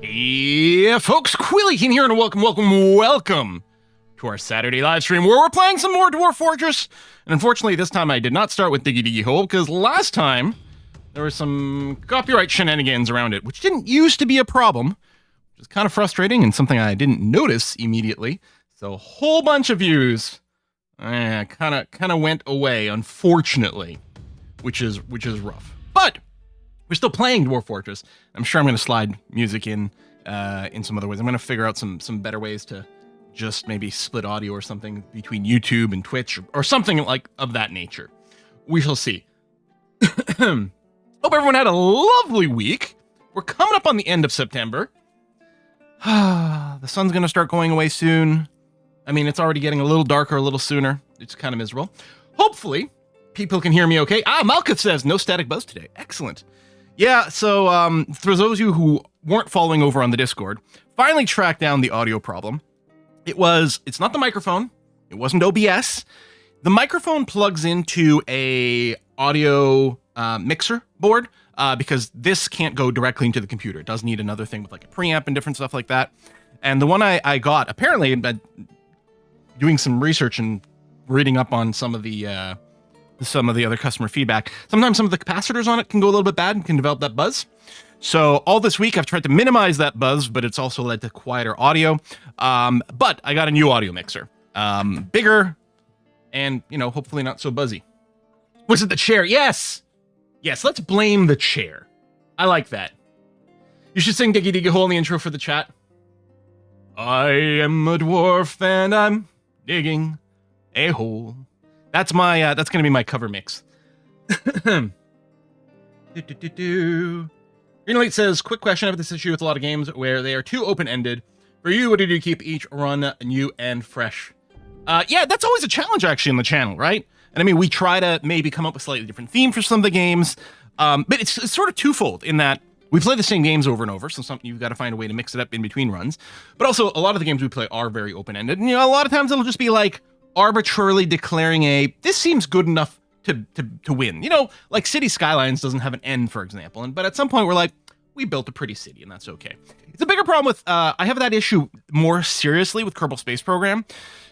Yeah, folks, Quillykin here, and welcome to our Saturday live stream where we're playing some more Dwarf Fortress. And unfortunately, this time I did not start with Diggy Diggy Hole, because last time there were some copyright shenanigans around it, which didn't used to be a problem, which is kind of frustrating and something I didn't notice immediately. So a whole bunch of views kind of went away, unfortunately, which is rough. But we're still playing Dwarf Fortress. I'm sure I'm going to slide music in some other ways. I'm going to figure out some better ways to just maybe split audio or something between YouTube and Twitch or something like of that nature. We shall see. Hope everyone had a lovely week. We're coming up on the end of September. The sun's going to start going away soon. I mean, it's already getting a little darker a little sooner. It's kind of miserable. Hopefully, people can hear me okay. Malkuth says, no static buzz today. Excellent. Yeah, so for those of you who weren't following over on the Discord, finally tracked down the audio problem. It's not the microphone. It wasn't OBS. The microphone plugs into a audio mixer board because this can't go directly into the computer. It does need another thing with like a preamp and different stuff like that. And the one I got, apparently, doing some research and reading up on some of the other customer feedback, sometimes some of the capacitors on it can go a little bit bad and can develop that buzz. So all this week I've tried to minimize that buzz, but it's also led to quieter audio. But I got a new audio mixer, bigger and, hopefully not so buzzy. Was it the chair? Yes, let's blame the chair. I like that. You should sing Diggy Diggy Hole in the intro for the chat. I am a dwarf and I'm digging a hole. That's gonna be my cover mix. Greenlight says, quick question. I have this issue with a lot of games where they are too open-ended. For you, what do you keep each run new and fresh? Yeah, that's always a challenge actually on the channel, right? And I mean, we try to maybe come up with a slightly different theme for some of the games, but it's sort of twofold in that we play the same games over and over, so you've got to find a way to mix it up in between runs. But also, a lot of the games we play are very open-ended, and a lot of times it'll just be like arbitrarily declaring this seems good enough to win. Like City Skylines doesn't have an end, for example, but at some point we're like, we built a pretty city, and that's okay. It's a bigger problem with, I have that issue more seriously with Kerbal Space Program,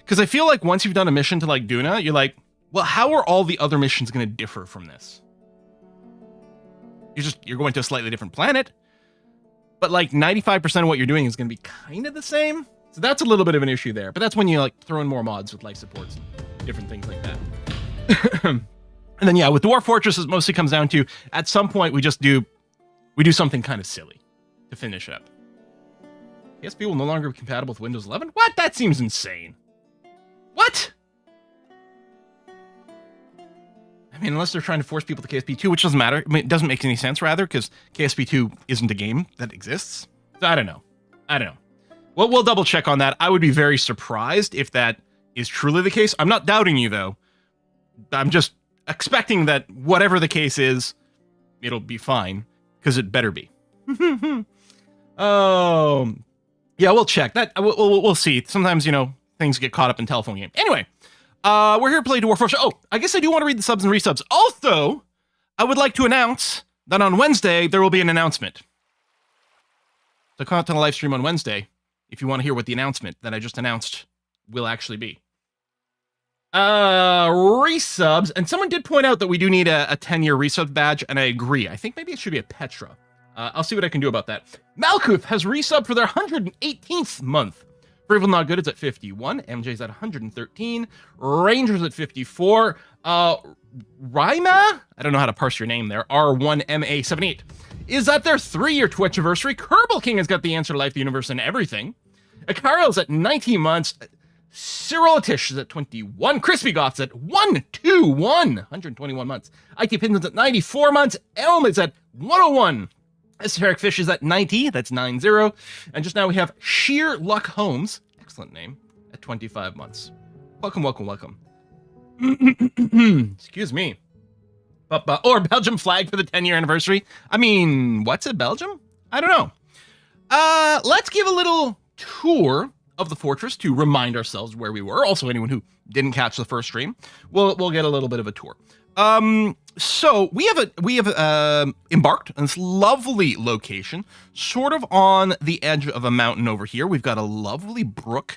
because I feel like once you've done a mission to like Duna, you're like, well, how are all the other missions going to differ from this? You're going to a slightly different planet, but like 95% of what you're doing is going to be kind of the same. So that's a little bit of an issue there, but that's when you like throw in more mods with life supports and different things like that. And then, yeah, with Dwarf Fortress, it mostly comes down to, at some point, we do something kind of silly to finish up. PSP will no longer be compatible with Windows 11? What? That seems insane. What? I mean, unless they're trying to force people to KSP2, which doesn't matter. I mean, it doesn't make any sense, rather, because KSP2 isn't a game that exists. So I don't know. Well, we'll double check on that. I would be very surprised if that is truly the case. I'm not doubting you, though. I'm just expecting that whatever the case is, it'll be fine, because it better be. Oh, yeah, we'll check that. We'll see. Sometimes, things get caught up in telephone game. Anyway, we're here to play Dwarf Fortress. Oh, I guess I do want to read the subs and resubs. Also, I would like to announce that on Wednesday, there will be an announcement. So come out to the live stream on Wednesday if you want to hear what the announcement that I just announced will actually be. Resubs, and someone did point out that we do need a 10-year resub badge, and I agree. I think maybe it should be a Petra. I'll see what I can do about that. Malkuth has resubbed for their 118th month. For Evil Not Good, it's at 51. MJ's at 113. Ranger's at 54. Rima? I don't know how to parse your name there. R1MA78. Is at their 3-year Twitch anniversary. Kerbal King has got the answer to life, the universe, and everything. Akariel's at 19 months. Cyrillatish is at 21. Crispy Goth's at 121 months. IT Pinson's at 94 months. Elm is at 101. Esoteric Fish is at 90. That's 90. And just now we have Sheer Luck Holmes, excellent name, at 25 months. Welcome. Excuse me. Or Belgium flag for the 10-year anniversary. I mean, what's it, Belgium? I don't know. Let's give a little tour of the fortress to remind ourselves where we were. Also, anyone who didn't catch the first stream, we'll get a little bit of a tour. So we have embarked on this lovely location, sort of on the edge of a mountain over here. We've got a lovely brook.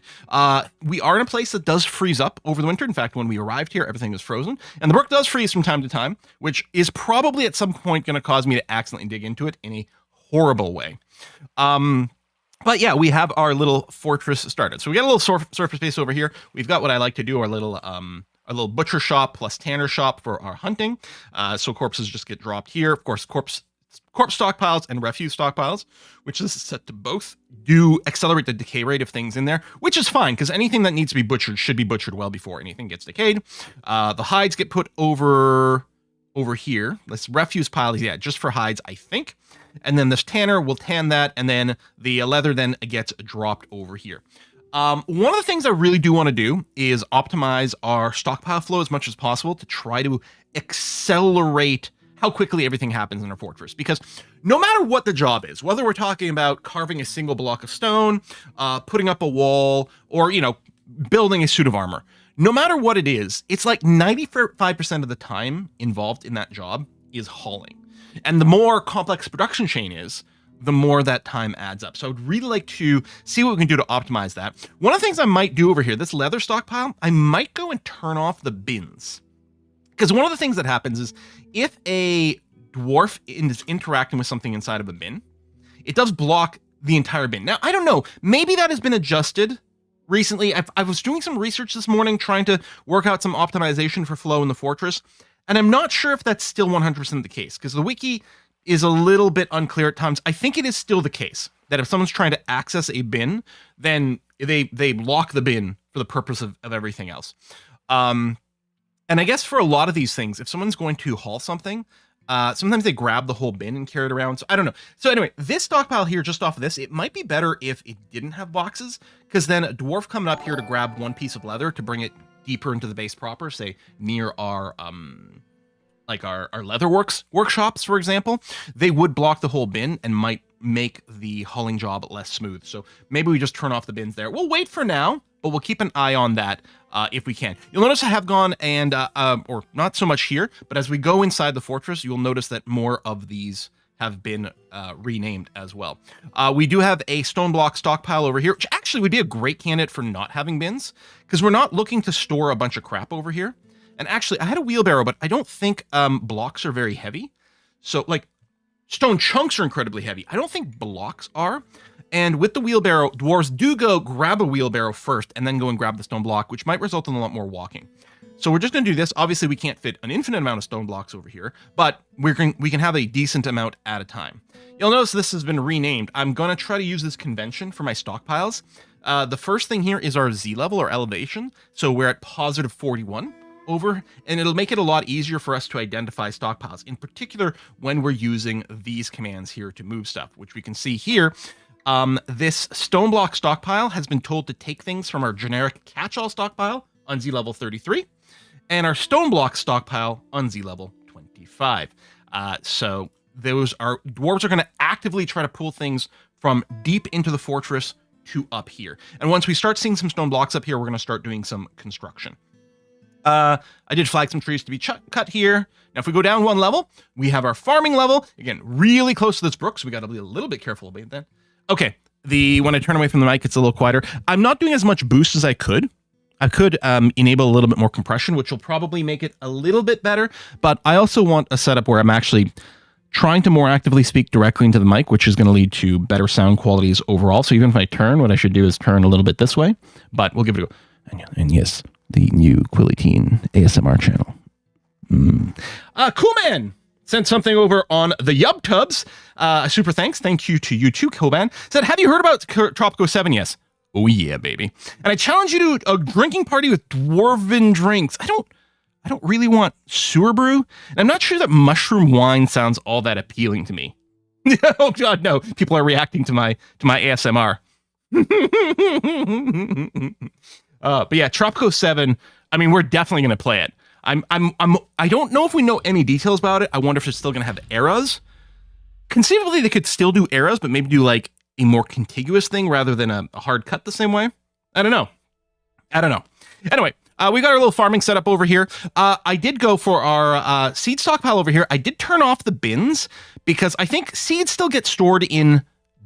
We are in a place that does freeze up over the winter. In fact, when we arrived here, everything was frozen, and the brook does freeze from time to time, which is probably at some point going to cause me to accidentally dig into it in a horrible way. But yeah, we have our little fortress started. So we got a little surface space over here. We've got what I like to do, our little butcher shop plus tanner shop for our hunting. So corpses just get dropped here. Of course, corpse stockpiles and refuse stockpiles, which is set to both do accelerate the decay rate of things in there, which is fine because anything that needs to be butchered should be butchered well before anything gets decayed. The hides get put over here. This refuse pile is, yeah, just for hides, I think. And then this tanner will tan that, and then the leather then gets dropped over here. One of the things I really do want to do is optimize our stockpile flow as much as possible to try to accelerate how quickly everything happens in our fortress. Because no matter what the job is, whether we're talking about carving a single block of stone, putting up a wall, or, building a suit of armor, no matter what it is, it's like 95% of the time involved in that job is hauling. And the more complex production chain is, the more that time adds up. So I would really like to see what we can do to optimize that. One of the things I might do over here, this leather stockpile, I might go and turn off the bins. Because one of the things that happens is if a dwarf is interacting with something inside of a bin, it does block the entire bin. Now, I don't know, maybe that has been adjusted recently. I was doing some research this morning trying to work out some optimization for flow in the fortress, and I'm not sure if that's still 100% the case, because the wiki is a little bit unclear at times. I think it is still the case that if someone's trying to access a bin, then they lock the bin for the purpose of everything else. And I guess for a lot of these things, if someone's going to haul something, sometimes they grab the whole bin and carry it around. So I don't know. So anyway, this stockpile here, just off of this, it might be better if it didn't have boxes, because then a dwarf coming up here to grab one piece of leather to bring it deeper into the base proper, say near our like our leatherworks workshops, for example, they would block the whole bin and might make the hauling job less smooth. So maybe we just turn off the bins there. We'll wait for now, but we'll keep an eye on that if we can. You'll notice I have gone and, or not so much here, but as we go inside the fortress, you'll notice that more of these have been renamed as well. We do have a stone block stockpile over here, which actually would be a great candidate for not having bins, because we're not looking to store a bunch of crap over here. And actually, I had a wheelbarrow, but I don't think blocks are very heavy. So, like, stone chunks are incredibly heavy. I don't think blocks are. And with the wheelbarrow, dwarves do go grab a wheelbarrow first and then go and grab the stone block, which might result in a lot more walking. So we're just going to do this. Obviously, we can't fit an infinite amount of stone blocks over here, but we can have a decent amount at a time. You'll notice this has been renamed. I'm going to try to use this convention for my stockpiles. The first thing here is our Z level or elevation. So we're at positive 41. Over, and it'll make it a lot easier for us to identify stockpiles, in particular when we're using these commands here to move stuff, which we can see here. This stone block stockpile has been told to take things from our generic catch-all stockpile on Z level 33 and our stone block stockpile on Z level 25. So those are dwarves are going to actively try to pull things from deep into the fortress to up here. And once we start seeing some stone blocks up here, we're going to start doing some construction. I did flag some trees to be cut here. Now, if we go down one level, we have our farming level. Again, really close to this brook, so we got to be a little bit careful about that. Okay, when I turn away from the mic, it's a little quieter. I'm not doing as much boost as I could. I could enable a little bit more compression, which will probably make it a little bit better. But I also want a setup where I'm actually trying to more actively speak directly into the mic, which is going to lead to better sound qualities overall. So even if I turn, what I should do is turn a little bit this way. But we'll give it a go. And yes, the new Quilly Teen ASMR channel. Cool Man sent something over on the YubTubs. Super thanks. Thank you to you too, Cool Man. Said, have you heard about Tropico 7? Yes. Oh yeah, baby. And I challenge you to a drinking party with dwarven drinks. I don't really want sewer brew. And I'm not sure that mushroom wine sounds all that appealing to me. Oh God, no. People are reacting to my ASMR. But yeah, Tropico 7, I mean, we're definitely going to play it. I don't know if we know any details about it. I wonder if it's still going to have eras. Conceivably, they could still do eras, but maybe do like a more contiguous thing rather than a hard cut the same way. I don't know. Anyway, We got our little farming setup over here. I did go for our seed stockpile over here. I did turn off the bins because I think seeds still get stored in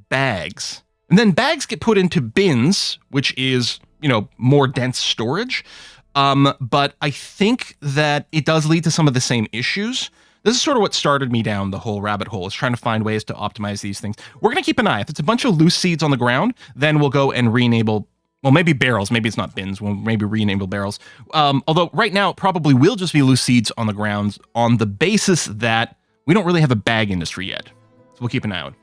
bags. And then bags get put into bins, which is, more dense storage. But I think that it does lead to some of the same issues. This is sort of what started me down the whole rabbit hole, is trying to find ways to optimize these things. We're going to keep an eye. If it's a bunch of loose seeds on the ground, then we'll go and re-enable, well, maybe barrels. Maybe it's not bins. We'll maybe re-enable barrels. Although right now, it probably will just be loose seeds on the ground on the basis that we don't really have a bag industry yet. So we'll keep an eye out.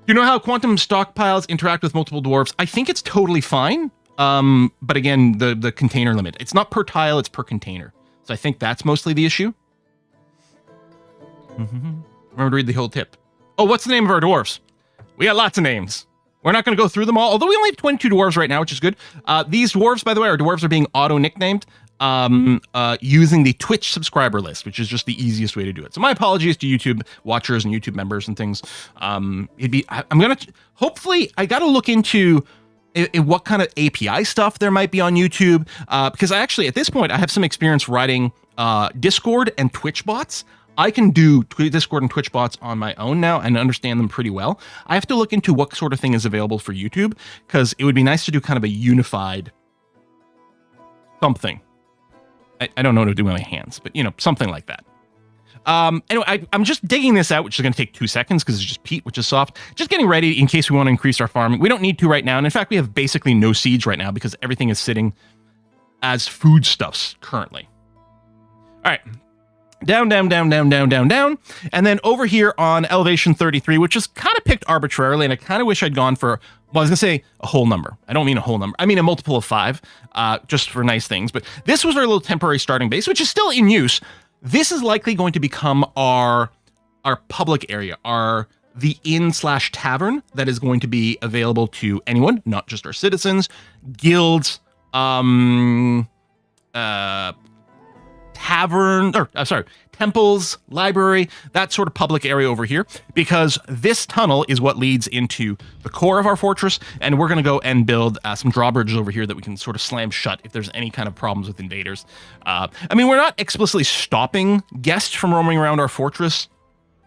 You know how quantum stockpiles interact with multiple dwarfs? I think it's totally fine. But again, the container limit. It's not per tile, it's per container. So I think that's mostly the issue. Remember to read the whole tip. Oh, what's the name of our dwarves? We got lots of names. We're not going to go through them all, although we only have 22 dwarves right now, which is good. These dwarves, by the way, our dwarves are being auto-nicknamed using the Twitch subscriber list, which is just the easiest way to do it. So my apologies to YouTube watchers and YouTube members and things. I'm going to, hopefully, I got to look into what kind of API stuff there might be on YouTube, because I actually, at this point, I have some experience writing Discord and Twitch bots. I can do Discord and Twitch bots on my own now and understand them pretty well. I have to look into what sort of thing is available for YouTube, because it would be nice to do kind of a unified something. I don't know what to do with my hands, but, something like that. Anyway, I'm just digging this out, which is going to take 2 seconds because it's just peat, which is soft. Just getting ready in case we want to increase our farming. We don't need to right now. And in fact, we have basically no seeds right now because everything is sitting as foodstuffs currently. All right. Down, down, down, down, down, down, down. And then over here on elevation 33, which is kind of picked arbitrarily. And I kind of wish I'd gone for, well, I was going to say a whole number. I don't mean a whole number. I mean a multiple of 5, just for nice things. But this was our little temporary starting base, which is still in use. This is likely going to become our public area, the inn/tavern that is going to be available to anyone, not just our citizens, guilds, temples, library, that sort of public area over here, because this tunnel is what leads into the core of our fortress, and we're going to go and build some drawbridges over here that we can sort of slam shut if there's any kind of problems with invaders. We're not explicitly stopping guests from roaming around our fortress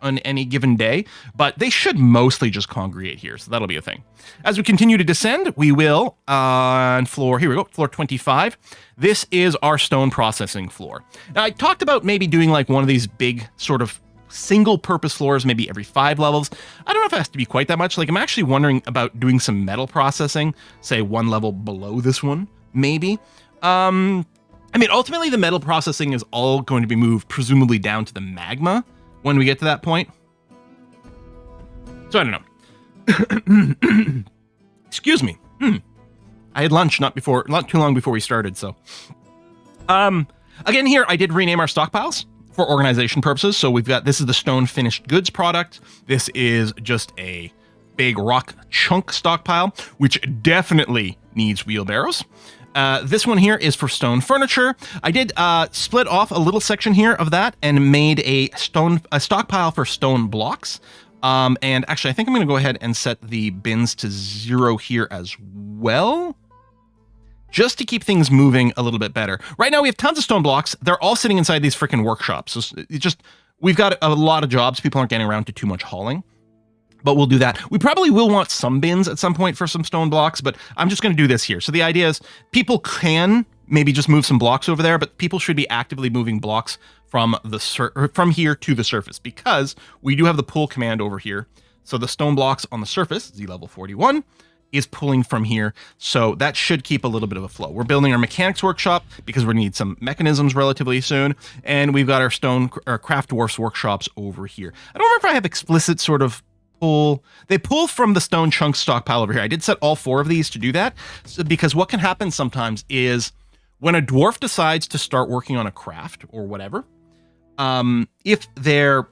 on any given day, but they should mostly just congregate here, so that'll be a thing. As we continue to descend, we will on floor 25. This is our stone processing floor. Now, I talked about maybe doing like one of these big sort of single purpose floors, maybe every 5 levels. I don't know if it has to be quite that much. Like, I'm actually wondering about doing some metal processing, say 1 level below this one, maybe. Ultimately the metal processing is all going to be moved presumably down to the magma when we get to that point. So I don't know. Excuse me. I had lunch not too long before we started, so. Again, here I did rename our stockpiles for organization purposes. So we've got, this is the stone finished goods product. This is just a big rock chunk stockpile, which definitely needs wheelbarrows. This one here is for stone furniture. I did split off a little section here of that and made a stockpile for stone blocks. And actually, I think I'm going to go ahead and set the bins to 0 here as well, just to keep things moving a little bit better. Right now, we have tons of stone blocks. They're all sitting inside these freaking workshops. So we've got a lot of jobs. People aren't getting around to too much hauling. But we'll do that. We probably will want some bins at some point for some stone blocks, but I'm just going to do this here. So the idea is people can maybe just move some blocks over there, but people should be actively moving blocks from here to the surface, because we do have the pull command over here. So the stone blocks on the surface, Z level 41, is pulling from here. So that should keep a little bit of a flow. We're building our mechanics workshop because we're going to need some mechanisms relatively soon. And we've got our craft dwarfs workshops over here. I don't remember if I have explicit sort of they pull from the stone chunk stockpile over here. I did set all 4 of these to do that, because what can happen sometimes is when a dwarf decides to start working on a craft or whatever, if they're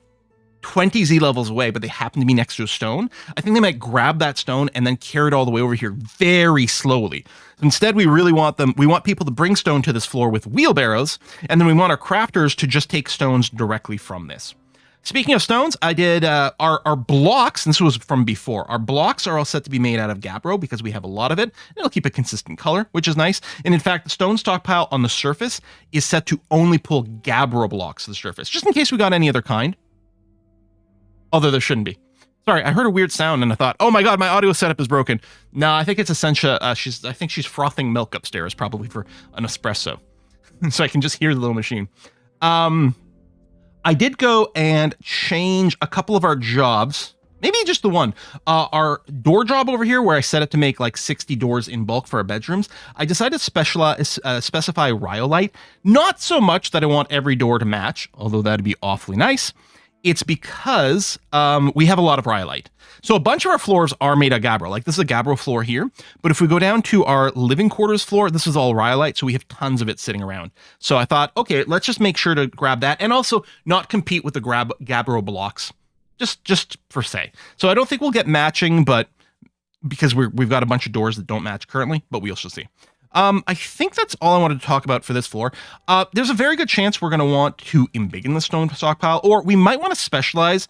20 Z levels away, but they happen to be next to a stone, I think they might grab that stone and then carry it all the way over here very slowly. Instead, we want people to bring stone to this floor with wheelbarrows, and then we want our crafters to just take stones directly from this. Speaking of stones, I did our blocks. And this was from before. Our blocks are all set to be made out of gabbro because we have a lot of it. And it'll keep a consistent color, which is nice. And in fact, the stone stockpile on the surface is set to only pull gabbro blocks to the surface, just in case we got any other kind. Although there shouldn't be. Sorry, I heard a weird sound and I thought, oh my god, my audio setup is broken. No, I think it's Essentia. I think she's frothing milk upstairs, probably for an espresso. So I can just hear the little machine. I did go and change a couple of our jobs, maybe just the one. Our door job over here, where I set it to make like 60 doors in bulk for our bedrooms, I decided to specify rhyolite. Not so much that I want every door to match, although that'd be awfully nice. It's because we have a lot of rhyolite. So a bunch of our floors are made of gabbro. Like this is a gabbro floor here. But if we go down to our living quarters floor, this is all rhyolite. So we have tons of it sitting around. So I thought, okay, let's just make sure to grab that and also not compete with the gabbro blocks, just for say. So I don't think we'll get matching, but because we've got a bunch of doors that don't match currently, but we'll still see. I think that's all I wanted to talk about for this floor. There's a very good chance we're going to want to embiggen the stone stockpile, or we might want to specialize.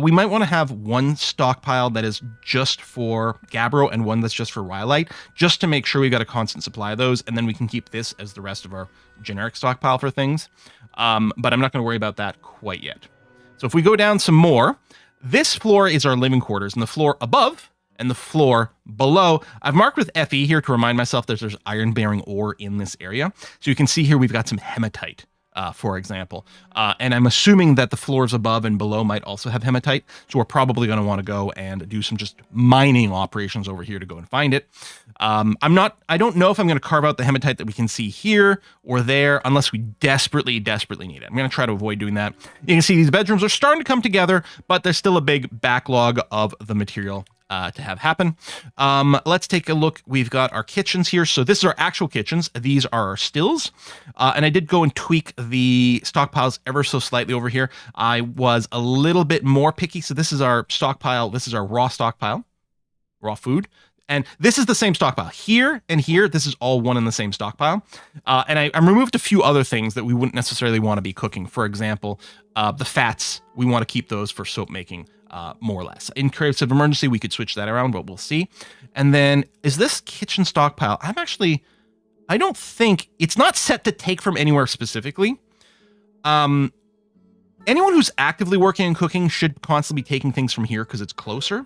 We might want to have one stockpile that is just for gabbro and one that's just for rhyolite, just to make sure we got a constant supply of those, and then we can keep this as the rest of our generic stockpile for things. But I'm not going to worry about that quite yet. So if we go down some more, this floor is our living quarters, and the floor above and the floor below, I've marked with Fe here to remind myself that there's iron-bearing ore in this area. So you can see here we've got some hematite, for example. And I'm assuming that the floors above and below might also have hematite. So we're probably going to want to go and do some just mining operations over here to go and find it. I don't know if I'm going to carve out the hematite that we can see here or there unless we desperately need it. I'm going to try to avoid doing that. You can see these bedrooms are starting to come together, but there's still a big backlog of the material to have happen. Let's take a look. We've got our kitchens here. So this is our actual kitchens. These are our stills. And I did go and tweak the stockpiles ever so slightly over here. I was a little bit more picky. So this is our stockpile. This is our raw stockpile, raw food. And this is the same stockpile. Here and here, this is all one in the same stockpile. And I removed a few other things that we wouldn't necessarily want to be cooking. For example, the fats, we want to keep those for soap making. More or less. In case of emergency, we could switch that around, but we'll see. And then, is this kitchen stockpile? I don't think, it's not set to take from anywhere specifically. Anyone who's actively working and cooking should constantly be taking things from here because it's closer.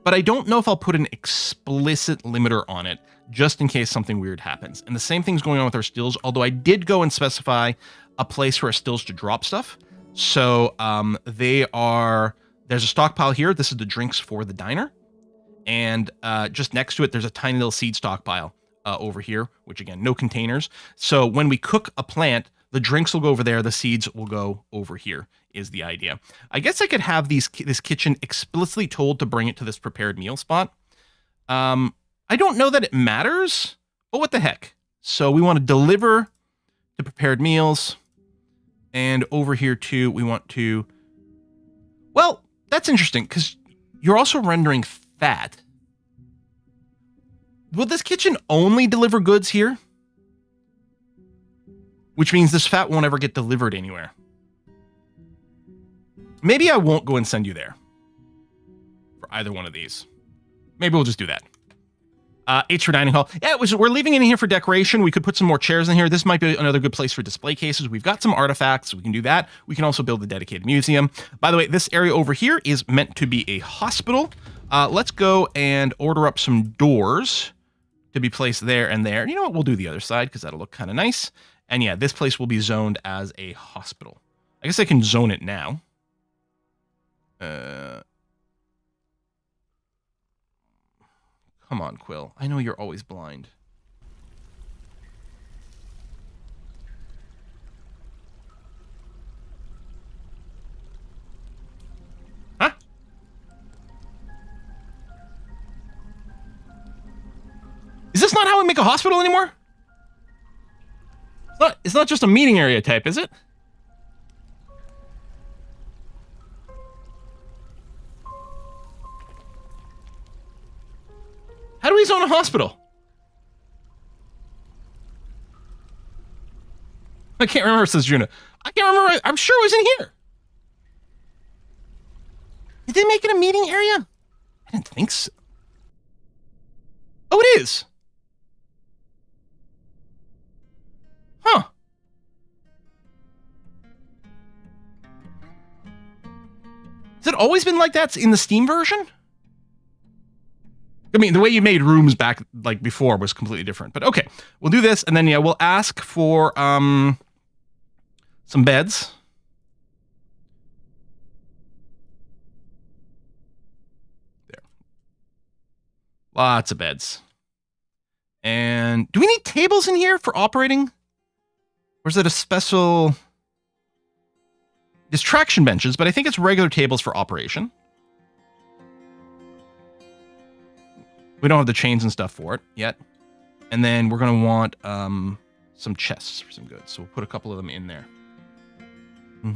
But I don't know if I'll put an explicit limiter on it, just in case something weird happens. And the same thing's going on with our stills, although I did go and specify a place for our stills to drop stuff. So there's a stockpile here. This is the drinks for the diner. And just next to it, there's a tiny little seed stockpile over here, which again, no containers. So when we cook a plant, the drinks will go over there. The seeds will go over here is the idea. I guess I could have this kitchen explicitly told to bring it to this prepared meal spot. I don't know that it matters, but what the heck? So we want to deliver the prepared meals. And over here too, we want to, well, that's interesting because you're also rendering fat. Will this kitchen only deliver goods here? Which means this fat won't ever get delivered anywhere. Maybe I won't go and send you there for either one of these. Maybe we'll just do that. H for dining hall. Yeah, we're leaving it in here for decoration. We could put some more chairs in here. This might be another good place for display cases. We've got some artifacts, so we can do that. We can also build a dedicated museum. By the way, this area over here is meant to be a hospital. Let's go and order up some doors to be placed there and there. You know what? We'll do the other side because that'll look kind of nice. And yeah, this place will be zoned as a hospital. I guess I can zone it now. Come on, Quill. I know you're always blind. Huh? Is this not how we make a hospital anymore? It's not just a meeting area type, is it? How do we zone a hospital? I can't remember, says Juna. I can't remember. I'm sure it was in here. Did they make it a meeting area? I didn't think so. Oh, it is. Huh. Has it always been like that in the Steam version? I mean, the way you made rooms back, like, before was completely different. But okay, we'll do this, and then, yeah, we'll ask for some beds. There. Lots of beds. And do we need tables in here for operating? Or is it a special... distraction benches, but I think it's regular tables for operation. We don't have the chains and stuff for it yet. And then we're going to want some chests for some goods. So we'll put a couple of them in there. Yeah,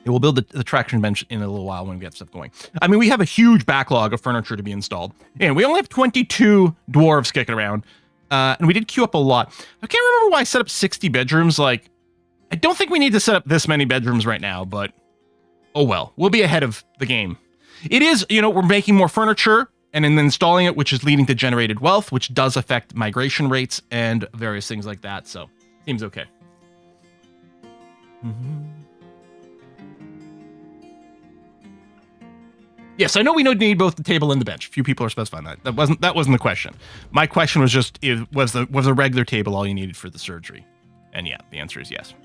we'll build the traction bench in a little while when we get stuff going. I mean, we have a huge backlog of furniture to be installed. And we only have 22 dwarves kicking around. And we did queue up a lot. I can't remember why I set up 60 bedrooms. Like, I don't think we need to set up this many bedrooms right now, but oh well. We'll be ahead of the game. It is, you know, we're making more furniture and then installing it, which is leading to generated wealth, which does affect migration rates and various things like that. So, seems okay. Yes, I know we need both the table and the bench. A few people are specifying that. That wasn't the question. My question was just, was a regular table all you needed for the surgery? And yeah, the answer is yes.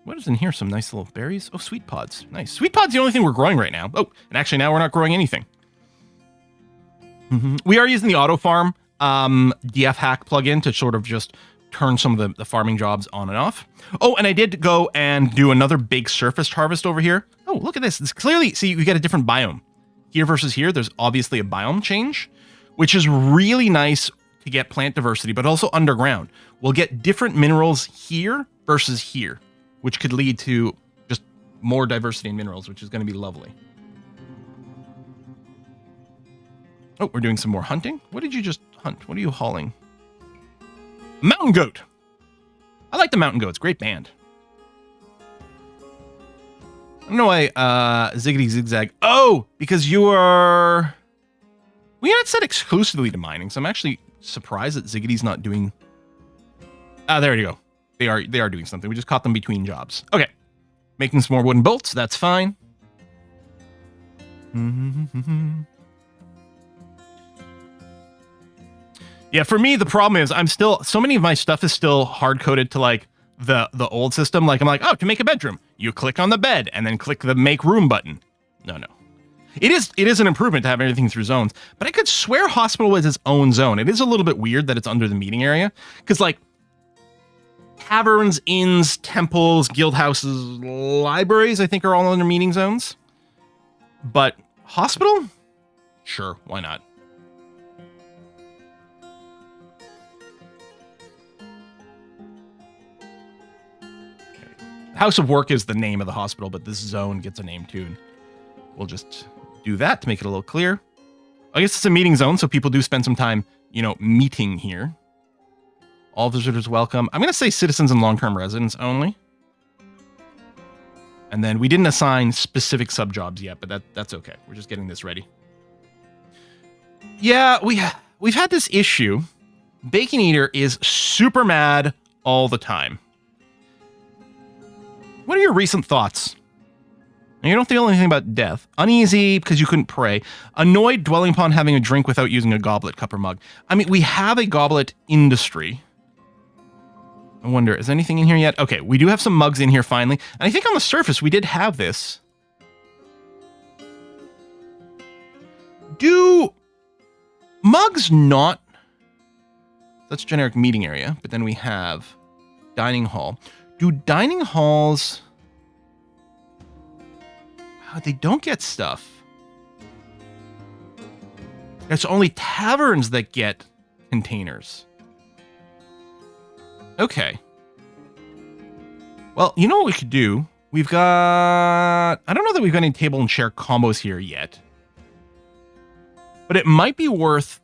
What is in here? Some nice little berries. Oh, sweet pods. Nice. Sweet pods, the only thing we're growing right now. Oh, and actually now we're not growing anything. We are using the auto farm DF hack plugin to sort of just turn some of the farming jobs on and off. Oh, and I did go and do another big surface harvest over here. Oh, look at this. It's clearly, see, we get a different biome. Here versus here, there's obviously a biome change, which is really nice to get plant diversity, but also underground. We'll get different minerals here versus here, which could lead to just more diversity in minerals, which is going to be lovely. Oh, we're doing some more hunting. What did you just hunt? What are you hauling? Mountain goat. I like the mountain goats. Great band. I don't know why Ziggity Zigzag. Oh, because you are... We not set exclusively to mining, so I'm actually surprised that Ziggity's not doing... Ah, there you go. They are doing something. We just caught them between jobs. Okay. Making some more wooden bolts. That's fine. Yeah, for me, the problem is I'm still... So many of my stuff is still hard-coded to, like, the old system. Like, I'm like, oh, to make a bedroom, you click on the bed and then click the make room button. No. It is an improvement to have everything through zones, but I could swear hospital was its own zone. It is a little bit weird that it's under the meeting area, because, like, taverns, inns, temples, guild houses, libraries, I think are all under meeting zones. But hospital? Sure, why not? House of Work is the name of the hospital, but this zone gets a name too. And we'll just do that to make it a little clear. I guess it's a meeting zone, so people do spend some time, you know, meeting here. All visitors welcome. I'm going to say citizens and long-term residents only. And then we didn't assign specific sub-jobs yet, but that's okay. We're just getting this ready. Yeah, we've had this issue. Bacon Eater is super mad all the time. What are your recent thoughts? You don't feel anything about death. Uneasy because you couldn't pray. Annoyed dwelling upon having a drink without using a goblet, cup, or mug. I mean, we have a goblet industry. I wonder, is anything in here yet? Okay, we do have some mugs in here finally. And I think on the surface we did have this. Do mugs not... That's generic meeting area, but then we have dining hall. Do dining halls... Oh, they don't get stuff. It's only taverns that get containers. Okay. Well, you know what we could do? We've got... I don't know that we've got any table and chair combos here yet. But it might be worth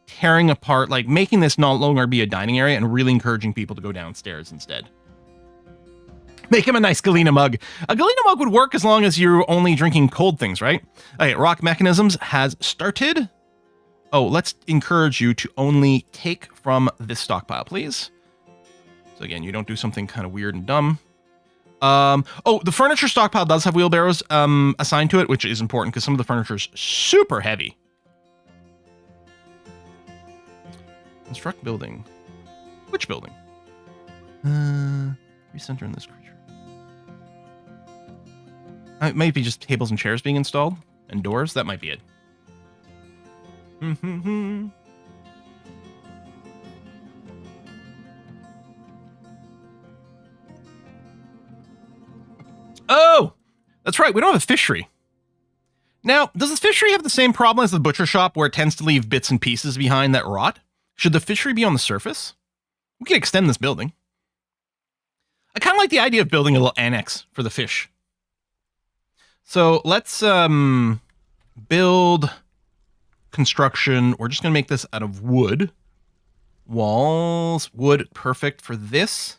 tearing apart, like making this no longer be a dining area and really encouraging people to go downstairs instead. Make him a nice Galena mug. A Galena mug would work as long as you're only drinking cold things, right? Okay, Rock Mechanisms has started. Oh, let's encourage you to only take from this stockpile, please. So again, you don't do something kind of weird and dumb. Oh, the furniture stockpile does have wheelbarrows assigned to it, which is important because some of the furniture is super heavy. Construct building. Which building? Recenter in this creature. It might be just tables and chairs being installed and doors. That might be it. Oh, that's right. We don't have a fishery. Now, does the fishery have the same problem as the butcher shop where it tends to leave bits and pieces behind that rot? Should the fishery be on the surface? We could extend this building. I kind of like the idea of building a little annex for the fish. So let's build construction. We're just going to make this out of wood. Walls, wood, perfect for this.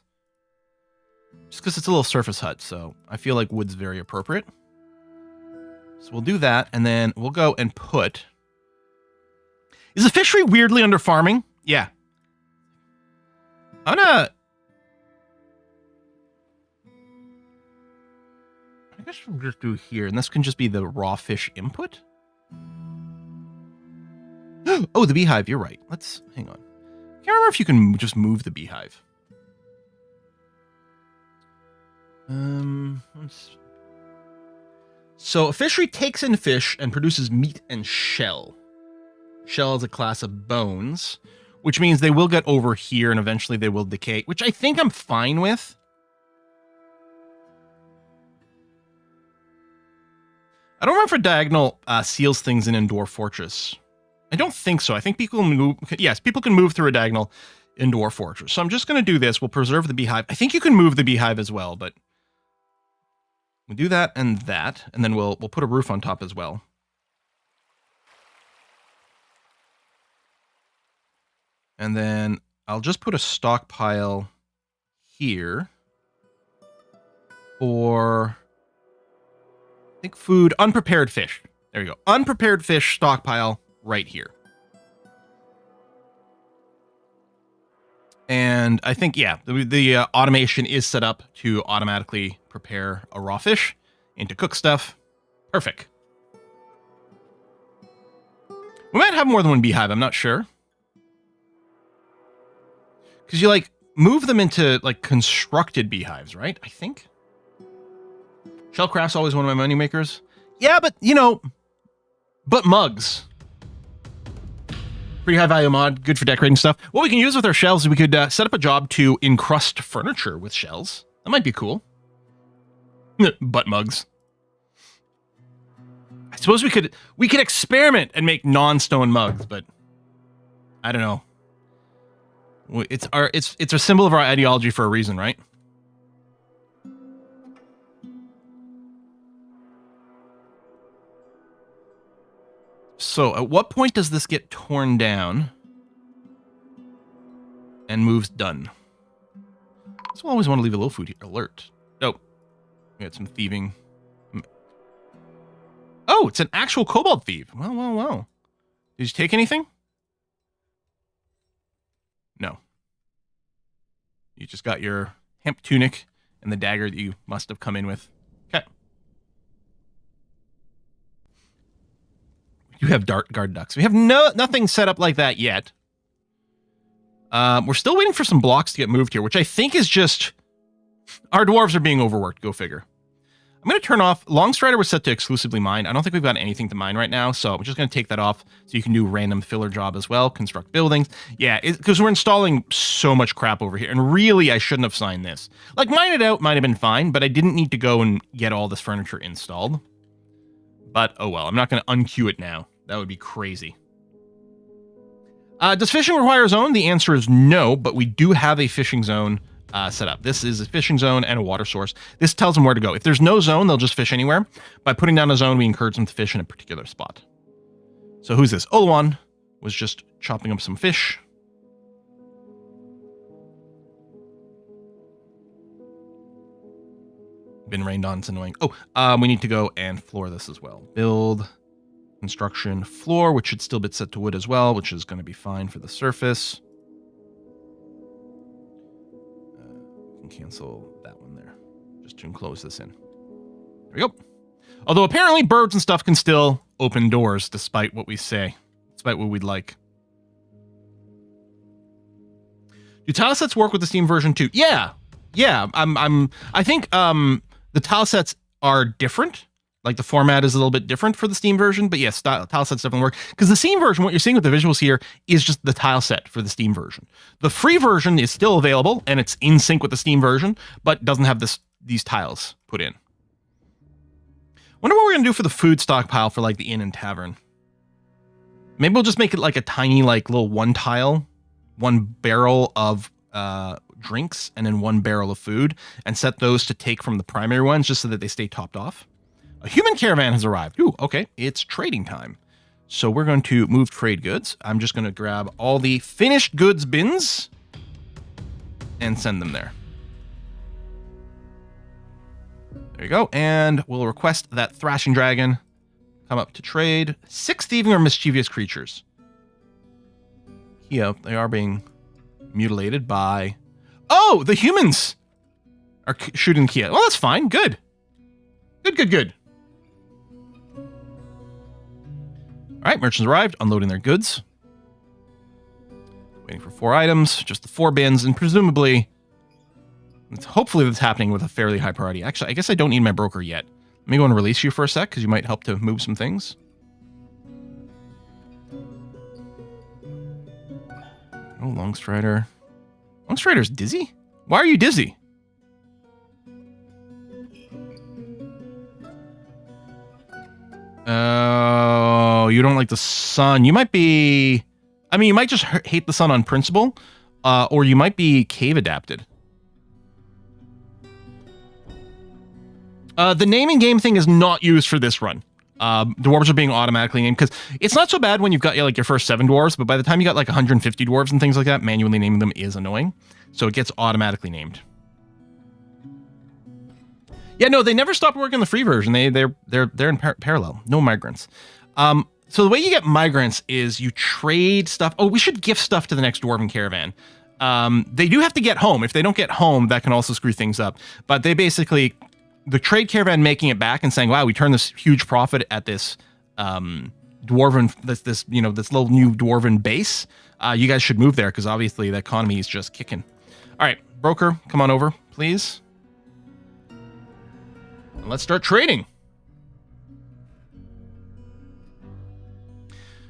Just because it's a little surface hut, so I feel like wood's very appropriate. So we'll do that, and then we'll go and put... Is the fishery weirdly under farming? Yeah. I'm gonna... I guess we'll just do here, and this can just be the raw fish input. Oh, the beehive, you're right. Let's... hang on. I can't remember if you can just move the beehive. So a fishery takes in fish and produces meat and shell. Shell is a class of bones, which means they will get over here and eventually they will decay, which I think I'm fine with. I don't remember if a diagonal seals things in Dwarf Fortress. I don't think so. I think people can move. Yes, people can move through a diagonal in Dwarf Fortress. So I'm just going to do this. We'll preserve the beehive. I think you can move the beehive as well, but we'll do that, and then we'll put a roof on top as well. And then I'll just put a stockpile here for, I think, food, unprepared fish. There you go. Unprepared fish stockpile right here. And I think, yeah, the automation is set up to automatically prepare a raw fish into cook stuff. Perfect. We might have more than one beehive. I'm not sure. Because you, like, move them into, like, constructed beehives, right? I think. Shellcraft's always one of my money makers. Yeah, but, you know, but mugs. Pretty high value mod, good for decorating stuff. What we can use with our shells is we could set up a job to encrust furniture with shells. That might be cool. Butt mugs. I suppose we could experiment and make non-stone mugs, but I don't know. It's a symbol of our ideology for a reason, right? So, at what point does this get torn down and moves done? So I always want to leave a little food here. Alert. Oh, we got some thieving. Oh, it's an actual kobold thief. Well. Did you take anything? No. You just got your hemp tunic and the dagger that you must have come in with. Okay. You have guard ducks. We have nothing set up like that yet. We're still waiting for some blocks to get moved here, which I think is just... Our dwarves are being overworked. Go figure. I'm going to turn off... Longstrider was set to exclusively mine. I don't think we've got anything to mine right now, so I'm just going to take that off so you can do random filler job as well. Construct buildings. Yeah, because we're installing so much crap over here, and really I shouldn't have signed this. Like, mine it out might have been fine, but I didn't need to go and get all this furniture installed. But, oh well, I'm not going to unqueue it now. That would be crazy. Does fishing require a zone? The answer is no, but we do have a fishing zone set up. This is a fishing zone and a water source. This tells them where to go. If there's no zone, they'll just fish anywhere. By putting down a zone, we encourage them to fish in a particular spot. So who's this? Oluwan was just chopping up some fish. been rained on. It's annoying. Oh, we need to go and floor this as well. Build, construction, floor, which should still be set to wood as well, which is going to be fine for the surface. We can cancel that one there, just to enclose this in. There we go. Although apparently birds and stuff can still open doors, despite what we say, despite what we'd like. Do tile sets work with the Steam version too? Yeah. I think the tile sets are different. Like the format is a little bit different for the Steam version, but yes, tile sets definitely work. Because the Steam version, what you're seeing with the visuals here is just the tile set for the Steam version. The free version is still available and it's in sync with the Steam version, but doesn't have these tiles put in. Wonder what we're gonna do for the food stockpile for like the inn and tavern. Maybe we'll just make it like a tiny, like little one tile, one barrel of drinks, and then one barrel of food, and set those to take from the primary ones just so that they stay topped off. A human caravan has arrived. Ooh, okay, it's trading time. So we're going to move trade goods. I'm just gonna grab all the finished goods bins and send them there. There you go, and we'll request that thrashing dragon come up to trade. 6 thieving or mischievous creatures. Yeah, they are being mutilated by... Oh, the humans are shooting Kia. Well, that's fine. Good. Good. All right, merchants arrived, unloading their goods. Waiting for 4 items, just the 4 bins, and presumably... Hopefully that's happening with a fairly high priority. Actually, I guess I don't need my broker yet. Let me go and release you for a sec, because you might help to move some things. Oh, Longstrider. Longstrider's dizzy? Why are you dizzy? Oh, you don't like the sun. You might be... I mean, you might just hate the sun on principle, or you might be cave adapted. The naming game thing is not used for this run. Dwarves are being automatically named, because it's not so bad when you've got like your first 7 dwarves, but by the time you got like 150 dwarves and things like that, manually naming them is annoying. So it gets automatically named. Yeah, no, they never stopped working the free version. They're in parallel. No migrants. So the way you get migrants is you trade stuff. Oh, we should gift stuff to the next dwarven caravan. They do have to get home. If they don't get home, that can also screw things up. But they basically... The trade caravan making it back and saying, wow, we turned this huge profit at this dwarven, this little new dwarven base. You guys should move there, because obviously the economy is just kicking. All right, broker, come on over, please. And let's start trading.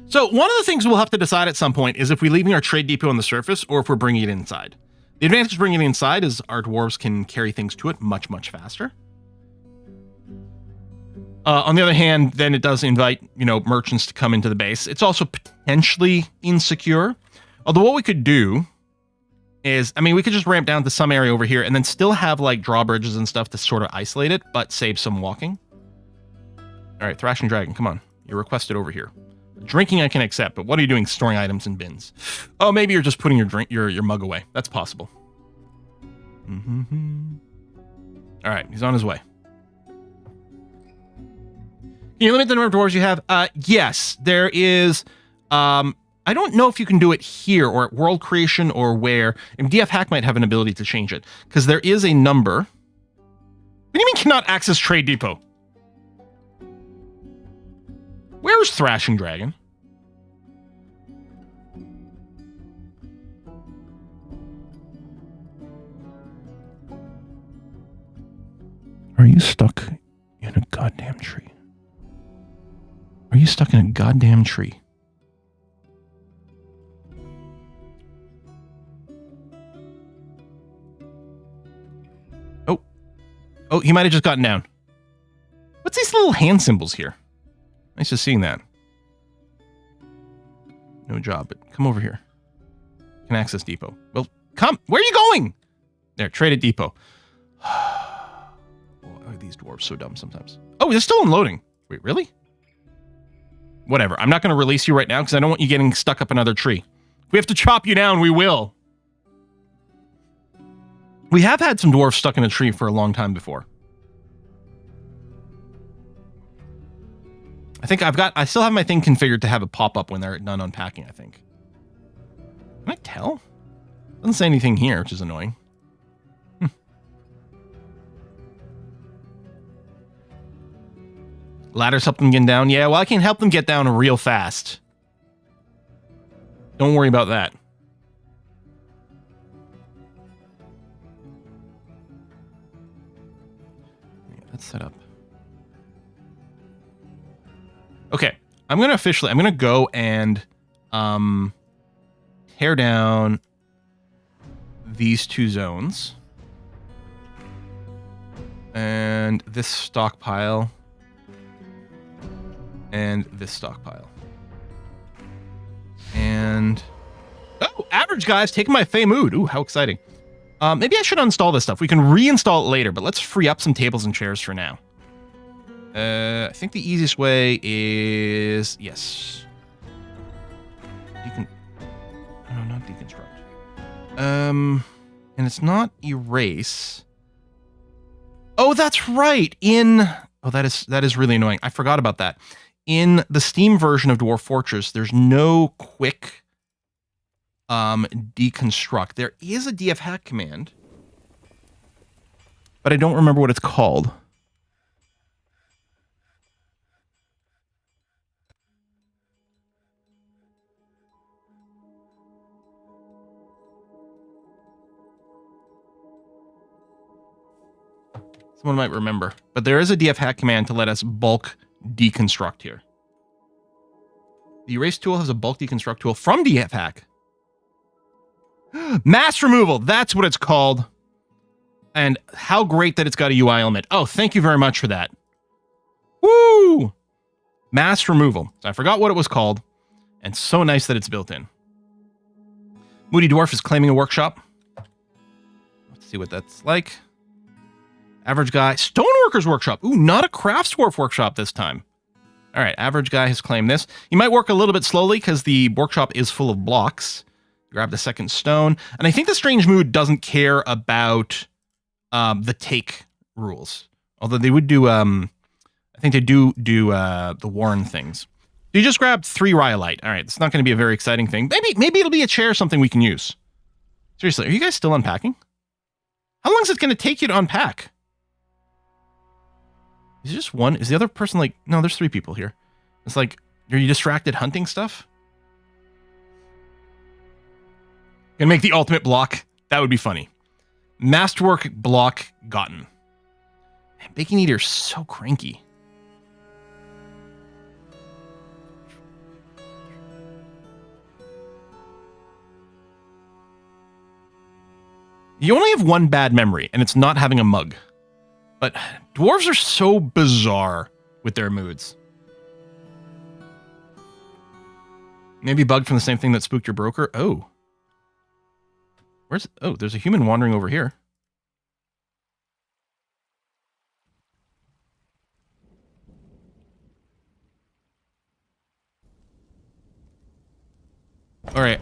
So one of the things we'll have to decide at some point is if we're leaving our trade depot on the surface or if we're bringing it inside. The advantage of bringing it inside is our dwarves can carry things to it much, much faster. On the other hand, then it does invite, merchants to come into the base. It's also potentially insecure. Although what we could do is, we could just ramp down to some area over here and then still have like drawbridges and stuff to sort of isolate it, but save some walking. All right, Thrashing Dragon, come on. You're requested over here. Drinking I can accept, but what are you doing storing items in bins? Oh, maybe you're just putting your mug away. That's possible. All right, he's on his way. Can you limit the number of dwarves you have? Yes, there is. I don't know if you can do it here or at World Creation or where. And DF Hack might have an ability to change it, because there is a number. What do you mean cannot access Trade Depot? Where is Thrashing Dragon? Are you stuck in a goddamn tree? Are you stuck in a goddamn tree? Oh, he might have just gotten down. What's these little hand symbols here? Nice just seeing that. No job, but come over here. Can access depot. Well, come. Where are you going? There, trade at depot. Oh, these dwarves so dumb sometimes. Oh, they're still unloading. Wait, really? Whatever. I'm not going to release you right now because I don't want you getting stuck up another tree. If we have to chop you down, we will. We have had some dwarves stuck in a tree for a long time before. I think I still have my thing configured to have it pop up when they're done unpacking, I think. Can I tell? Doesn't say anything here, which is annoying. Ladders help them get down. Yeah, well, I can help them get down real fast. Don't worry about that. Yeah, let's set up. Okay, I'm going to go and tear down these two zones. And this stockpile. And this stockpile. And... oh, average guy's taking my Fey mood. Ooh, how exciting. Maybe I should uninstall this stuff. We can reinstall it later, but let's free up some tables and chairs for now. I think the easiest way is... yes. No, not deconstruct. And it's not erase. Oh, that's right. Oh, that is really annoying. I forgot about that. In the Steam version of Dwarf Fortress, there's no quick deconstruct. There is a dfhack command, but I don't remember what it's called. Someone might remember, but there is a dfhack command to let us bulk deconstruct here. The erase tool has a bulk deconstruct tool from dfhack. Mass removal, that's what it's called. And how great that it's got a UI element. Oh, thank you very much for that. Woo! Mass removal. I forgot what it was called, and so nice that it's built in. Moody Dwarf is claiming a workshop. Let's see what that's like. Average guy, stoneworker's workshop. Ooh, not a crafts dwarf workshop this time. All right, average guy has claimed this. You might work a little bit slowly because the workshop is full of blocks. Grab the second stone. And I think the Strange Mood doesn't care about the take rules. Although they would do, I think they do the Warren things. You just grabbed 3 rhyolite. All right, it's not going to be a very exciting thing. Maybe it'll be a chair or something we can use. Seriously, are you guys still unpacking? How long is it going to take you to unpack? Is it just one? Is the other person like... no, there's 3 people here. It's like, are you distracted hunting stuff? Gonna make the ultimate block. That would be funny. Masterwork block gotten. Man, Bacon Eater's so cranky. You only have one bad memory, and it's not having a mug. But dwarves are so bizarre with their moods. Maybe bugged from the same thing that spooked your broker? Oh. Oh, there's a human wandering over here. All right,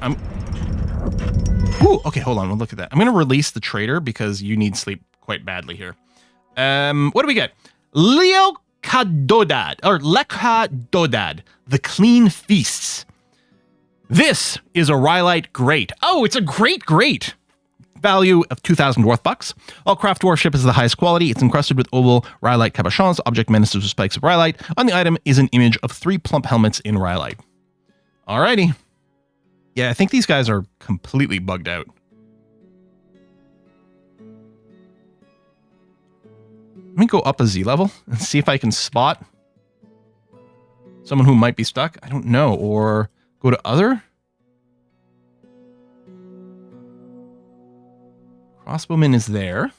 ooh, okay, hold on, we'll look at that. I'm going to release the trader because you need sleep quite badly here. What do we get? Leokadodad, or Lekadodad, the Clean Feasts. This is a rhyolite grate. Oh, it's a grate. Value of 2,000 dwarf bucks. All craft dwarf is the highest quality. It's encrusted with oval rhyolite cabochons. Object menaces with spikes of rhyolite. On the item is an image of 3 plump helmets in rhyolite. Alrighty. Yeah, I think these guys are completely bugged out. Let me go up a Z level and see if I can spot someone who might be stuck. I don't know. Or go to other. Crossbowman is there.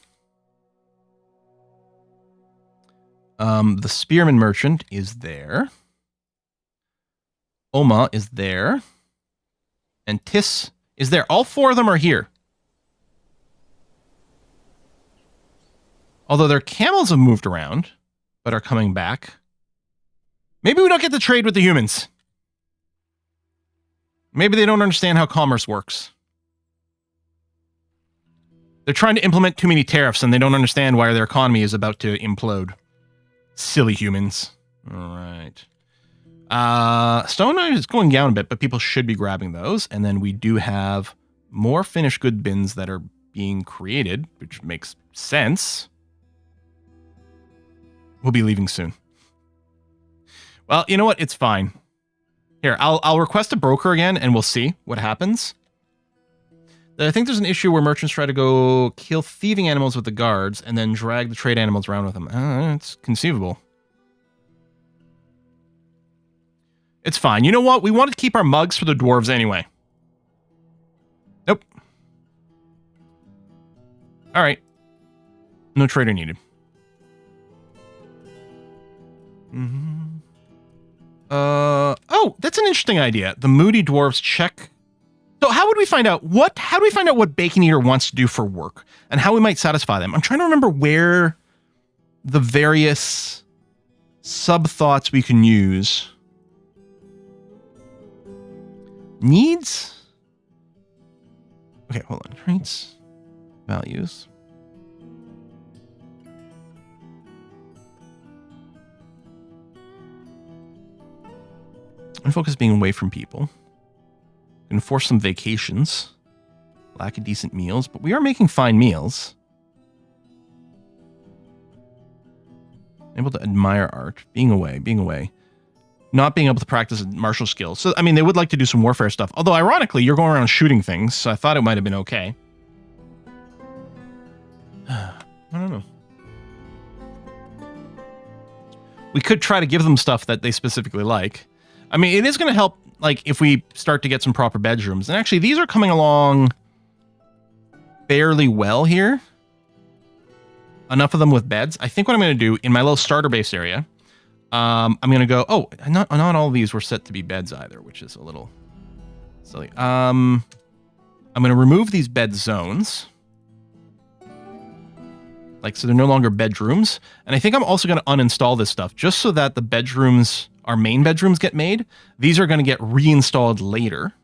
The Spearman Merchant is there. Oma is there. And Tis is there. All 4 of them are here. Although their camels have moved around, but are coming back. Maybe we don't get to trade with the humans. Maybe they don't understand how commerce works. They're trying to implement too many tariffs and they don't understand why their economy is about to implode. Silly humans. All right. Stone is going down a bit, but people should be grabbing those. And then we do have more finished good bins that are being created, which makes sense. We'll be leaving soon. Well, you know what? It's fine. Here, I'll request a broker again, and we'll see what happens. I think there's an issue where merchants try to go kill thieving animals with the guards and then drag the trade animals around with them. It's conceivable. It's fine. You know what? We wanted to keep our mugs for the dwarves anyway. Nope. All right. No trader needed. Oh, that's an interesting idea. The moody dwarves check. So how would we find out how do we find out what Bacon Eater wants to do for work and how we might satisfy them? I'm trying to remember where the various sub-thoughts we can use. Needs? Okay, hold on. Traits. Values. And focus being away from people. Enforce some vacations. Lack of decent meals, but we are making fine meals. Able to admire art. Being away. Not being able to practice martial skills. So, I mean, they would like to do some warfare stuff. Although, ironically, you're going around shooting things, so I thought it might have been okay. I don't know. We could try to give them stuff that they specifically like. I mean, it is going to help, like, if we start to get some proper bedrooms. And actually, these are coming along fairly well here. Enough of them with beds. I think what I'm going to do in my little starter base area, I'm going to go, oh, not all of these were set to be beds either, which is a little silly. I'm going to remove these bed zones. Like, so they're no longer bedrooms. And I think I'm also going to uninstall this stuff just so that the bedrooms, our main bedrooms, get made. These are going to get reinstalled later.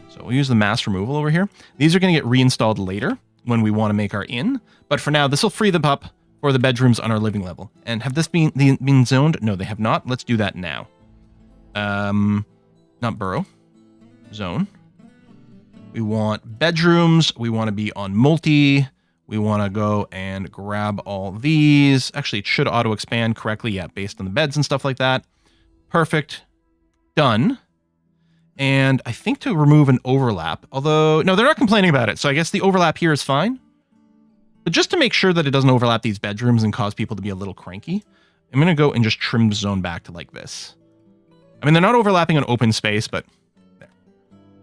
So we'll use the mass removal over here. These are going to get reinstalled later when we want to make our inn. But for now, this will free them up for the bedrooms on our living level. And have this been zoned? No, they have not. Let's do that now. Not burrow. Zone. We want bedrooms. We want to be on multi. We want to go and grab all these. Actually, it should auto-expand correctly. Yeah, based on the beds and stuff like that. Perfect. Done. And I think to remove an overlap, although, no, they're not complaining about it. So I guess the overlap here is fine. But just to make sure that it doesn't overlap these bedrooms and cause people to be a little cranky, I'm going to go and just trim the zone back to like this. I mean, they're not overlapping an open space, but there.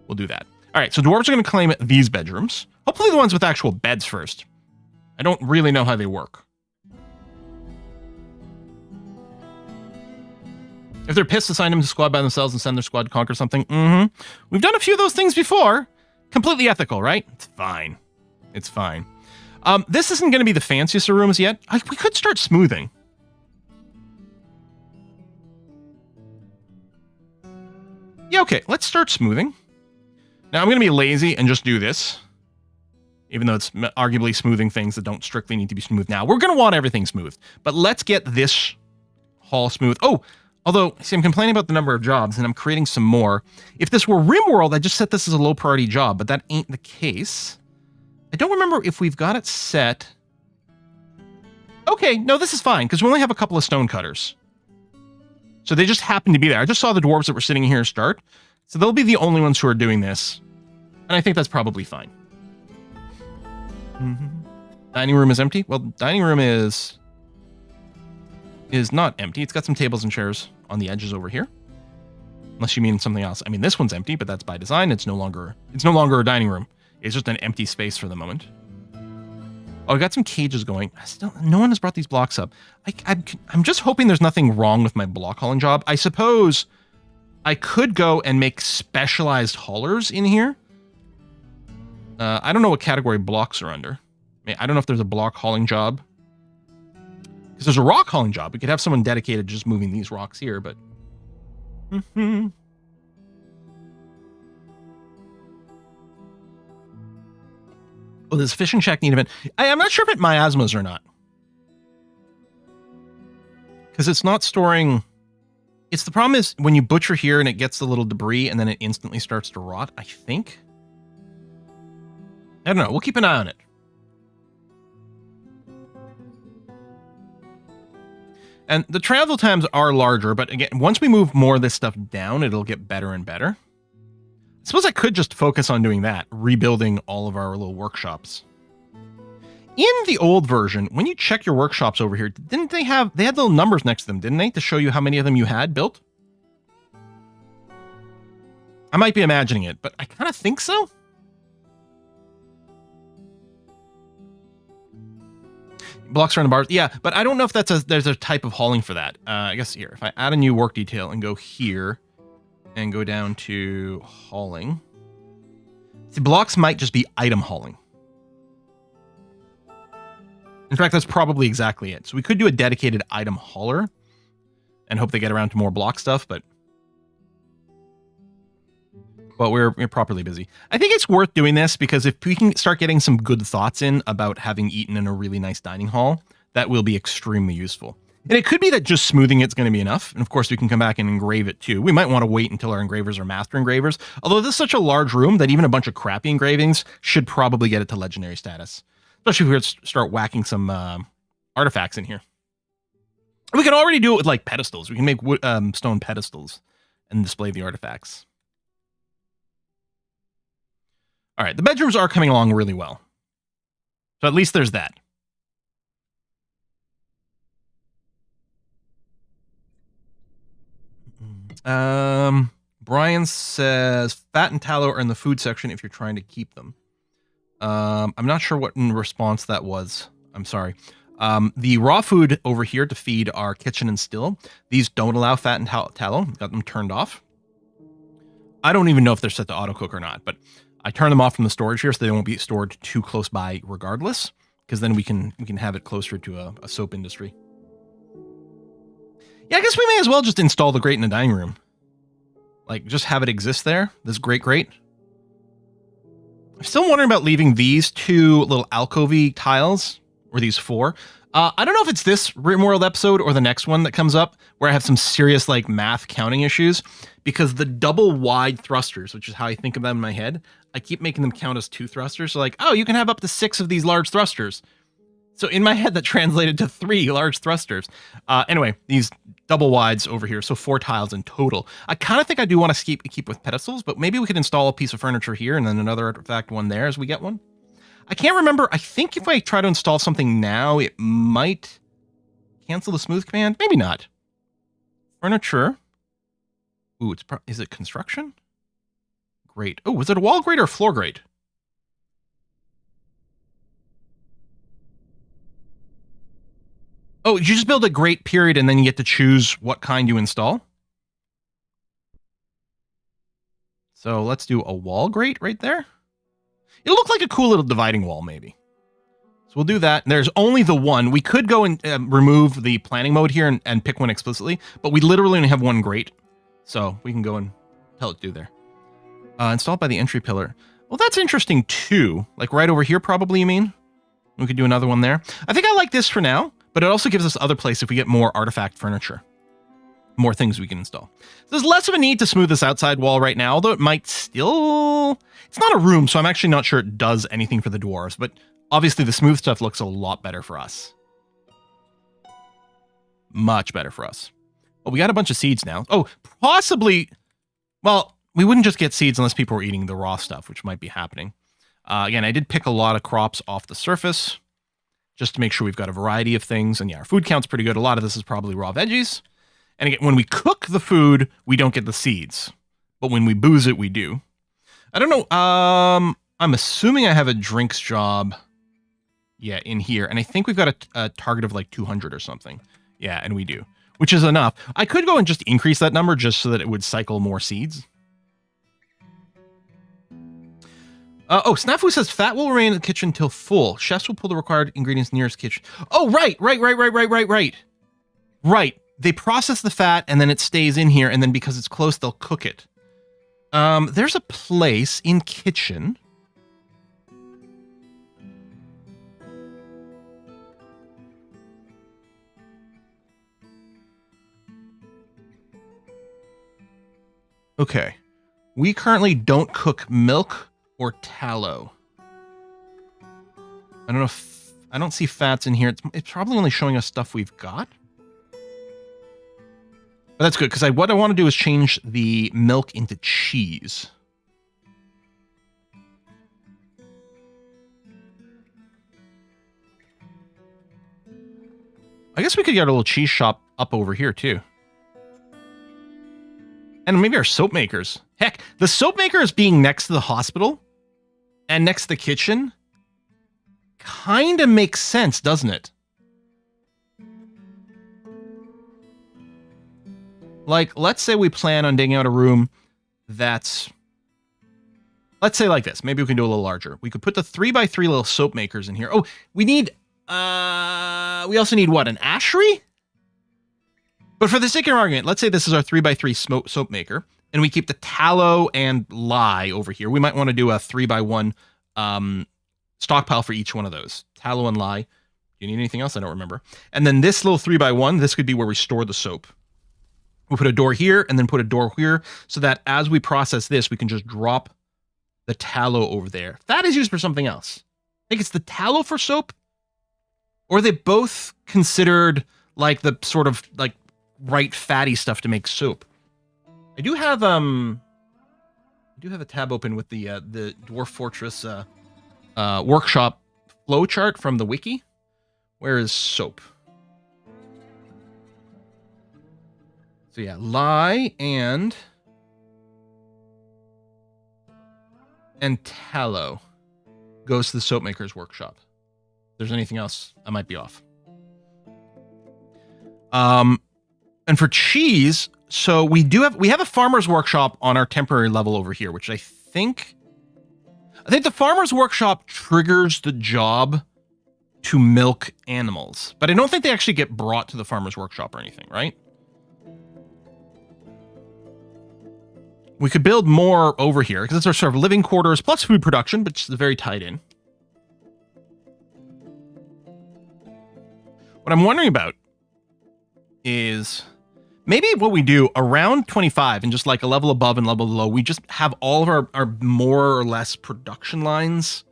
We'll do that. All right, so dwarves are going to claim these bedrooms. Hopefully the ones with actual beds first. I don't really know how they work. If they're pissed, assign them to squad by themselves and send their squad to conquer something. We've done a few of those things before. Completely ethical, right? It's fine. It's fine. This isn't going to be the fanciest of rooms yet. We could start smoothing. Yeah, okay, let's start smoothing. Now, I'm going to be lazy and just do this, even though it's arguably smoothing things that don't strictly need to be smooth now. We're going to want everything smooth, but let's get this hall smooth. Oh, although, see, I'm complaining about the number of jobs, and I'm creating some more. If this were RimWorld, I'd just set this as a low priority job, but that ain't the case. I don't remember if we've got it set. Okay, no, this is fine, because we only have a couple of stonecutters. So they just happen to be there. I just saw the dwarves that were sitting here start. So they'll be the only ones who are doing this. And I think that's probably fine. Dining room is empty? Well, dining room is not empty. It's got some tables and chairs on the edges over here. Unless you mean something else. I mean, this one's empty, but that's by design. It's no longer a dining room. It's just an empty space for the moment. Oh, I got some cages going. Still, no one has brought these blocks up. I'm just hoping there's nothing wrong with my block hauling job. I suppose I could go and make specialized haulers in here. I don't know what category blocks are under. I don't know if there's a block hauling job. Because there's a rock hauling job. We could have someone dedicated to just moving these rocks here, but... Oh, does fishing shack need event? I'm not sure if it miasmas or not. because it's not storing. It's the problem is when you butcher here and it gets the little debris and then it instantly starts to rot, I think. I don't know. We'll keep an eye on it. And the travel times are larger, but again, once we move more of this stuff down, it'll get better and better. I suppose I could just focus on doing that, rebuilding all of our little workshops. In the old version, when you check your workshops over here, didn't they had little numbers next to them, didn't they? To show you how many of them you had built? I might be imagining it, but I kind of think so. Blocks around the bars. Yeah, but I don't know if there's a type of hauling for that. I guess here, if I add a new work detail and go here and go down to hauling. See, blocks might just be item hauling. In fact, that's probably exactly it. So we could do a dedicated item hauler and hope they get around to more block stuff, but we're properly busy. I think it's worth doing this because if we can start getting some good thoughts in about having eaten in a really nice dining hall, that will be extremely useful. And it could be that just smoothing it's going to be enough. And of course, we can come back and engrave it too. We might want to wait until our engravers are master engravers. Although this is such a large room that even a bunch of crappy engravings should probably get it to legendary status. Especially if we start whacking some artifacts in here. We can already do it with like pedestals. We can make stone pedestals and display the artifacts. All right, the bedrooms are coming along really well. So at least there's that. Brian says fat and tallow are in the food section if you're trying to keep them. I'm not sure what in response that was. I'm sorry. The raw food over here to feed our kitchen and still, these don't allow fat and tallow. Got them turned off. I don't even know if they're set to auto cook or not, but I turn them off from the storage here so they won't be stored too close by regardless, because then we can have it closer to a soap industry. Yeah, I guess we may as well just install the grate in the dining room. Like, just have it exist there, this grate. I'm still wondering about leaving these two little alcove tiles, or these four. I don't know if it's this Rimworld episode or the next one that comes up where I have some serious like math counting issues because the double wide thrusters, which is how I think of them in my head, I keep making them count as 2 thrusters. So like, oh, you can have up to 6 of these large thrusters. So in my head, that translated to 3 large thrusters. Anyway, these double wides over here, so 4 tiles in total. I kind of think I do want to keep with pedestals, but maybe we could install a piece of furniture here and then another artifact one there as we get one. I can't remember. I think if I try to install something now, it might cancel the smooth command. Maybe not. Furniture. Ooh, is it construction? Grate. Oh, was it a wall grate or a floor grate? Oh, you just build a grate period and then you get to choose what kind you install? So let's do a wall grate right there. It'll look like a cool little dividing wall, maybe. So we'll do that. There's only the one. We could go and remove the planning mode here and pick one explicitly, but we literally only have one grate. So we can go and tell it to do there. Installed by the entry pillar. Well, that's interesting too. Like right over here, probably, you mean? We could do another one there. I think I like this for now, but it also gives us other place if we get more artifact furniture. More things we can install. So there's less of a need to smooth this outside wall right now, although it might still... It's not a room, so I'm actually not sure it does anything for the dwarves, but obviously the smooth stuff looks a lot better for us. Much better for us. Oh, we got a bunch of seeds now. Oh, possibly... Well, we wouldn't just get seeds unless people were eating the raw stuff, which might be happening. Again, I did pick a lot of crops off the surface, just to make sure we've got a variety of things. And yeah, our food count's pretty good. A lot of this is probably raw veggies. And again, when we cook the food, we don't get the seeds. But when we booze it, we do. I don't know. I'm assuming I have a drinks job. Yeah, in here. And I think we've got a target of like 200 or something. Yeah, and we do. Which is enough. I could go and just increase that number just so that it would cycle more seeds. Oh, Snafu says fat will remain in the kitchen until full. Chefs will pull the required ingredients nearest kitchen. Oh, right. Right. They process the fat and then it stays in here. And then because it's close, they'll cook it. There's a place in kitchen. Okay. We currently don't cook milk or tallow. I don't know if... I don't see fats in here. It's probably only showing us stuff we've got. But that's good, because what I want to do is change the milk into cheese. I guess we could get a little cheese shop up over here, too. And maybe our soap makers. Heck, the soap makers being next to the hospital and next to the kitchen kind of makes sense, doesn't it? Like, let's say we plan on digging out a room that's... Let's say like this. Maybe we can do a little larger. We could put the 3x3 little soap makers in here. Oh, we need... we also need what? An ashery? But for the sake of argument, let's say this is our 3x3 soap maker, and we keep the tallow and lye over here. We might want to do a 3x1 stockpile for each one of those. Tallow and lye. Do you need anything else? I don't remember. And then this little 3x1, this could be where we store the soap. We'll put a door here and then put a door here so that as we process this, we can just drop the tallow over there. That is used for something else. I think it's the tallow for soap, or are they both considered like the sort of like right fatty stuff to make soap. I do have a tab open with the Dwarf Fortress workshop flowchart from the wiki. Where is soap? So yeah, lye and tallow goes to the soap maker's workshop. If there's anything else, I might be off. And for cheese, so we have a farmer's workshop on our temporary level over here, which I think the farmer's workshop triggers the job to milk animals, but I don't think they actually get brought to the farmer's workshop or anything, right? We could build more over here because it's our sort of living quarters plus food production, but it's very tied in. What I'm wondering about is maybe what we do around 25 and just like a level above and level below, we just have all of our more or less production lines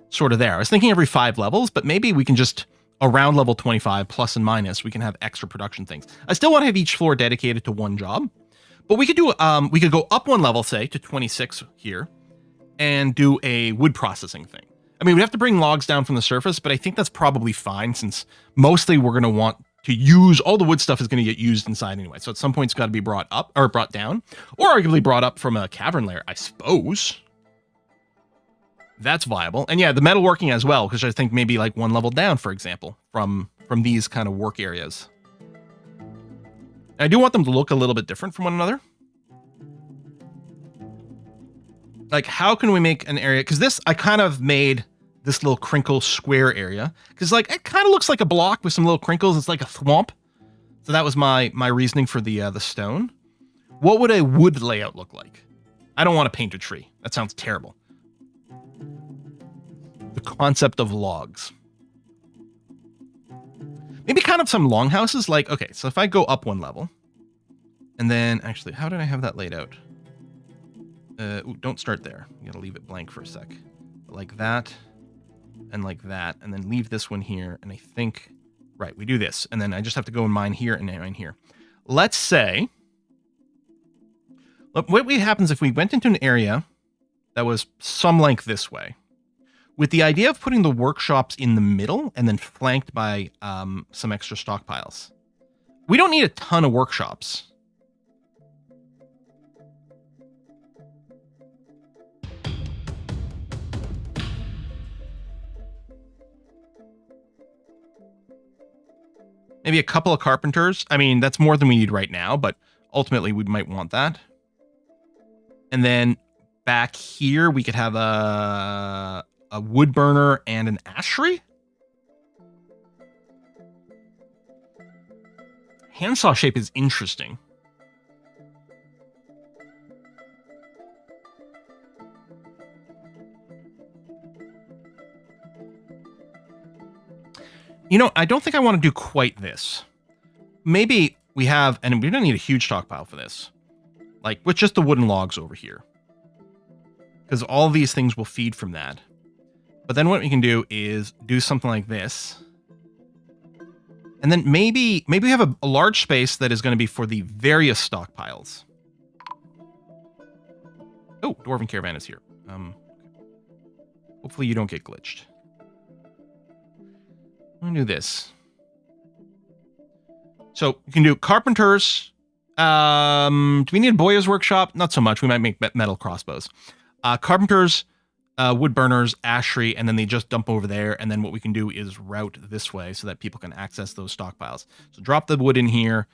sort of there. I was thinking every 5 levels, but maybe we can just around level 25 plus and minus, we can have extra production things. I still want to have each floor dedicated to one job, but we could do, we could go up 1 level, say to 26 here and do a wood processing thing. I mean, we'd have to bring logs down from the surface, but I think that's probably fine since mostly we're going to want to use all the wood stuff is going to get used inside anyway. So at some point it's got to be brought up or brought down or arguably brought up from a cavern layer, I suppose. That's viable. And yeah, the metalworking as well, because I think maybe like 1 level down, for example, from these kind of work areas. I do want them to look a little bit different from one another. Like, how can we make an area? Because this, I kind of made this little crinkle square area. Because, like, it kind of looks like a block with some little crinkles. It's like a thwomp. So that was my reasoning for the stone. What would a wood layout look like? I don't want to paint a tree. That sounds terrible. The concept of logs. Maybe kind of some longhouses. Like, okay, so if I go up 1 level. And then, actually, how did I have that laid out? Ooh, don't start there. You gotta leave it blank for a sec. Like that, and like that, and then leave this one here. And I think, right, we do this. And then I just have to go and mine here and mine here. Let's say, look, what happens if we went into an area that was some length this way, with the idea of putting the workshops in the middle and then flanked by some extra stockpiles. We don't need a ton of workshops. Maybe a couple of carpenters. I mean, that's more than we need right now, but ultimately we might want that. And then back here, we could have a wood burner and an ashery. Handsaw shape is interesting. You know, I don't think I want to do quite this. Maybe we have, and we don't need a huge stockpile for this. like with just the wooden logs over here. Because all these things will feed from that. But then what we can do is do something like this. And then maybe we have a large space that is going to be for the various stockpiles. Oh, Dwarven Caravan is here. Hopefully you don't get glitched. I'm going to do this. So you can do carpenters. Do we need a boyer's workshop? Not so much. We might make metal crossbows. Carpenters, wood burners, ashery, and then they just dump over there. And then what we can do is route this way so that people can access those stockpiles. So drop the wood in here,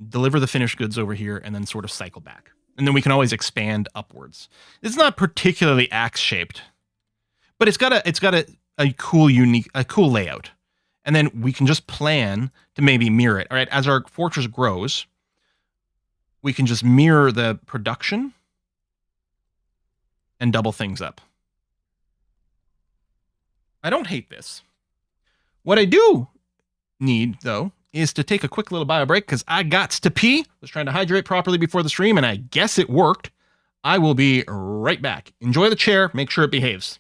deliver the finished goods over here, and then sort of cycle back. And then we can always expand upwards. It's not particularly axe shaped, but it's got a cool layout. And then we can just plan to maybe mirror it. All right, as our fortress grows, we can just mirror the production and double things up. I don't hate this. What I do need, though, is to take a quick little bio break because I got to pee. Was trying to hydrate properly before the stream, and I guess it worked. I will be right back. Enjoy the chair. Make sure it behaves.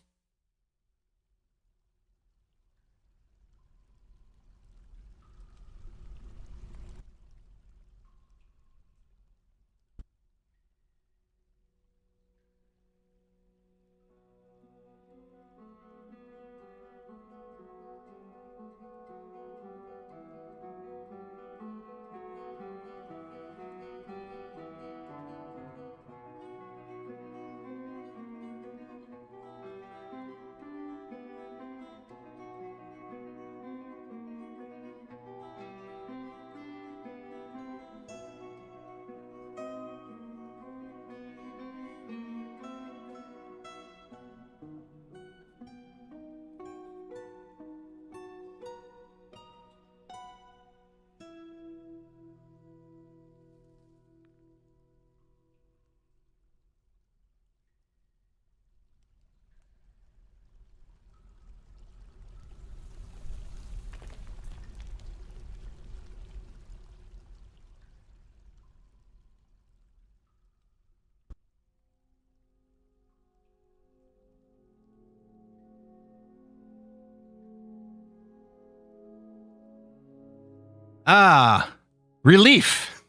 Relief.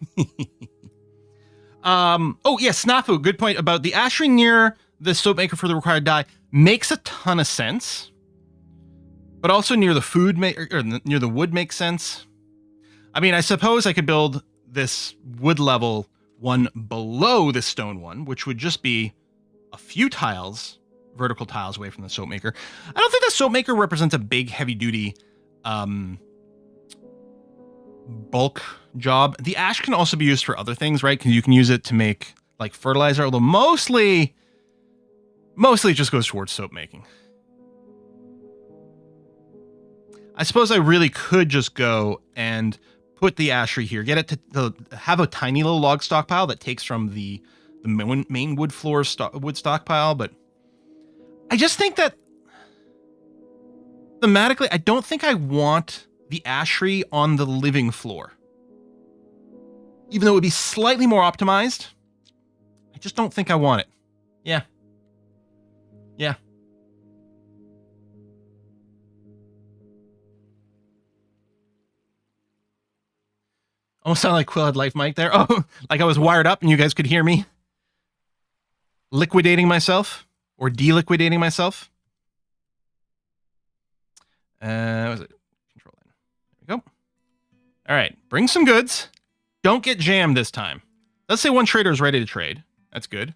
Oh, yeah, Snafu, good point about the ashery near the soap maker for the required dye. Makes a ton of sense. But also near the food or near the wood makes sense. I mean, I suppose I could build this wood level one below the stone one, which would just be a few tiles, vertical tiles away from the soap maker. I don't think the soap maker represents a big, heavy duty bulk job. The ash can also be used for other things, right? Because you can use it to make like fertilizer, although mostly it just goes towards soap making. I suppose I really could just go and put the ashery here, get it to have a tiny little log stockpile that takes from the main wood floor wood stockpile, but I just think that thematically, I don't think I want the ashery on the living floor. Even though it would be slightly more optimized, I just don't think I want it. Yeah. Yeah. Almost sound like Quill had life mic there. Oh, like I was wired up and you guys could hear me liquidating myself or deliquidating myself. Was it? Control line. There we go. All right, bring some goods. Don't get jammed this time. Let's say one trader is ready to trade. That's good.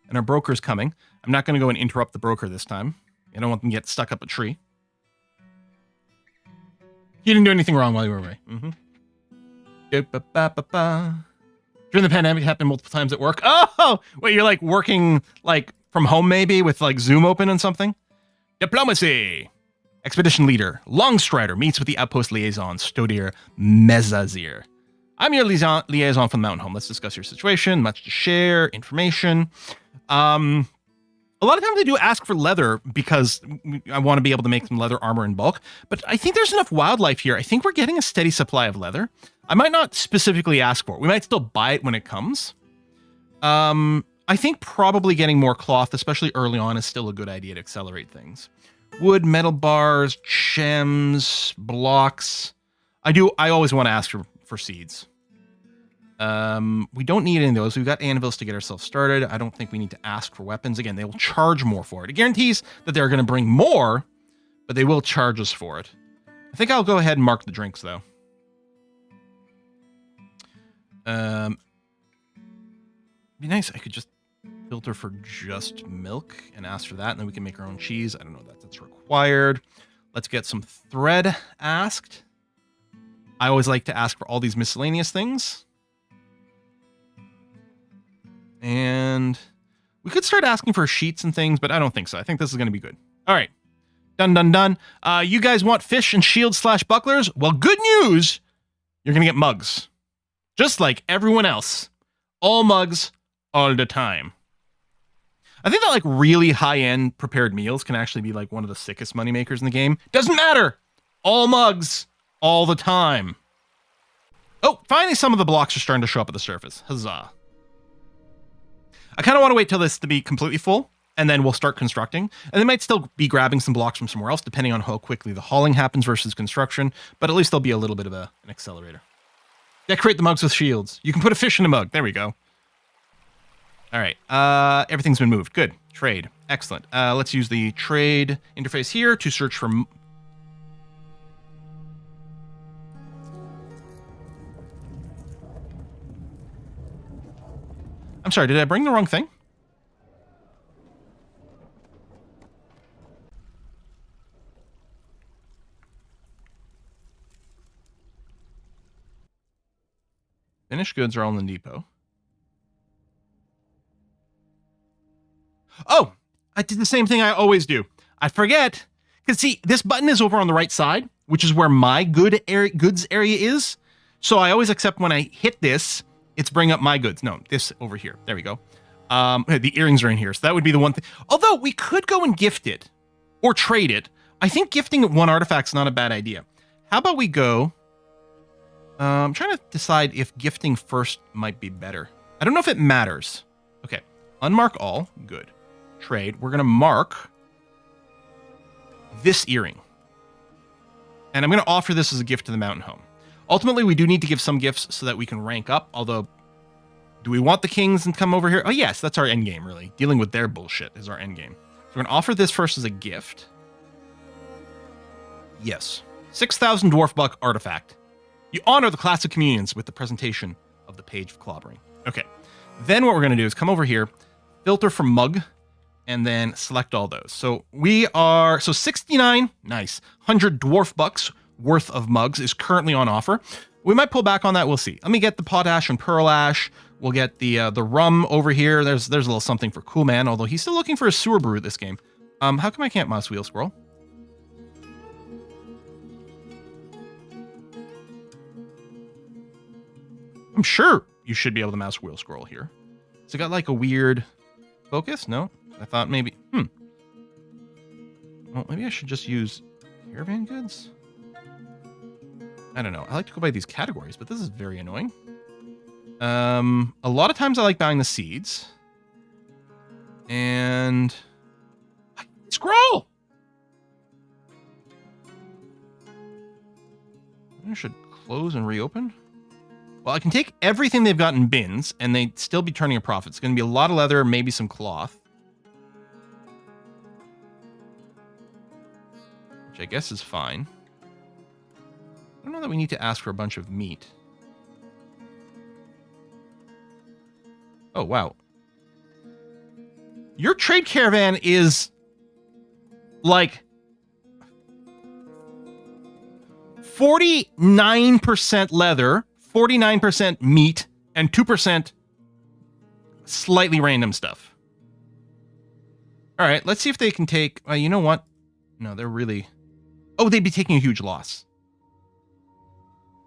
And our broker's coming. I'm not going to go and interrupt the broker this time. I don't want them to get stuck up a tree. You didn't do anything wrong while you were away. Mm-hmm. During the pandemic, it happened multiple times at work. Oh, wait, you're like working like from home maybe with like Zoom open and something? Diplomacy. Expedition leader, Longstrider, meets with the outpost liaison, Stodier Mezazir. I'm your liaison from the mountain home. Let's discuss your situation. Much to share, information. A lot of times I do ask for leather because I want to be able to make some leather armor in bulk, but I think there's enough wildlife here. I think we're getting a steady supply of leather. I might not specifically ask for it. We might still buy it when it comes. I think probably getting more cloth, especially early on, is still a good idea to accelerate things. Wood, metal bars, gems, blocks. I always want to ask for seeds. We don't need any of those. We've got anvils to get ourselves started. I don't think we need to ask for weapons. Again, they will charge more for it. It guarantees that they're going to bring more, but they will charge us for it. I think I'll go ahead and mark the drinks, though. Be nice. I could just filter for just milk and ask for that, and then we can make our own cheese. I don't know that that's required. Let's get some thread asked. I always like to ask for all these miscellaneous things. And we could start asking for sheets and things, but I don't think so. I think this is going to be good. All right. Done, done, done. You guys want fish and shields / bucklers? Well, good news. You're going to get mugs. Just like everyone else. All mugs, all the time. I think that like really high-end prepared meals can actually be like one of the sickest moneymakers in the game. Doesn't matter. All mugs, all the time. Oh, finally some of the blocks are starting to show up at the surface. Huzzah. I kind of want to wait till this to be completely full, and then we'll start constructing. And they might still be grabbing some blocks from somewhere else, depending on how quickly the hauling happens versus construction, but at least there'll be a little bit of an accelerator. Decorate the mugs with shields. You can put a fish in a mug. There we go. All right. Everything's been moved. Good. Trade. Excellent. Let's use the trade interface here to search for... I'm sorry, did I bring the wrong thing? Finished goods are all in the depot. Oh, I did the same thing I always do. I forget. Because see, this button is over on the right side, which is where my goods area is. So I always accept when I hit this, it's bring up my goods. No, this over here. There we go. The earrings are in here. So that would be the one thing. Although we could go and gift it or trade it. I think gifting one artifact's not a bad idea. How about we go... I'm trying to decide if gifting first might be better. I don't know if it matters. Okay. Unmark all. Good. Trade. We're going to mark this earring. And I'm going to offer this as a gift to the mountain home. Ultimately, we do need to give some gifts so that we can rank up. Although, do we want the kings and come over here? Oh, yes. That's our end game, really. Dealing with their bullshit is our end game. So we're going to offer this first as a gift. Yes. 6,000 dwarf buck artifact. You honor the classic communions with the presentation of the page of clobbering. Okay. Then what we're going to do is come over here, filter for mug, and then select all those. So we are... So 69, nice, 100 dwarf bucks worth of mugs is currently on offer. We might pull back on that. We'll see. Let me get the potash and pearl ash. We'll get the rum over here. There's a little something for Cool Man, although he's still looking for a sewer brew this game. How come I can't mouse wheel scroll? I'm sure you should be able to mouse wheel scroll here. So it got like a weird focus? No? I thought maybe... Well, maybe I should just use caravan goods? I don't know. I like to go by these categories, but this is very annoying. A lot of times I like buying the seeds. And... Scroll! I should close and reopen. Well, I can take everything they've got in bins, and they'd still be turning a profit. It's going to be a lot of leather, maybe some cloth. Which I guess is fine. I don't know that we need to ask for a bunch of meat. Oh, wow. Your trade caravan is... like... 49% leather... 49% meat, and 2% slightly random stuff. All right, let's see if they can take... you know what? No, they're really... Oh, they'd be taking a huge loss.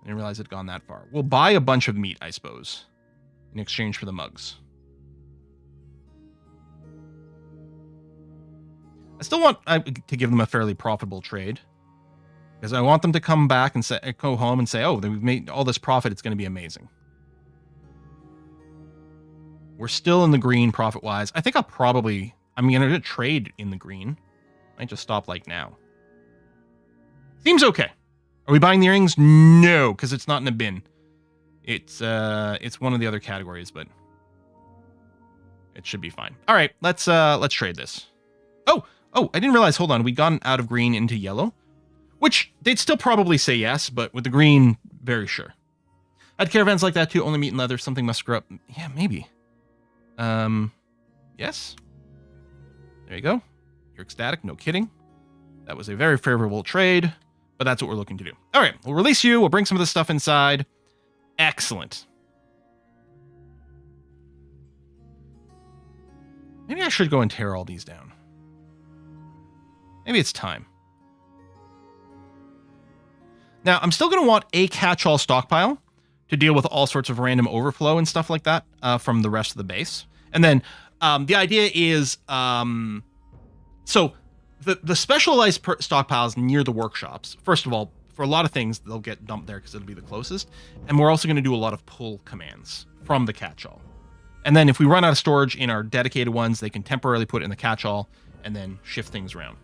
I didn't realize it'd gone that far. We'll buy a bunch of meat, I suppose, in exchange for the mugs. I still want to give them a fairly profitable trade. Because I want them to come back and say, go home and say, oh, we've made all this profit. It's going to be amazing. We're still in the green profit-wise. I think I'm going to trade in the green. Might just stop like now. Seems okay. Are we buying the earrings? No, because it's not in a bin. It's one of the other categories, but it should be fine. All right, let's trade this. Oh, I didn't realize. Hold on, we'd gone out of green into yellow, which they'd still probably say yes, but with the green, very sure. Had caravans like that too. Only meat and leather. Something must screw up. Yeah, maybe. Yes. There you go. You're ecstatic. No kidding. That was a very favorable trade, but that's what we're looking to do. All right, we'll release you. We'll bring some of this stuff inside. Excellent. Maybe I should go and tear all these down. Maybe it's time. Now, I'm still going to want a catch-all stockpile to deal with all sorts of random overflow and stuff like that from the rest of the base. And then the idea is, so the specialized stockpiles near the workshops, first of all, for a lot of things, they'll get dumped there because it'll be the closest. And we're also going to do a lot of pull commands from the catch-all. And then if we run out of storage in our dedicated ones, they can temporarily put it in the catch-all and then shift things around.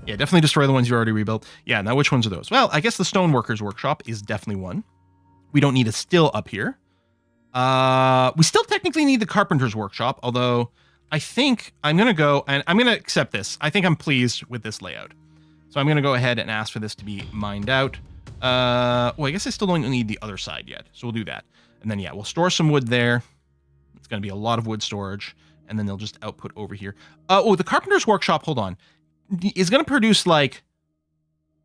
Yeah, definitely destroy the ones you already rebuilt. Yeah, now which ones are those? Well, I guess the Stoneworkers Workshop is definitely one. We don't need a still up here. We still technically need the Carpenter's Workshop, although I think I'm going to go, and I'm going to accept this. I think I'm pleased with this layout. So I'm going to go ahead and ask for this to be mined out. Well, I guess I still don't need the other side yet, so we'll do that. And then, yeah, we'll store some wood there. It's going to be a lot of wood storage, and then they'll just output over here. Oh, the Carpenter's Workshop, hold on, is going to produce, like,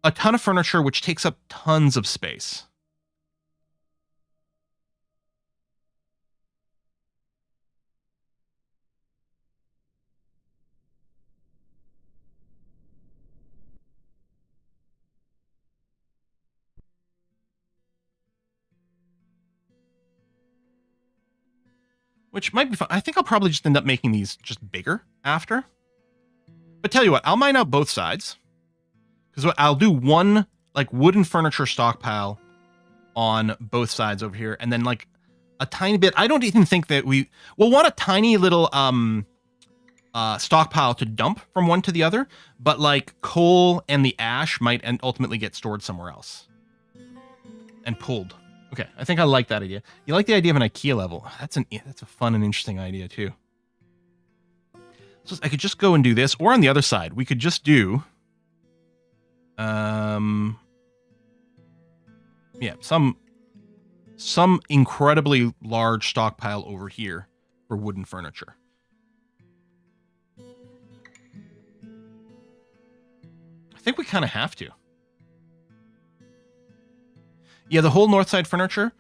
a ton of furniture, which takes up tons of space. Which might be fun. I think I'll probably just end up making these just bigger after. But tell you what, I'll mine out both sides. Because I'll do one, like, wooden furniture stockpile on both sides over here. And then, like, a tiny bit. I don't even think that we'll want a tiny little stockpile to dump from one to the other. But, like, coal and the ash might ultimately get stored somewhere else. And pulled. Okay, I think I like that idea. You like the idea of an IKEA level? That's a fun and interesting idea too. So I could just go and do this, or on the other side, we could just do, yeah, some incredibly large stockpile over here for wooden furniture. I think we kind of have to. Yeah, the whole north side furniture,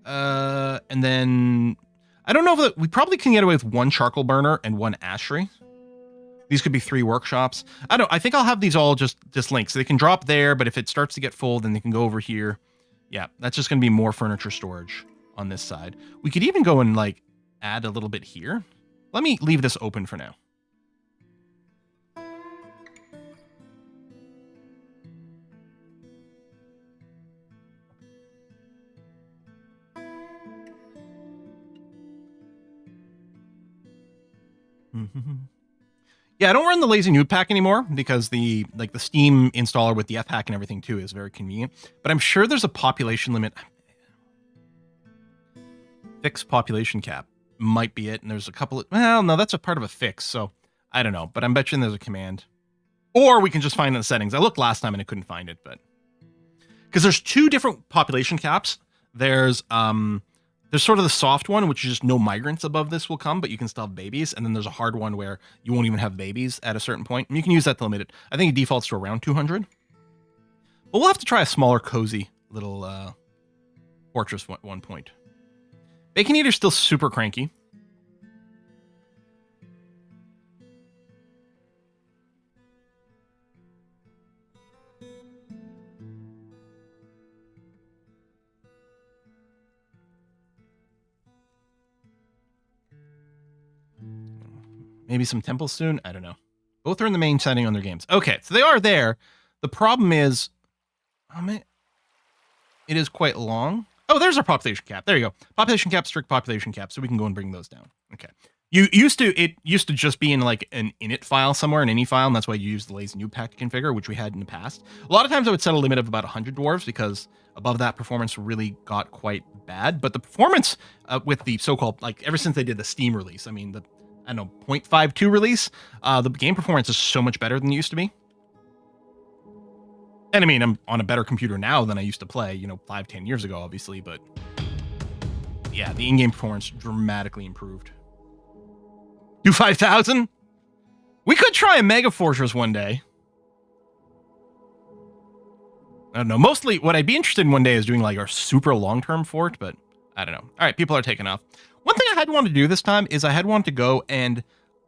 and then I don't know if we probably can get away with one charcoal burner and one ashery. These could be 3 workshops. I think I'll have these all just linked so they can drop there, but if it starts to get full, then they can go over here. Yeah, that's just going to be more furniture storage on this side. We could even go and, like, add a little bit here. Let me leave this open for now. Yeah, I don't run the lazy noob pack anymore because the Steam installer with the fpack and everything too is very convenient. But I'm sure there's a population limit. Fixed population cap might be it, and there's a couple of, well, no, that's a part of a fix, so I don't know. But I'm betting there's a command, or we can just find it in the settings. I looked last time and I couldn't find it, but because there's 2 different population caps. There's sort of the soft one, which is just no migrants above this will come, but you can still have babies. And then there's a hard one where you won't even have babies at a certain point. And you can use that to limit it. I think it defaults to around 200. But we'll have to try a smaller, cozy little fortress at one point. Bacon Eater's still super cranky. Maybe some temples soon? I don't know. Both are in the main setting on their games. Okay, so they are there. The problem is, it is quite long. Oh, there's our population cap. There you go. Population cap, strict population cap. So we can go and bring those down. Okay. It used to just be in like an init file somewhere, an ini file, and that's why you use the lazy new pack configure, which we had in the past. A lot of times I would set a limit of about 100 dwarves because above that performance really got quite bad. But the performance with the so-called, like ever since they did the Steam release, I mean, the, I don't know, 0.52 release, the game performance is so much better than it used to be. And I mean, I'm on a better computer now than I used to play, you know, 5-10 years ago, obviously, but yeah, the in-game performance dramatically improved. Do 5,000? We could try a Mega Fortress one day. I don't know. Mostly what I'd be interested in one day is doing like our super long-term fort, but I don't know. All right, people are taking off. One thing I had wanted to do this time is I had wanted to go and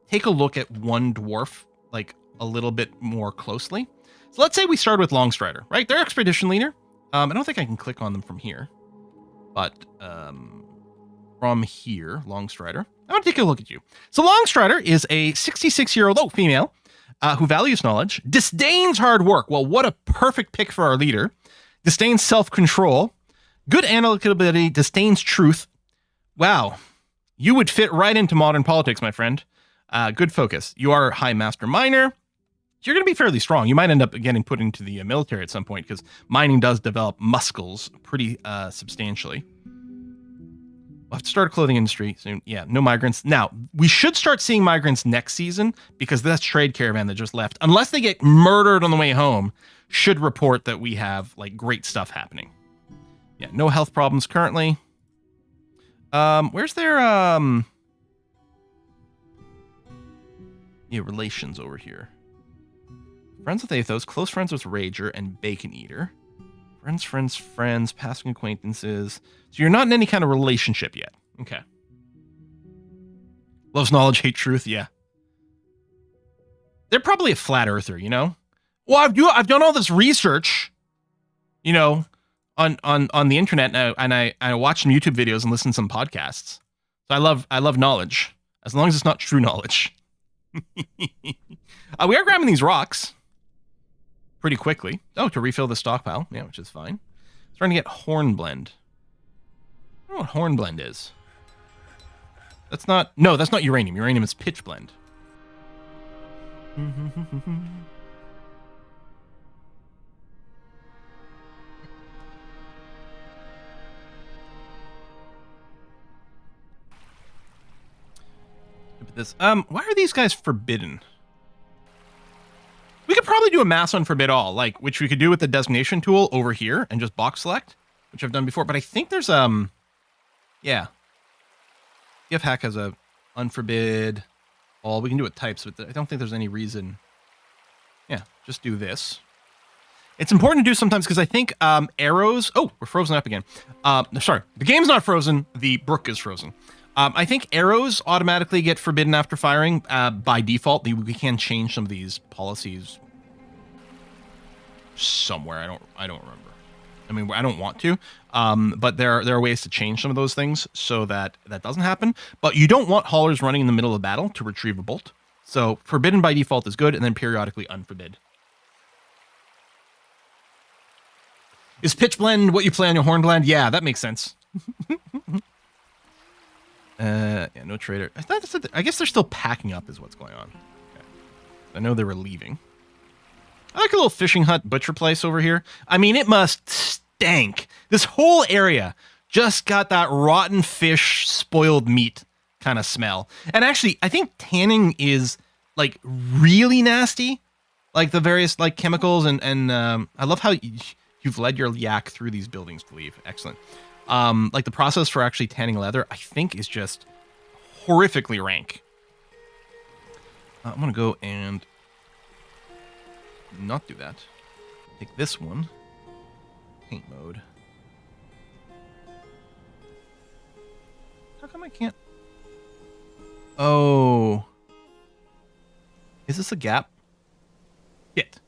take a look at one dwarf like a little bit more closely. So let's say we start with Longstrider, right? They're expedition leader. I don't think I can click on them from here, but from here, Longstrider. I want to take a look at you. So Longstrider is a 66-year-old female who values knowledge, disdains hard work. Well, what a perfect pick for our leader. Disdains self-control, good analytical ability, disdains truth. Wow, you would fit right into modern politics, my friend. Good focus. You are high master miner. You're going to be fairly strong. You might end up getting put into the military at some point because mining does develop muscles pretty substantially. We'll have to start a clothing industry soon. Yeah, no migrants. Now, we should start seeing migrants next season because that's trade caravan that just left. Unless they get murdered on the way home, should report that we have like great stuff happening. Yeah, no health problems currently. Where's their relations over here? Friends with Athos, close friends with Rager and Bacon Eater. Friends, passing acquaintances. So you're not in any kind of relationship yet. Okay. Loves knowledge, hate truth, yeah. They're probably a flat earther, you know? Well, I've done all this research, you know, on the internet, and I watch some YouTube videos and listen to some podcasts. So I love knowledge, as long as it's not true knowledge. We are grabbing these rocks pretty quickly. Oh, to refill the stockpile. Yeah, which is fine. Starting to get hornblende. I don't know what hornblende is. That's not uranium. Uranium is pitchblende. Look at this. Why are these guys forbidden? We could probably do a mass on forbid all, like, which we could do with the designation tool over here and just box select, which I've done before. But I think there's, yeah. If hack has a unforbid all, we can do it types, but I don't think there's any reason. Yeah, just do this. It's important to do sometimes because I think arrows, oh, we're frozen up again. Sorry, the game's not frozen, the brook is frozen. I think arrows automatically get forbidden after firing by default. We can change some of these policies somewhere. I don't remember. I mean, I don't want to, but there are ways to change some of those things so that that doesn't happen. But you don't want haulers running in the middle of battle to retrieve a bolt. So forbidden by default is good, and then periodically unforbid. Is pitchblende what you play on your hornblende? Yeah, that makes sense. Yeah, no trader. I guess they're still packing up is what's going on. Okay. I know they were leaving. I like a little fishing hut butcher place over here. I mean, it must stank. This whole area just got that rotten fish, spoiled meat kind of smell. And actually, I think tanning is like really nasty. Like the various like chemicals and I love how you've led your yak through these buildings to leave. Excellent. Like the process for actually tanning leather, I think is just horrifically rank. I'm going to go and not do that. Take this one. Paint mode. How come I can't? Oh. Is this a gap? Hit.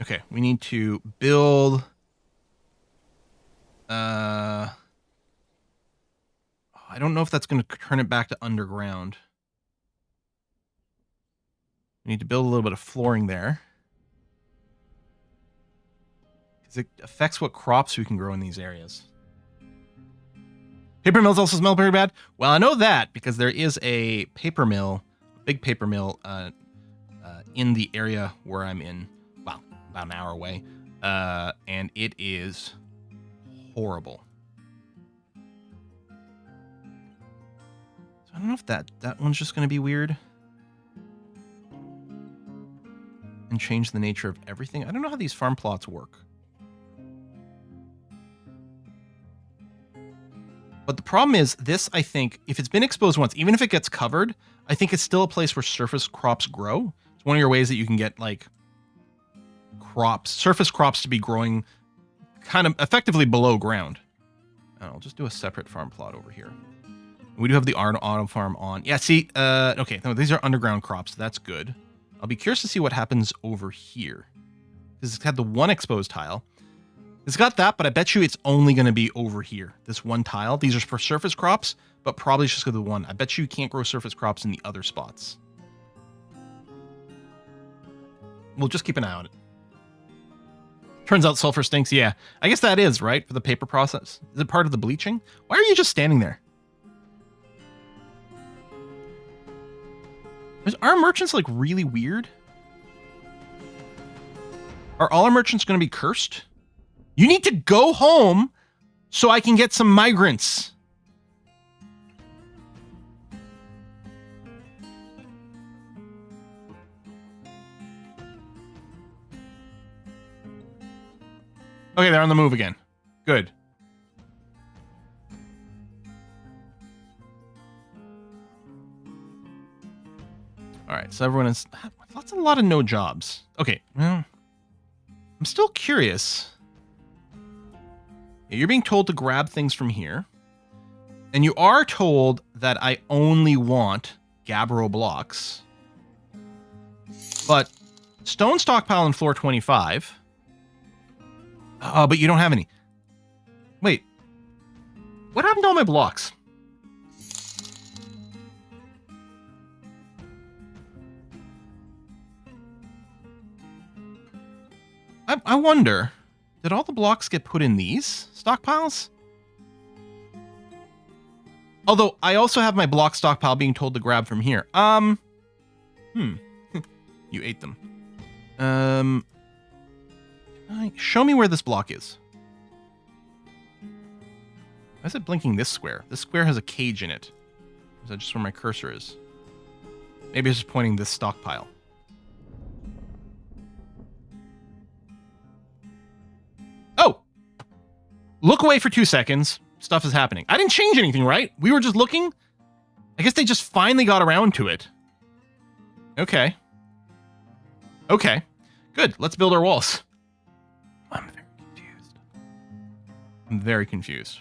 Okay, we need to build... I don't know if that's going to turn it back to underground. We need to build a little bit of flooring there. because it affects what crops we can grow in these areas. Paper mills also smell very bad. Well, I know that because there is a paper mill, big paper mill, in the area where I'm in. Well, about an hour away, and it is horrible. So I don't know if that one's just going to be weird and change the nature of everything. I don't know how these farm plots work. But the problem is this, I think, if it's been exposed once, even if it gets covered, I think it's still a place where surface crops grow. It's one of your ways that you can get, like, crops, surface crops to be growing kind of effectively below ground. I'll just do a separate farm plot over here. We do have the auto farm on. Yeah, see, okay, no, these are underground crops. So that's good. I'll be curious to see what happens over here. Because it's had the one exposed tile. It's got that, but I bet you it's only going to be over here. This one tile. These are for surface crops, but probably just because of the one. I bet you can't grow surface crops in the other spots. We'll just keep an eye on it. Turns out sulfur stinks. Yeah, I guess that is, right? For the paper process. Is it part of the bleaching? Why are you just standing there? Are our merchants, like, really weird? Are all our merchants going to be cursed? You need to go home so I can get some migrants. Okay, they're on the move again. Good. All right, so everyone is... a lot of no jobs. Okay, well... I'm still curious. You're being told to grab things from here. And you are told that I only want gabbro blocks. But stone stockpile in floor 25... but you don't have any. Wait. What happened to all my blocks? I wonder, did all the blocks get put in these stockpiles? Although, I also have my block stockpile being told to grab from here. You ate them. Show me where this block is. Why is it blinking this square? This square has a cage in it. Is that just where my cursor is? Maybe it's just pointing this stockpile. Oh! Look away for 2 seconds. Stuff is happening. I didn't change anything, right? We were just looking. I guess they just finally got around to it. Okay. Okay. Good. Let's build our walls. I'm very confused. I'm very confused.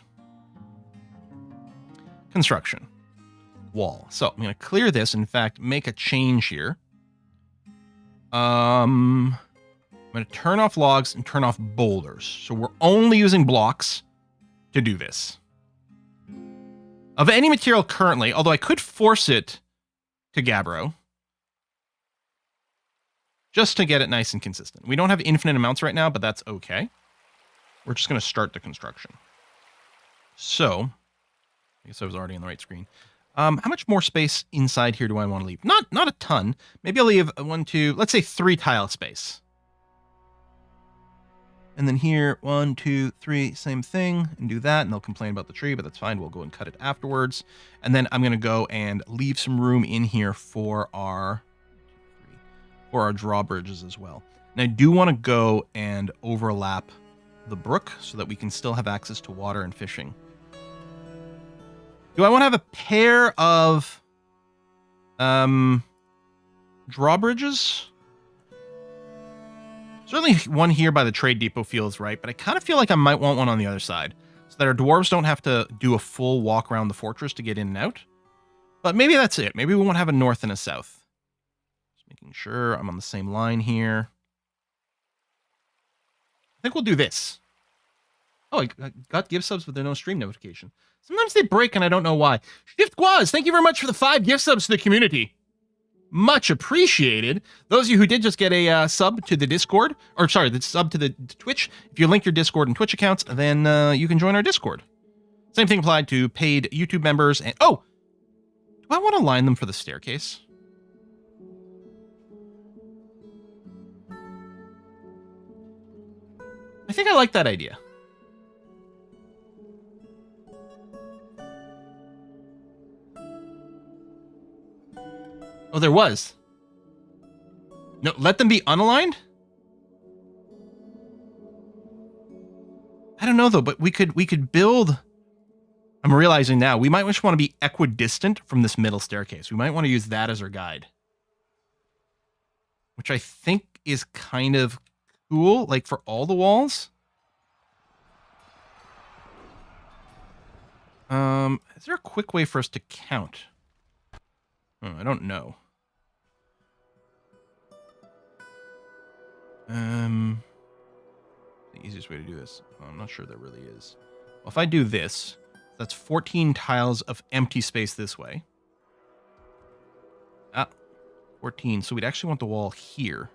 Construction. Wall. So I'm going to clear this. In fact, make a change here. I'm going to turn off logs and turn off boulders. So we're only using blocks to do this. Of any material currently, although I could force it to gabbro. Just to get it nice and consistent. We don't have infinite amounts right now, but that's okay. We're just going to start the construction. So, I guess I was already on the right screen. How much more space inside here do I want to leave? Not a ton. Maybe I'll leave 1, 2, let's say 3 tile space. And then here, 1, 2, 3, same thing, and do that, and they'll complain about the tree, but that's fine. We'll go and cut it afterwards. And then I'm going to go and leave some room in here for our drawbridges as well. And I do want to go and overlap the brook so that we can still have access to water and fishing. Do I want to have a pair of drawbridges? Certainly one here by the trade depot feels right, but I kind of feel like I might want one on the other side so that our dwarves don't have to do a full walk around the fortress to get in and out. But maybe that's it. Maybe we won't have a north and a south. Just making sure I'm on the same line here. I think we'll do this. Oh, I got gift subs with no stream notification. Sometimes they break and I don't know why. Shift Guaz, thank you very much for the 5 gift subs to the community. much appreciated. Those of you who did just get a sub to the Discord, or sorry, the sub to the Twitch, if you link your Discord and Twitch accounts, then you can join our Discord. Same thing applied to paid YouTube members. And oh, do I want to line them for the staircase? I think I like that idea. Oh, there was. No, let them be unaligned? I don't know though, but we could build. I'm realizing now we might just want to be equidistant from this middle staircase. We might want to use that as our guide, which I think is kind of cool, like for all the walls. Is there a quick way for us to count? Oh, I don't know. The easiest way to do this. Oh, I'm not sure there really is. Well, if I do this, that's 14 tiles of empty space this way. 14. So we'd actually want the wall here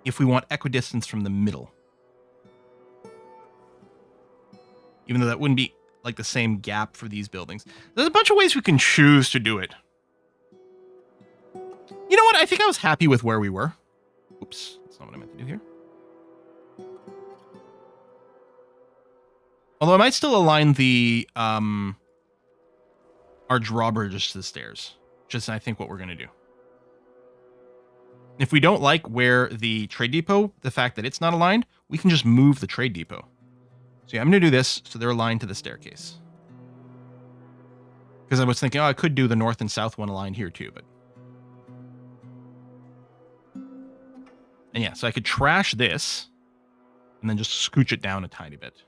if we want equidistance from the middle. Even though that wouldn't be like the same gap for these buildings. There's a bunch of ways we can choose to do it. You know what? I think I was happy with where we were. Oops, that's not what I meant to do here. Although I might still align the our drawbridges to the stairs. Just I think what we're gonna do. If we don't like where the trade depot, the fact that it's not aligned, we can just move the trade depot. So yeah, I'm gonna do this so they're aligned to the staircase. Because I was thinking, oh, I could do the north and south one aligned here too, but. And yeah, so I could trash this and then just scooch it down a tiny bit.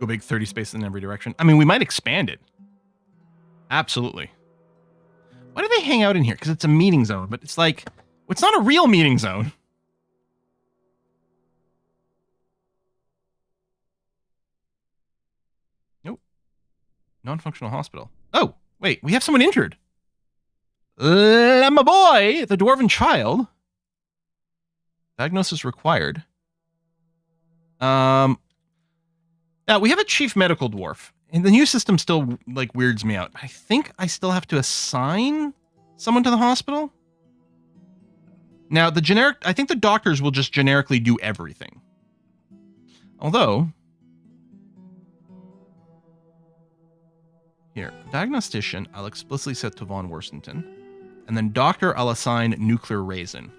Go big 30 spaces in every direction. I mean, we might expand it. Absolutely. Why do they hang out in here? Because it's a meeting zone, but it's like, it's not a real meeting zone. Nope. Non-functional hospital. Oh, wait, we have someone injured. My boy, the dwarven child. Diagnosis required. Now we have a chief medical dwarf, and the new system still like weirds me out. I think I still have to assign someone to the hospital. Now the generic, I think the doctors will just generically do everything. Although, here, diagnostician, I'll explicitly set to Von Worstenton. And then doctor, I'll assign nuclear raisin.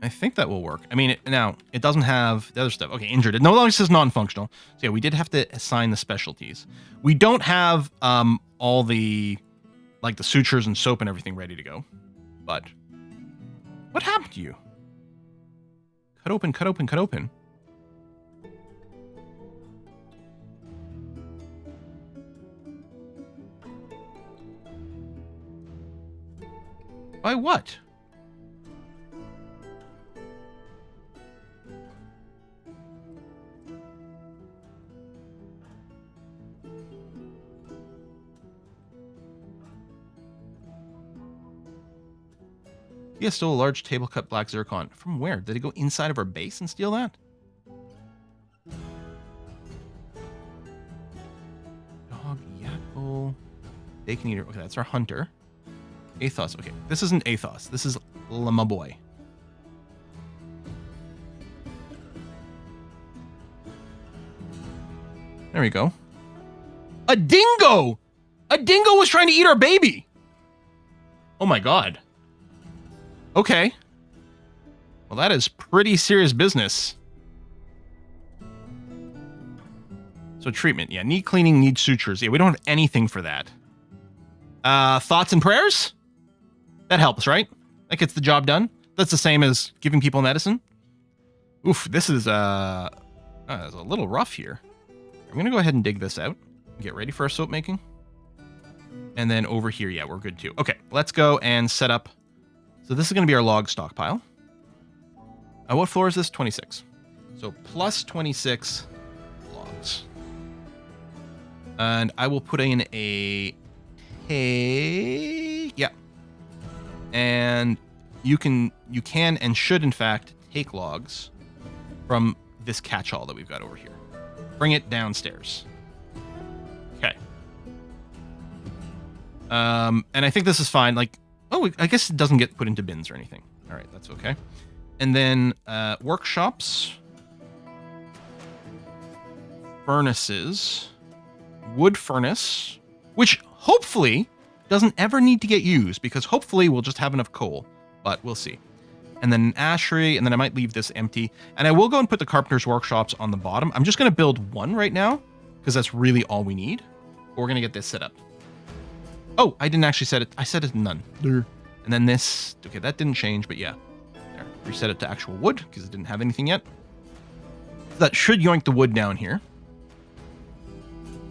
I think that will work. I mean, now, it doesn't have the other stuff. Okay, injured. It no longer says non-functional. So yeah, we did have to assign the specialties. We don't have all the, like the sutures and soap and everything ready to go. But, what happened to you? Cut open, cut open, cut open. By what? He stole a large table-cut black zircon. From where? Did he go inside of our base and steal that? Dog, Yakple, Bacon Eater. Okay, that's our hunter. Athos. Okay, this isn't Athos. This is my boy. There we go. A dingo! A dingo was trying to eat our baby! Oh my god. Okay. Well, that is pretty serious business. So treatment. Yeah, need cleaning, need sutures. Yeah, we don't have anything for that. Thoughts and prayers? That helps, right? That gets the job done. That's the same as giving people medicine. Oof, this is a little rough here. I'm going to go ahead and dig this out. Get ready for our soap making. And then over here, yeah, we're good too. Okay, let's go and set up So this is going to be our log stockpile. What floor is this? 26. So plus 26 logs. And I will put in a yeah. And you can and should in fact take logs from this catch-all that we've got over here. Bring it downstairs. Okay. And I think this is fine. Like, oh, I guess it doesn't get put into bins or anything. All right, that's okay. And then workshops, furnaces, wood furnace, which hopefully doesn't ever need to get used because hopefully we'll just have enough coal, but we'll see. And then an ashery, and then I might leave this empty. And I will go and put the carpenter's workshops on the bottom. I'm just going to build one right now because that's really all we need. But we're going to get this set up. Oh, I didn't actually set it. I set it to none. And then this, okay, that didn't change, but yeah. There, reset it to actual wood because it didn't have anything yet. So that should yoink the wood down here.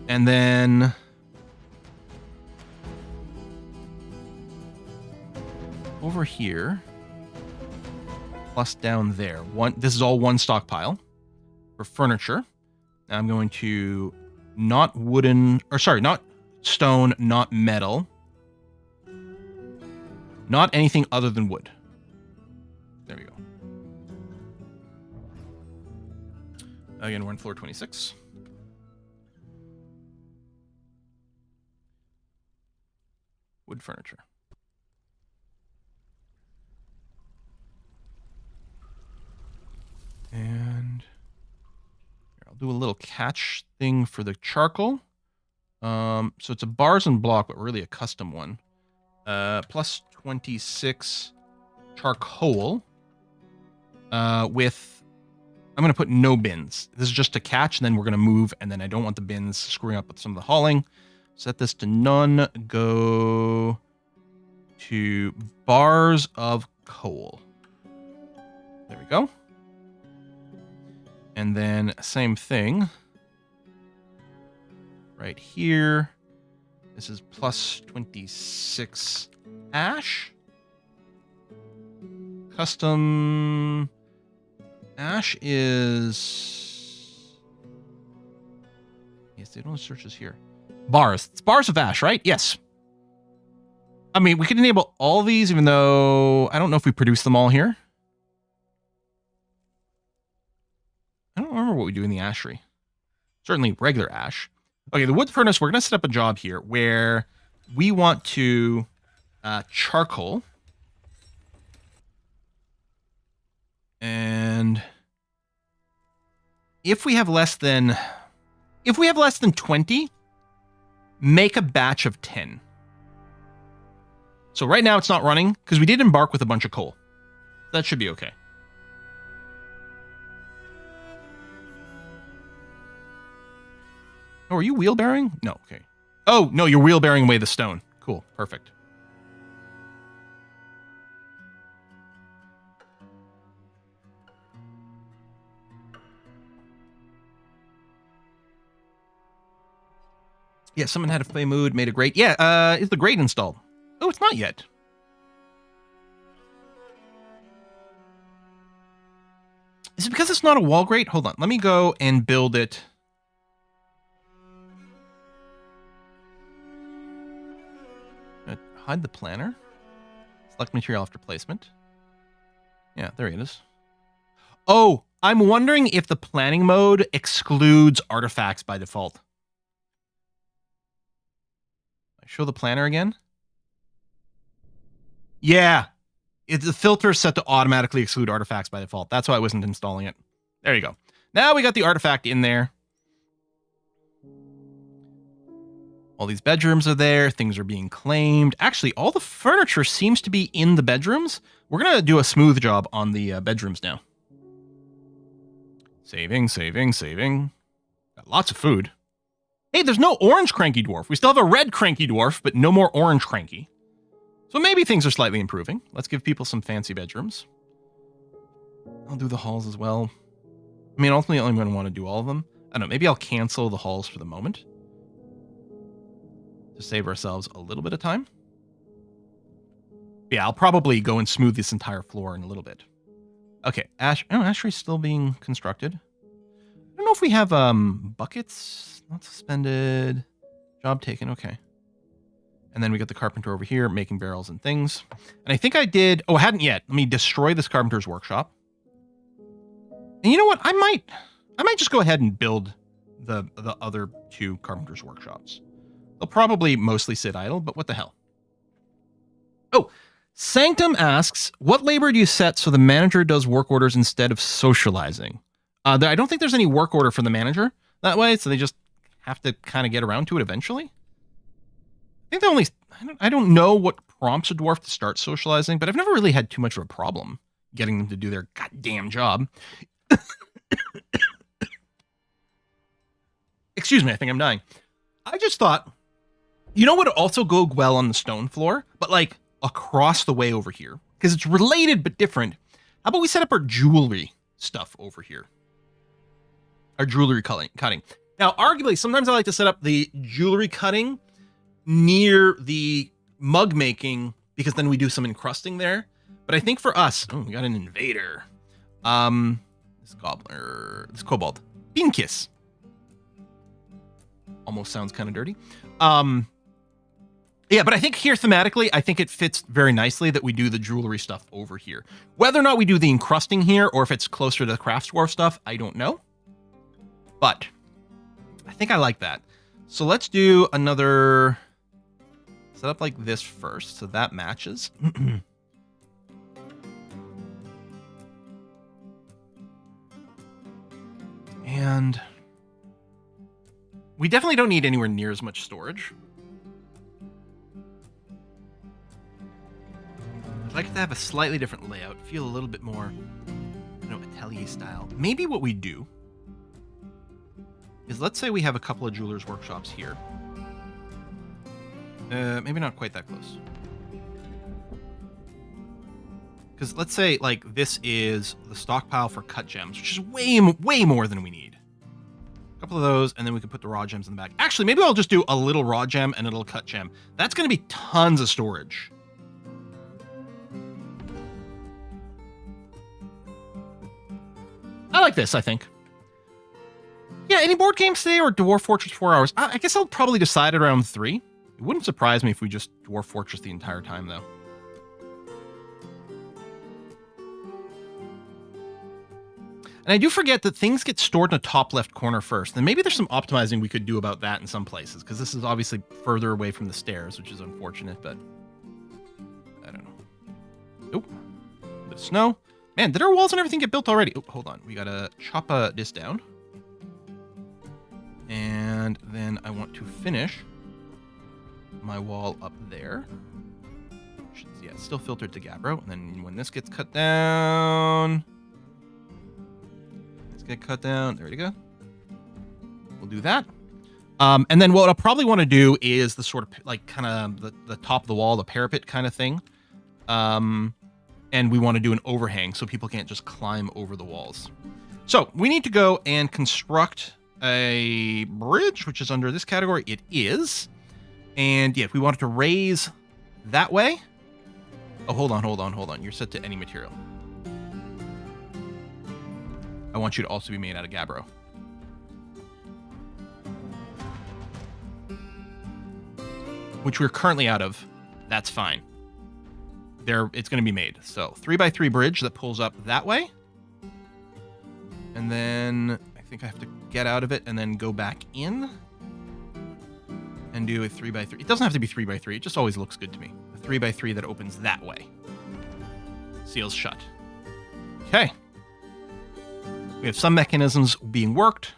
And then over here, plus down there. This is all one stockpile for furniture. Now I'm going to not stone, not metal, not anything other than wood. There we go. Again, we're on floor 26. Wood furniture. And here, I'll do a little catch thing for the charcoal. So it's a bars and block, but really a custom one. Plus 26 charcoal. With, I'm going to put no bins. This is just a catch, and then we're going to move, and then I don't want the bins screwing up with some of the hauling. Set this to none. Go to bars of coal. There we go. And then same thing right here. This is plus 26 ash. Custom ash is, yes, they don't search this here. Bars. It's bars of ash, right? Yes. I mean, we could enable all these, even though I don't know if we produce them all here. I don't remember what we do in the ashery. Certainly regular ash. Okay, the wood furnace, we're going to set up a job here where we want to charcoal. And if we have less than 20, make a batch of 10. So right now it's not running because we did embark with a bunch of coal. That should be okay. Oh, are you wheelbarrowing? No, okay. Oh, no, you're wheelbarrowing away the stone. Cool, perfect. Yeah, someone had a play mood, made a grate. Yeah, is the grate installed? Oh, it's not yet. Is it because it's not a wall grate? Hold on, let me go and build it. Hide the planner. Select material after placement. Yeah, there it is. Oh, I'm wondering if the planning mode excludes artifacts by default. Show the planner again. Yeah, the filter is set to automatically exclude artifacts by default. That's why I wasn't installing it. There you go. Now we got the artifact in there. All these bedrooms are there. Things are being claimed. Actually, all the furniture seems to be in the bedrooms. We're going to do a smooth job on the bedrooms now. Saving. Got lots of food. Hey, there's no orange cranky dwarf. We still have a red cranky dwarf, but no more orange cranky. So maybe things are slightly improving. Let's give people some fancy bedrooms. I'll do the halls as well. I mean, ultimately, I'm going to want to do all of them. I don't know. Maybe I'll cancel the halls for the moment to save ourselves a little bit of time. Yeah, I'll probably go and smooth this entire floor in a little bit. Okay, Ashery's still being constructed. I don't know if we have buckets. Not suspended. Job taken. Okay. And then we got the carpenter over here making barrels and things. And I think I did... Oh, I hadn't yet. Let me destroy this carpenter's workshop. And you know what? I might just go ahead and build the other 2 carpenter's workshops. They'll probably mostly sit idle, but what the hell? Oh, Sanctum asks, what labor do you set so the manager does work orders instead of socializing? I don't think there's any work order for the manager that way, so they just have to kind of get around to it eventually. I think I don't know what prompts a dwarf to start socializing, but I've never really had too much of a problem getting them to do their goddamn job. Excuse me, I think I'm dying. I just thought, you know what would also go well on the stone floor, but like across the way over here, because it's related but different. How about we set up our jewelry stuff over here? Our jewelry cutting. Now, arguably, sometimes I like to set up the jewelry cutting near the mug making, because then we do some encrusting there. But I think for us, we got an invader. This gobbler, this kobold, Bean Kiss. Almost sounds kind of dirty. Yeah, but I think here thematically, I think it fits very nicely that we do the jewelry stuff over here. Whether or not we do the encrusting here, or if it's closer to the crafts dwarf stuff, I don't know. But I think I like that. So let's do another set up like this first, so that matches. And we definitely don't need anywhere near as much storage. I'd like to have a slightly different layout, feel a little bit more, atelier style. Maybe what we do is, let's say we have a couple of jewelers' workshops here. Maybe not quite that close. Because let's say, like, this is the stockpile for cut gems, which is way more than we need. A couple of those, and then we could put the raw gems in the back. Actually, maybe I'll just do a little raw gem and a little cut gem. That's going to be tons of storage. I like this, I think. Yeah, any board games today or Dwarf Fortress 4 hours? I guess I'll probably decide around 3. It wouldn't surprise me if we just Dwarf Fortress the entire time, though. And I do forget that things get stored in the top left corner first. And maybe there's some optimizing we could do about that in some places, because this is obviously further away from the stairs, which is unfortunate, but I don't know. Nope. A bit of snow. Man, did our walls and everything get built already? Oh, hold on. We gotta chop this down. And then I want to finish my wall up there. Yeah, it's still filtered to Gabbro. And then when this gets cut down... get cut down. There we go. We'll do that. And then what I'll probably want to do is the sort of like kind of the top of the wall, the parapet kind of thing. And we want to do an overhang so people can't just climb over the walls. So we need to go and construct a bridge, which is under this category. It is. And yeah, if we wanted to raise that way. Oh, hold on. You're set to any material. I want you to also be made out of Gabbro. Which we're currently out of. That's fine. It's going to be made. So 3x3 bridge that pulls up that way. And then I think I have to get out of it and then go back in. And do a 3x3. It doesn't have to be 3x3. It just always looks good to me. A 3x3 that opens that way. Seals shut. Okay. We have some mechanisms being worked.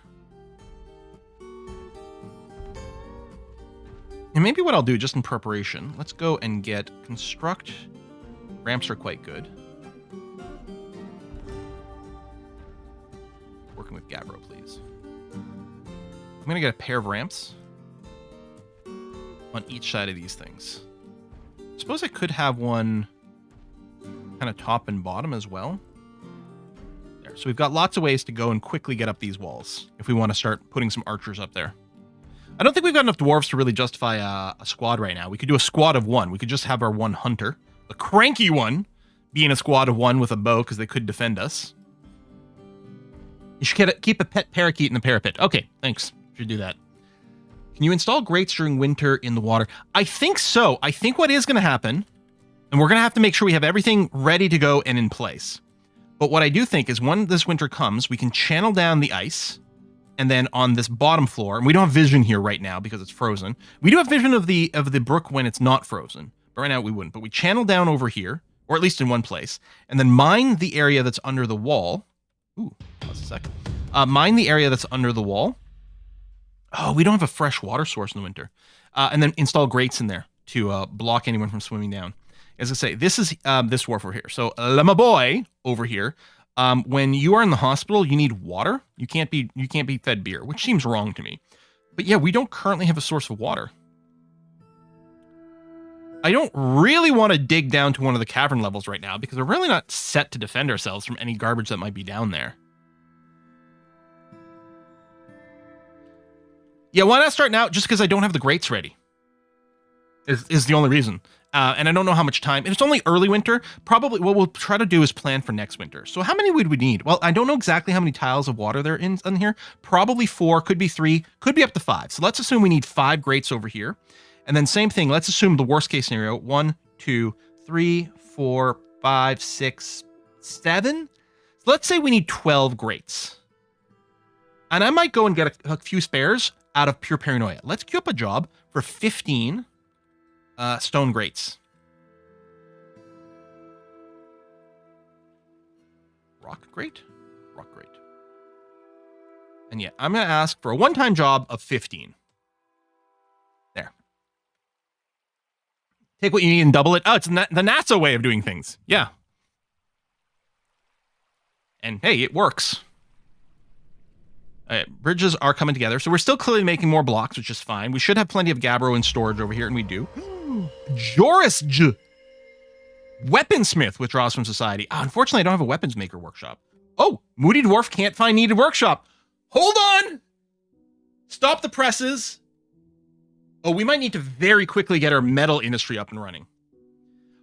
And maybe what I'll do, just in preparation, let's go and get construct. Ramps are quite good. Working with Gabbro, please. I'm going to get a pair of ramps on each side of these things. I suppose I could have one kind of top and bottom as well. So we've got lots of ways to go and quickly get up these walls if we want to start putting some archers up there. I don't think we've got enough dwarves to really justify a squad right now. We could do a squad of 1. We could just have our 1 hunter The cranky one being a squad of one with a bow because they could defend us. You should keep a pet parakeet in the parapet. Okay, thanks. Should do that. Can you install grates during winter in the water? I think so. I think what is going to happen, and we're going to have to make sure we have everything ready to go and in place. But what I do think is when this winter comes, we can channel down the ice, and then on this bottom floor, and we don't have vision here right now because it's frozen. We do have vision of the brook when it's not frozen, but right now we wouldn't. But we channel down over here, or at least in one place, and then mine the area that's under the wall. Ooh, pause a second. Mine the area that's under the wall. Oh, we don't have a fresh water source in the winter. And then install grates in there to block anyone from swimming down. As I say, this is this dwarf over here. So, my boy over here. When you are in the hospital, you need water. You can't be fed beer, which seems wrong to me. But yeah, we don't currently have a source of water. I don't really want to dig down to one of the cavern levels right now because we're really not set to defend ourselves from any garbage that might be down there. Yeah, why not start now? Just because I don't have the grates ready is the only reason. And I don't know how much time. If it's only early winter, probably what we'll try to do is plan for next winter. So how many would we need? Well, I don't know exactly how many tiles of water there in here. Probably 4, could be 3, could be up to 5. So let's assume we need 5 grates over here. And then same thing, let's assume the worst case scenario, 1, 2, 3, 4, 5, 6, 7. So let's say we need 12 grates. And I might go and get a few spares out of pure paranoia. Let's queue up a job for 15 stone grates. Rock grate? Rock grate. And yeah, I'm going to ask for a one-time job of 15. There. Take what you need and double it. Oh, it's the NASA way of doing things. Yeah. And hey, it works. Bridges are coming together. So we're still clearly making more blocks, which is fine. We should have plenty of gabbro in storage over here, and we do. Joris J. Weaponsmith withdraws from society. Unfortunately, I don't have a weapons maker workshop. Oh, Moody Dwarf can't find needed workshop. Hold on. Stop the presses. Oh, we might need to very quickly get our metal industry up and running.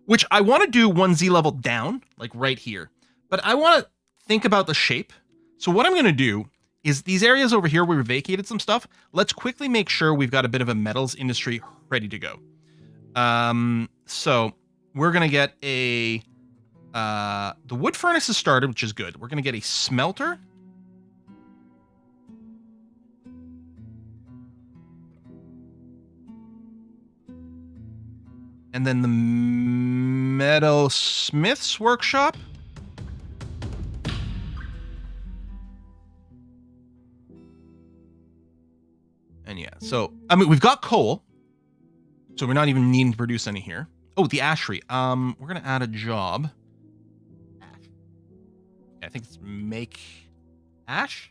Which I want to do 1 Z level down, like right here. But I want to think about the shape. So what I'm going to do is these areas over here where we vacated some stuff, let's quickly make sure we've got a bit of a metals industry ready to go. So we're going to get a... the wood furnace is started, which is good. We're going to get a smelter. And then the metal smith's workshop. And yeah, so, I mean, we've got coal. So we're not even needing to produce any here. Oh, the ashery. We're going to add a job. Ash. I think it's make ash.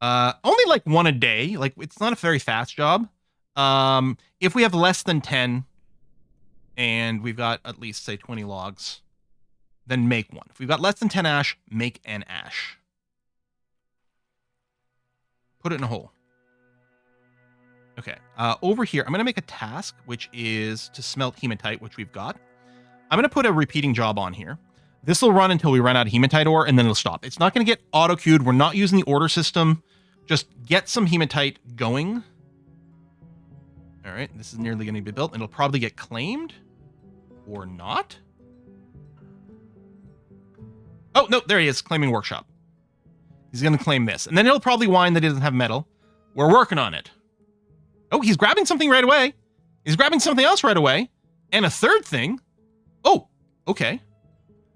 Only like 1 a day. Like, it's not a very fast job. If we have less than 10 and we've got at least, say, 20 logs, then make 1. If we've got less than 10 ash, make an ash. Put it in a hole. Okay. Over here, I'm going to make a task, which is to smelt hematite, which we've got. I'm going to put a repeating job on here. This will run until we run out of hematite ore, and then it'll stop. It's not going to get auto-queued. We're not using the order system. Just get some hematite going. All right. This is nearly going to be built, and it'll probably get claimed. Or not. Oh, no. There he is. Claiming workshop. He's going to claim this. And then he'll probably whine that he doesn't have metal. We're working on it. Oh, he's grabbing something right away. He's grabbing something else right away. And a third thing. Oh, okay.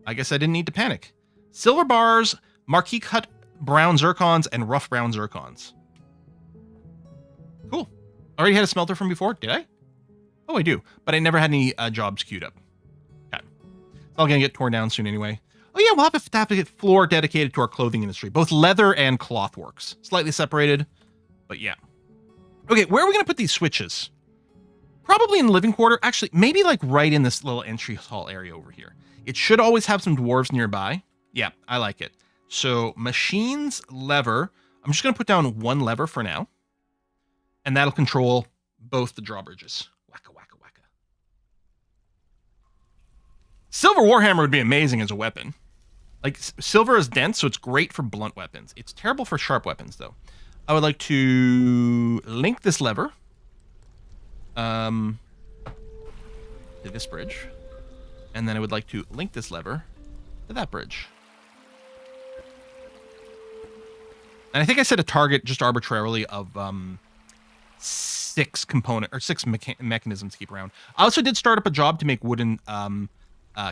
I guess I didn't need to panic. Silver bars, marquee cut brown zircons, and rough brown zircons. Cool. Already had a smelter from before, did I? Oh, I do. But I never had any jobs queued up. Okay. It's all going to get torn down soon anyway. Oh yeah, we'll have to get floor dedicated to our clothing industry. Both leather and cloth works. Slightly separated, but yeah. Okay, where are we going to put these switches? Probably in the living quarter. Actually, maybe like right in this little entry hall area over here. It should always have some dwarves nearby. Yeah, I like it. So machines, lever. I'm just going to put down 1 lever for now. And that'll control both the drawbridges. Wacka, wacka, wacka. Silver Warhammer would be amazing as a weapon. Like, silver is dense, so it's great for blunt weapons. It's terrible for sharp weapons, though. I would like to link this lever to this bridge. And then I would like to link this lever to that bridge. And I think I set a target just arbitrarily of 6 mechanisms to keep around. I also did start up a job to make wooden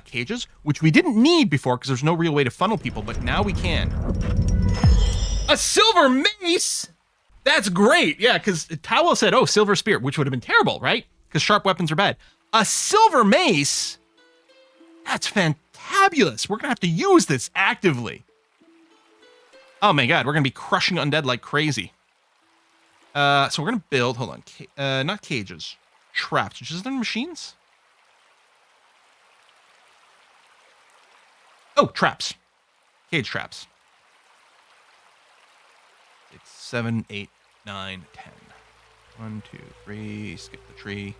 cages, which we didn't need before because there's no real way to funnel people, but now we can. A silver mace? That's great. Yeah, because Towel said, oh, silver spear, which would have been terrible, right? Because sharp weapons are bad. A silver mace? That's fantabulous. We're going to have to use this actively. Oh my god, we're going to be crushing undead like crazy. So we're going to build, hold on, not cages, traps, which is there machines? Oh, traps. Cage traps. 6, 7, 8, 9, 10. 1, 2, 3, skip the tree.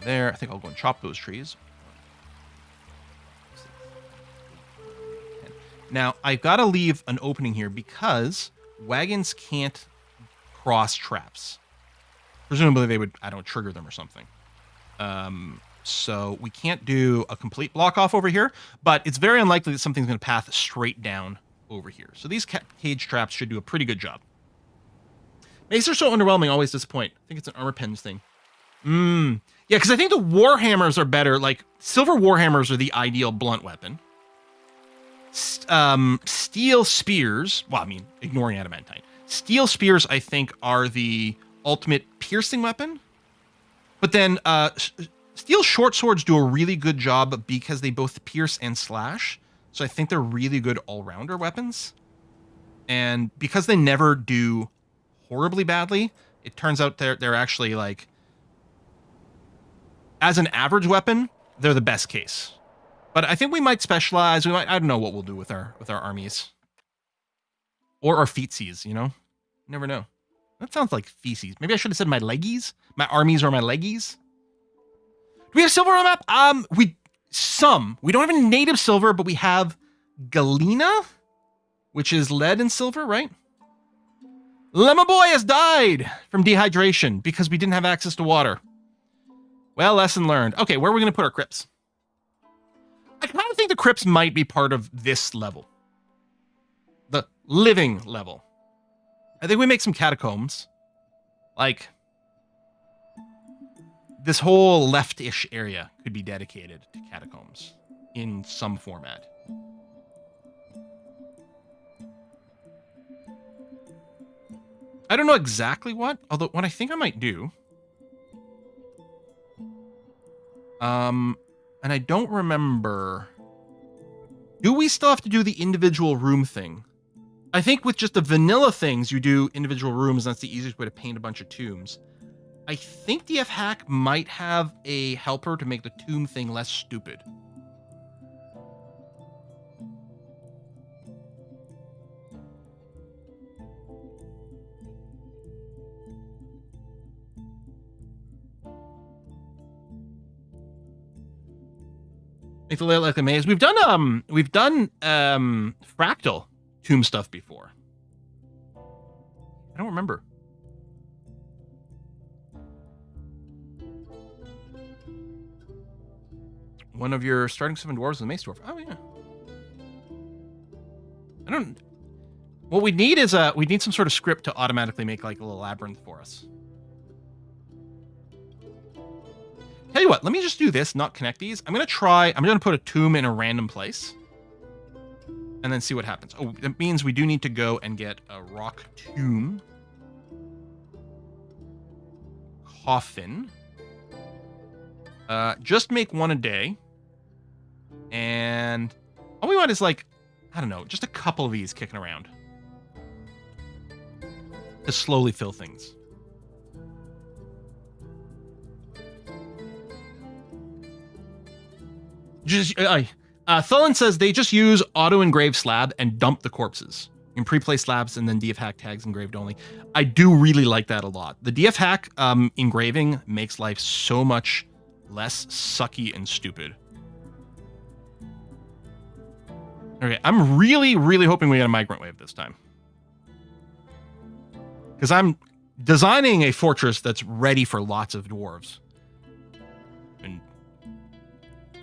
There, I think I'll go and chop those trees. 6, 8, 10. Now, I've got to leave an opening here because wagons can't cross traps. Presumably they would, I don't trigger them or something. So we can't do a complete block off over here, but it's very unlikely that something's going to path straight down over here. So these cage traps should do a pretty good job. Maces are so underwhelming, always disappoint. I think it's an armor pens thing. Yeah, because I think the Warhammers are better. Like, silver Warhammers are the ideal blunt weapon. Steel spears, well, I mean, ignoring adamantine. Steel spears, I think, are the ultimate piercing weapon. But then, steel short swords do a really good job because they both pierce and slash. So I think they're really good all-rounder weapons. And because they never do horribly badly, it turns out they're actually, like, as an average weapon, they're the best case. But I think we might specialize. I don't know what we'll do with our armies. Or our feetsies, you know? Never know. That sounds like feces. Maybe I should have said my leggies? My armies or my leggies? Do we have silver on the map? We don't have any native silver, but we have galena, which is lead and silver, right? Lemma Boy has died from dehydration because we didn't have access to water. Well, lesson learned. Okay, where are we going to put our crypts? I kind of think the crypts might be part of this level. The living level. I think we make some catacombs. Like, this whole left-ish area could be dedicated to catacombs in some format. I don't know exactly what, although what I think I might do. And I don't remember. Do we still have to do the individual room thing? I think with just the vanilla things, you do individual rooms. That's the easiest way to paint a bunch of tombs. I think DF Hack might have a helper to make the tomb thing less stupid. Make the layout like a maze. We've done fractal tomb stuff before. I don't remember. One of your starting 7 dwarves is a mace dwarf. Oh yeah. I don't. What we need is we need some sort of script to automatically make like a little labyrinth for us. Tell you what, let me just do this, not connect these. I'm gonna put a tomb in a random place. And then see what happens. Oh, that means we do need to go and get a rock tomb. Coffin. Just make one a day. And all we want is like, I don't know, just a couple of these kicking around. To slowly fill things. Thullen says they just use auto-engrave slab and dump the corpses. You can pre-place slabs and then DF Hack tags engraved only. I do really like that a lot. The DF Hack engraving makes life so much less sucky and stupid. Okay, I'm really, really hoping we get a migrant wave this time. Because I'm designing a fortress that's ready for lots of dwarves. And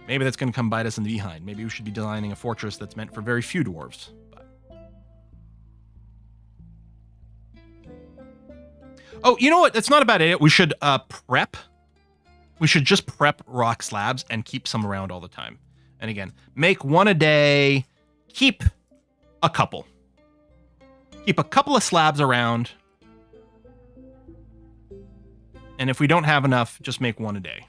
maybe that's going to come bite us in the behind. Maybe we should be designing a fortress that's meant for very few dwarves. But... oh, you know what? That's not a bad idea. We should prep. We should just prep rock slabs and keep some around all the time. And again, make one a day. Keep a couple. Keep a couple of slabs around. And if we don't have enough, just make one a day.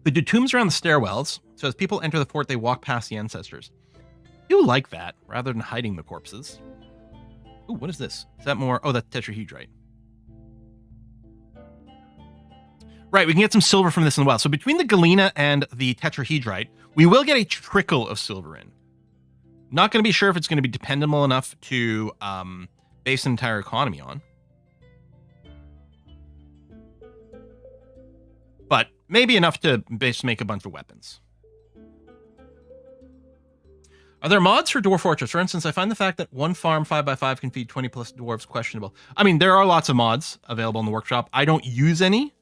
They do tombs around the stairwells, so as people enter the fort, they walk past the ancestors. I do like that, rather than hiding the corpses. Ooh, what is this? Is that more? Oh, that's tetrahedrite. Right, we can get some silver from this as well. So between the galena and the tetrahedrite, we will get a trickle of silver in. Not going to be sure if it's going to be dependable enough to base an entire economy on. But maybe enough to make a bunch of weapons. Are there mods for Dwarf Fortress? For instance, I find the fact that one farm 5x5 can feed 20 plus dwarves questionable. I mean, there are lots of mods available in the workshop. I don't use any.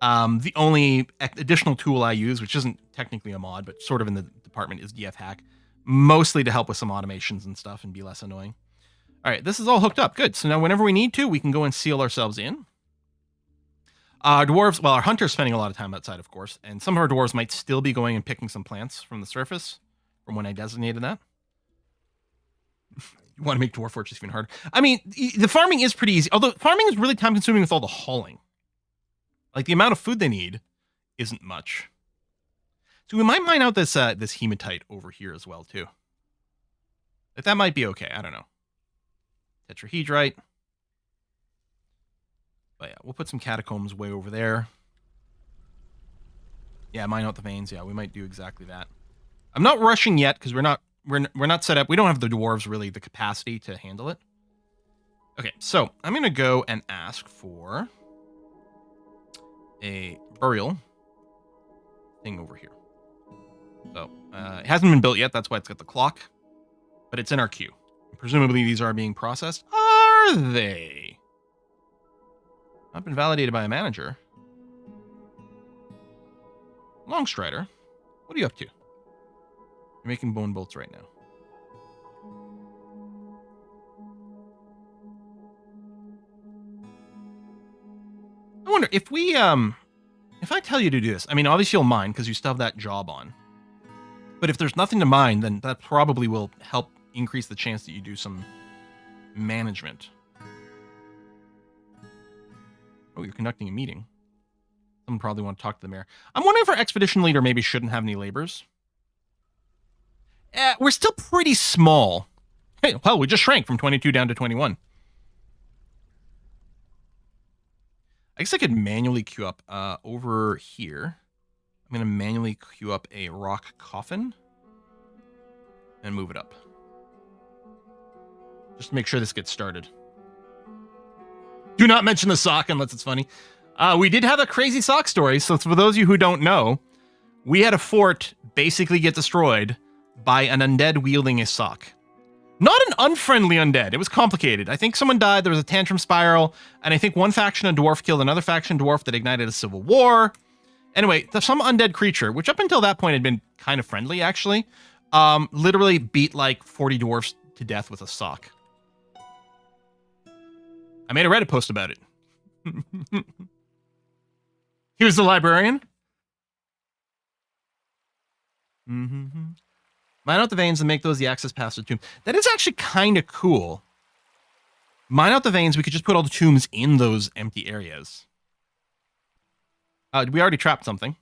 The only additional tool I use, which isn't technically a mod, but sort of in the department, is DF Hack. Mostly to help with some automations and stuff and be less annoying. All right, this is all hooked up. Good. So now whenever we need to, we can go and seal ourselves in. Dwarves, well, our hunter's spending a lot of time outside, of course, and some of our dwarves might still be going and picking some plants from the surface from when I designated that. You want to make Dwarf Fortress even harder. I mean, the farming is pretty easy, although farming is really time consuming with all the hauling. Like, the amount of food they need isn't much. So we might mine out this this hematite over here as well, too. But that might be okay. I don't know. Tetrahedrite. But yeah, we'll put some catacombs way over there. Yeah, mine out the veins. Yeah, we might do exactly that. I'm not rushing yet because we're not set up. We don't have the dwarves really the capacity to handle it. Okay, so I'm gonna go and ask for a burial thing over here. So it hasn't been built yet. That's why it's got the clock, but it's in our queue. Presumably these are being processed. Are they? Not been validated by a manager. Longstrider, what are you up to? You're making bone bolts right now. I wonder if we, if I tell you to do this, I mean, obviously you'll mine because you still have that job on. But if there's nothing to mine, then that probably will help increase the chance that you do some management. Oh, you're conducting a meeting. Someone probably want to talk to the mayor. I'm wondering if our expedition leader maybe shouldn't have any laborers. We're still pretty small. Hey, well, we just shrank from 22 down to 21. I guess I could manually queue up over here. I'm going to manually queue up a rock coffin and move it up. Just to make sure this gets started. Do not mention the sock unless it's funny. We did have a crazy sock story. So for those of you who don't know, we had a fort basically get destroyed by an undead wielding a sock. Not an unfriendly undead. It was complicated. I think someone died. There was a tantrum spiral. And I think one faction of dwarf killed another faction dwarf that ignited a civil war. Anyway, some undead creature, which up until that point had been kind of friendly, actually, literally beat like 40 dwarfs to death with a sock. I made a Reddit post about it. He was the librarian. Mm-hmm. Mine out the veins and make those the access pass to the tomb. That is actually kind of cool. Mine out the veins, we could just put all the tombs in those empty areas. We already trapped something.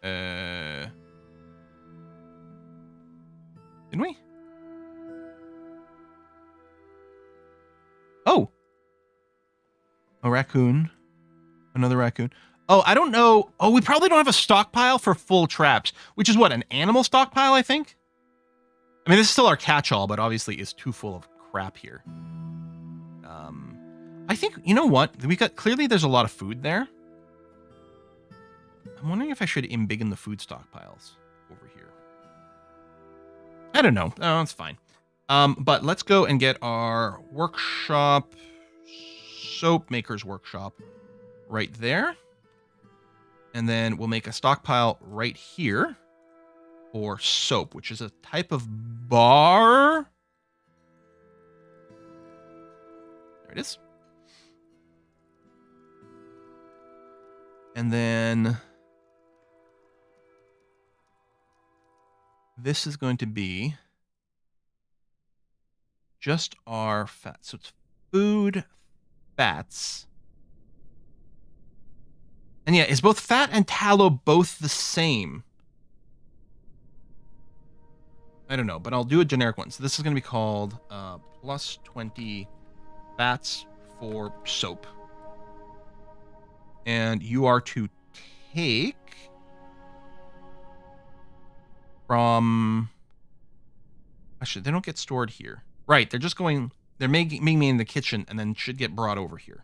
Didn't we? Oh. A raccoon. Another raccoon. Oh, I don't know. Oh, we probably don't have a stockpile for full traps, which is what, an animal stockpile, I think? I mean, this is still our catch-all, but obviously is too full of crap here. I think, you know what? Clearly there's a lot of food there. I'm wondering if I should embiggen the food stockpiles over here. I don't know. Oh, it's fine. But let's go and get our workshop, soap maker's workshop right there. And then we'll make a stockpile right here for soap, which is a type of bar. There it is. And then this is going to be just our fat. So it's food, fats. And yeah, is both fat and tallow both the same? I don't know, but I'll do a generic one. So this is going to be called plus 20 fats for soap. And you are to take from... Actually, they don't get stored here. Right, they're just going... They're making me in the kitchen and then should get brought over here.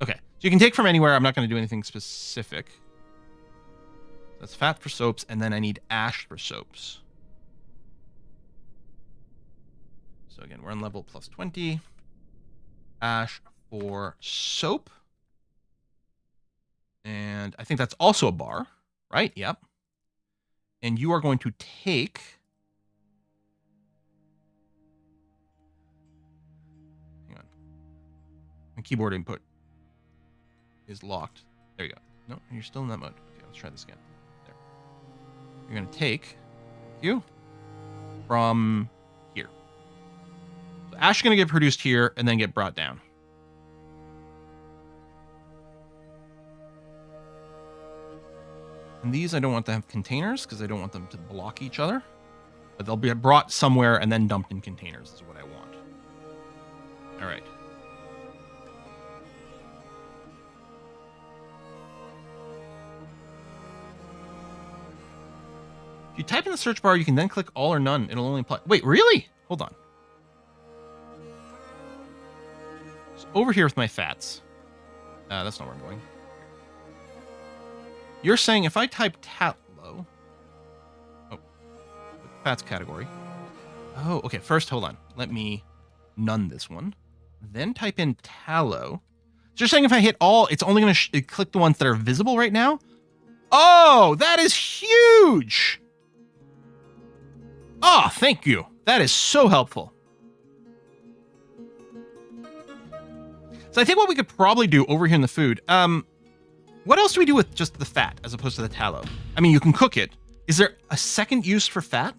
Okay, so you can take from anywhere. I'm not going to do anything specific. That's fat for soaps, and then I need ash for soaps. So again, we're on level plus 20. Ash for soap. And I think that's also a bar, right? Yep. And you are going to take... Hang on. My keyboard input is locked. There you go. No, you're still in that mode. Okay, let's try this again. There. You're going to take you from here. So ash is going to get produced here and then get brought down. And these I don't want to have containers because I don't want them to block each other. But they'll be brought somewhere and then dumped in containers is what I want. All right. If you type in the search bar, you can then click all or none. It'll only apply. Wait, really? Hold on. So over here with my fats. That's not where I'm going. You're saying if I type tallow... Oh. Fats category. Oh, okay. First, hold on. Let me none this one. Then type in tallow. So you're saying if I hit all, it's only going to click the ones that are visible right now? Oh, that is huge! Oh, thank you. That is so helpful. So I think what we could probably do over here in the food... what else do we do with just the fat as opposed to the tallow? I mean, you can cook it. Is there a second use for fat?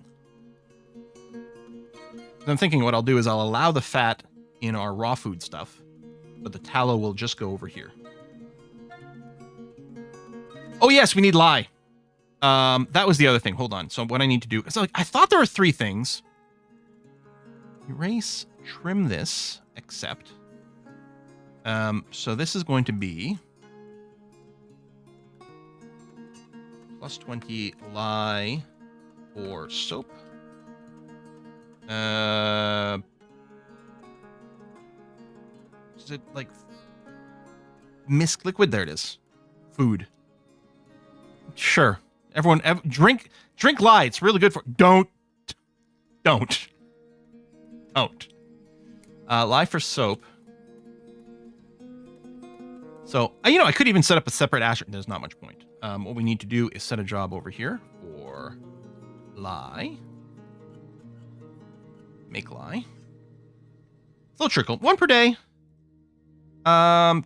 I'm thinking what I'll do is I'll allow the fat in our raw food stuff, but the tallow will just go over here. Oh, yes, we need lye. That was the other thing. Hold on. So what I need to do... So I thought there were 3 things. Erase, trim this, accept. So this is going to be... plus 20 lye for soap. Is it like Misk liquid? There it is. Food. Sure. Everyone drink lye. It's really good for... Don't. Lye for soap. So, I could even set up a separate ash. There's not much point. What we need to do is set a job over here for lye. Make lye. Slow trickle. 1 per day.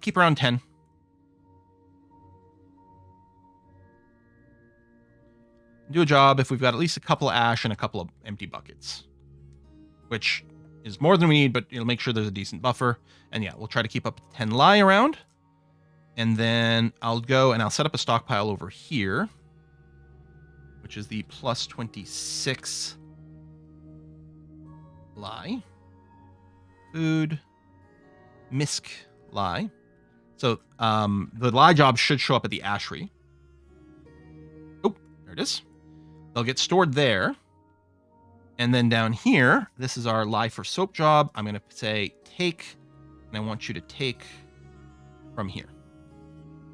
Keep around 10. Do a job if we've got at least a couple of ash and a couple of empty buckets. Which is more than we need, but it'll make sure there's a decent buffer. And yeah, we'll try to keep up 10 lye around. And then I'll go and I'll set up a stockpile over here, which is the plus 26 lye. Food. Misk lye. So the lye job should show up at the ashery. Oh, there it is. They'll get stored there. And then down here, this is our lye for soap job. I'm going to say take, and I want you to take from here.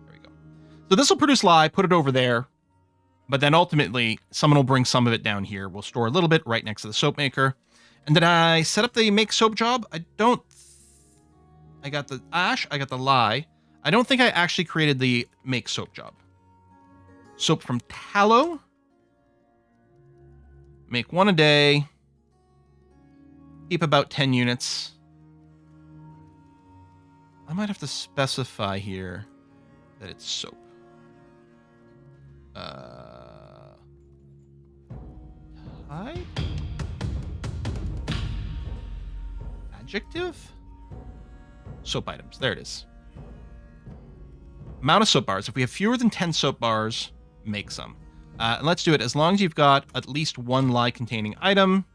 There we go. So this will produce lye, put it over there, but then ultimately someone will bring some of it down here. We'll store a little bit right next to the soap maker. And did I set up the make soap job? I got the ash, I got the lye. I don't think I actually created the make soap job. Soap from tallow. Make 1 a day. Keep about 10 units. I might have to specify here that it's soap. Type? Adjective? Soap items. There it is. Amount of soap bars. If we have fewer than 10 soap bars, make some. And let's do it as long as you've got at least 1 lye containing item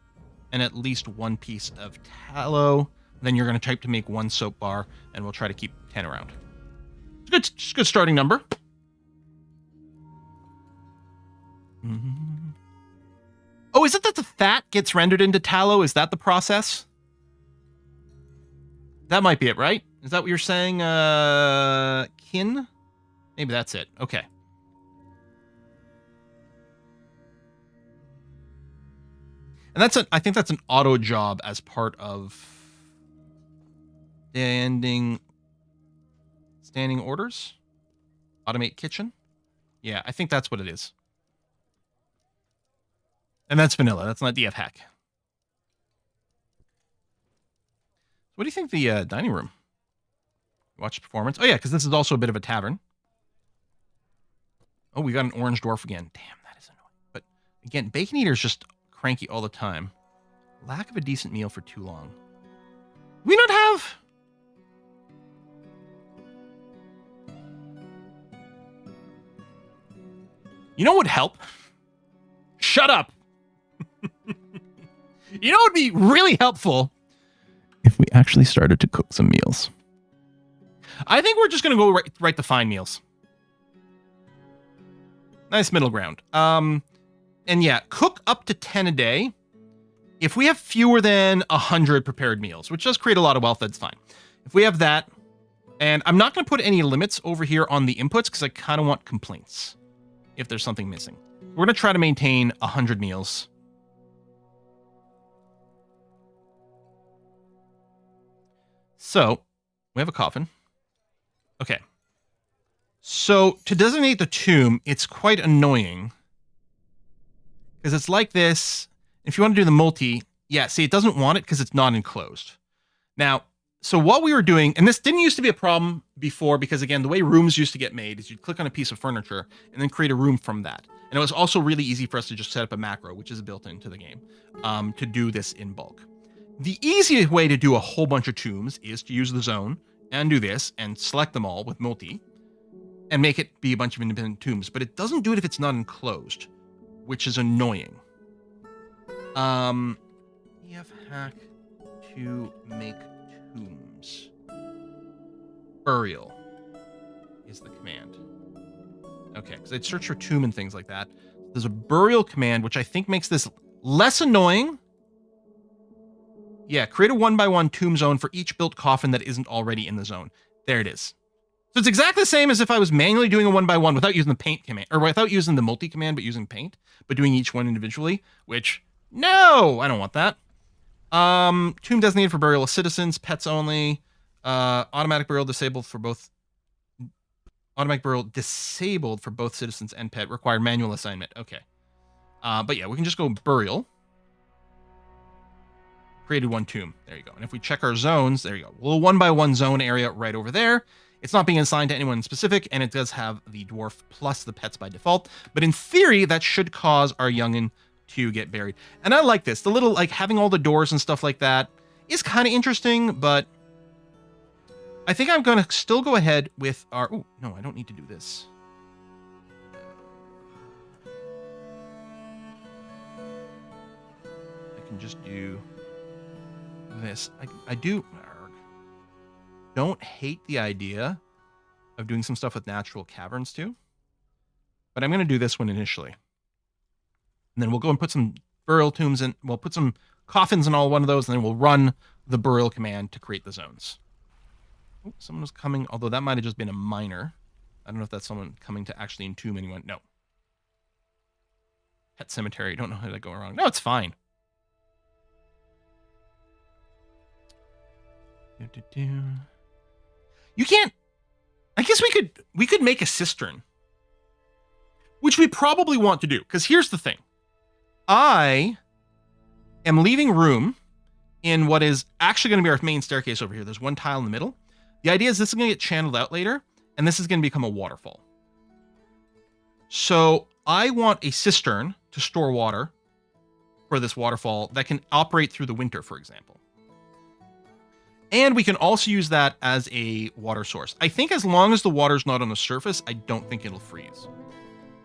and at least 1 piece of tallow. Then you're going to type to make 1 soap bar, and we'll try to keep 10 around. It's a good starting number. Mm-hmm. Oh, is it that the fat gets rendered into tallow? Is that the process? That might be it, right? Is that what you're saying, Kin? Maybe that's it. Okay. And I think that's an auto job as part of standing orders. Automate kitchen. Yeah, I think that's what it is. And that's vanilla. That's not DF hack. What do you think the dining room? Watch performance. Oh yeah, because this is also a bit of a tavern. Oh, we got an orange dwarf again. Damn, that is annoying. But again, Bacon Eater's just cranky all the time. Lack of a decent meal for too long. We don't have... You know what would help? Shut up. You know what would be really helpful? If we actually started to cook some meals. I think we're just going to go right to fine meals. Nice middle ground. And yeah, cook up to 10 a day. If we have fewer than 100 prepared meals, which does create a lot of wealth, that's fine. If we have that, and I'm not going to put any limits over here on the inputs because I kind of want complaints if there's something missing. We're going to try to maintain 100 meals. So, we have a coffin. Okay. So, to designate the tomb, it's quite annoying. Because it's like this. If you want to do the multi, yeah, see, it doesn't want it because it's not enclosed. Now, so what we were doing, and this didn't used to be a problem before, because again, the way rooms used to get made is you'd click on a piece of furniture and then create a room from that. And it was also really easy for us to just set up a macro, which is built into the game, to do this in bulk. The easiest way to do a whole bunch of tombs is to use the zone and do this and select them all with multi and make it be a bunch of independent tombs. But it doesn't do it if it's not enclosed, which is annoying. EF hack to make tombs. Burial is the command. Okay, because I'd search for tomb and things like that. There's a burial command, which I think makes this less annoying. Yeah, create a 1x1 tomb zone for each built coffin that isn't already in the zone. There it is. So it's exactly the same as if I was manually doing a 1x1 without using the paint command, or without using the multi command, but using paint, but doing each one individually, which, no, I don't want that. Tomb designated for burial of citizens, pets only, automatic burial disabled for both citizens and pet, require manual assignment. Okay. But yeah, we can just go burial. Created 1 tomb. There you go. And if we check our zones, there you go. Well, 1x1 zone area right over there. It's not being assigned to anyone specific, and it does have the dwarf plus the pets by default. But in theory, that should cause our youngin to get buried. And I like this. The little, like, having all the doors and stuff like that is kind of interesting, but I think I'm going to still go ahead with our... Oh, no, I don't need to do this. I can just do this. I don't hate the idea of doing some stuff with natural caverns too, but I'm going to do this one initially. And then we'll go and put some burial tombs in. We'll put some coffins in all one of those, and then we'll run the burial command to create the zones. Oh, someone was coming, although that might have just been a miner. I don't know if that's someone coming to actually entomb anyone. No. Pet cemetery. Don't know how to go wrong. No, it's fine. You can't. I guess we could make a cistern, which we probably want to do, because here's the thing. I am leaving room in what is actually going to be our main staircase over here. There's one tile in the middle. The idea is this is going to get channeled out later, and this is going to become a waterfall. So I want a cistern to store water for this waterfall that can operate through the winter, for example. And we can also use that as a water source. I think as long as the water's not on the surface, I don't think it'll freeze.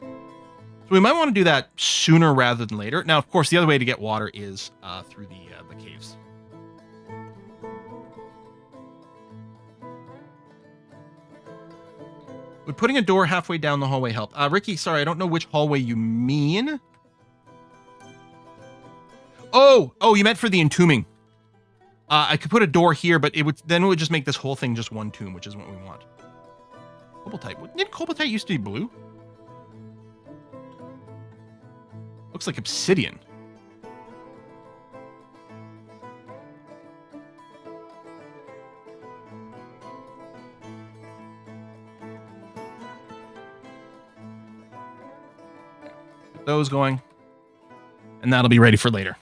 So we might want to do that sooner rather than later. Now, of course, the other way to get water is through the caves. Would putting a door halfway down the hallway help? Ricky, sorry, I don't know which hallway you mean. Oh, you meant for the entombing. I could put a door here, but it would just make this whole thing just one tomb, which isn't what we want. Cobaltite. Didn't cobaltite used to be blue? Looks like obsidian. Get those going. And that'll be ready for later.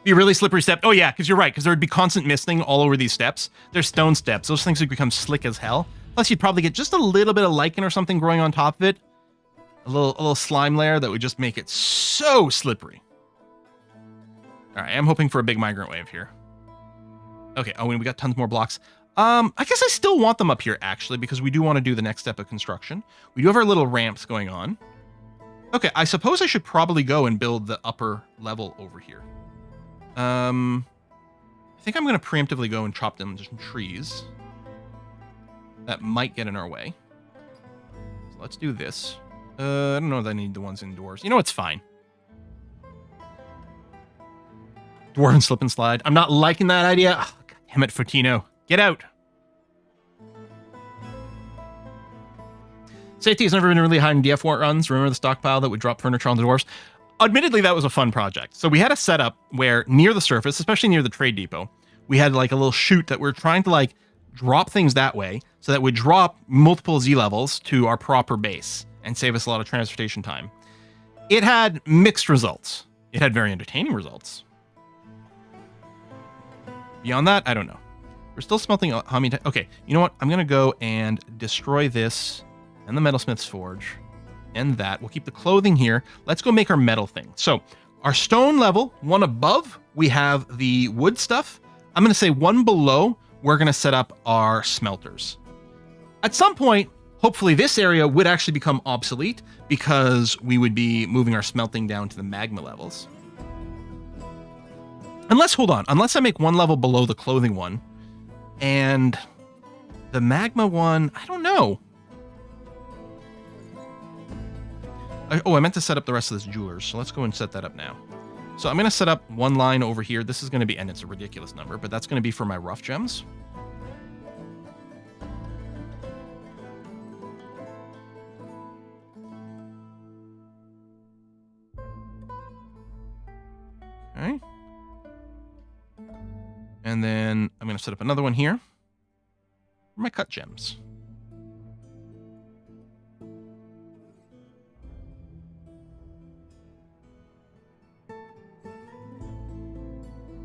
Be a really slippery step. Oh yeah, because you're right, because there would be constant misting all over these steps. There's stone steps. Those things would become slick as hell. Plus you'd probably get just a little bit of lichen or something growing on top of it. A little slime layer that would just make it so slippery. All right, I'm hoping for a big migrant wave here. Okay, oh, and we got tons more blocks. I guess I still want them up here, actually, because we do want to do the next step of construction. We do have our little ramps going on. Okay, I suppose I should probably go and build the upper level over here. I think I'm going to preemptively go and chop down some trees. That might get in our way. So let's do this. I don't know if I need the ones indoors. You know, it's fine. Dwarf and slip and slide. I'm not liking that idea. Oh, God damn it, Fortino. Get out. Safety has never been really high in DF War runs. Remember the stockpile that would drop furniture on the dwarves? Admittedly, that was a fun project. So we had a setup where near the surface, especially near the trade depot, we had like a little chute that we're trying to like drop things that way so that would drop multiple Z levels to our proper base and save us a lot of transportation time. It had mixed results. It had very entertaining results. Beyond that, I don't know. We're still smelting how many times. Okay, you know what? I'm going to go and destroy this and the metalsmith's forge. And that. We'll keep the clothing here. Let's go make our metal thing. So our stone level, one above, we have the wood stuff. I'm going to say one below, we're going to set up our smelters. At some point, hopefully this area would actually become obsolete because we would be moving our smelting down to the magma levels. Unless, hold on, unless I make one level below the clothing one and the magma one, I don't know. I meant to set up the rest of this jewelers, so let's go and set that up now. So I'm going to set up one line over here. This is going to be, and it's a ridiculous number, but that's going to be for my rough gems. Okay. And then I'm going to set up another one here for my cut gems.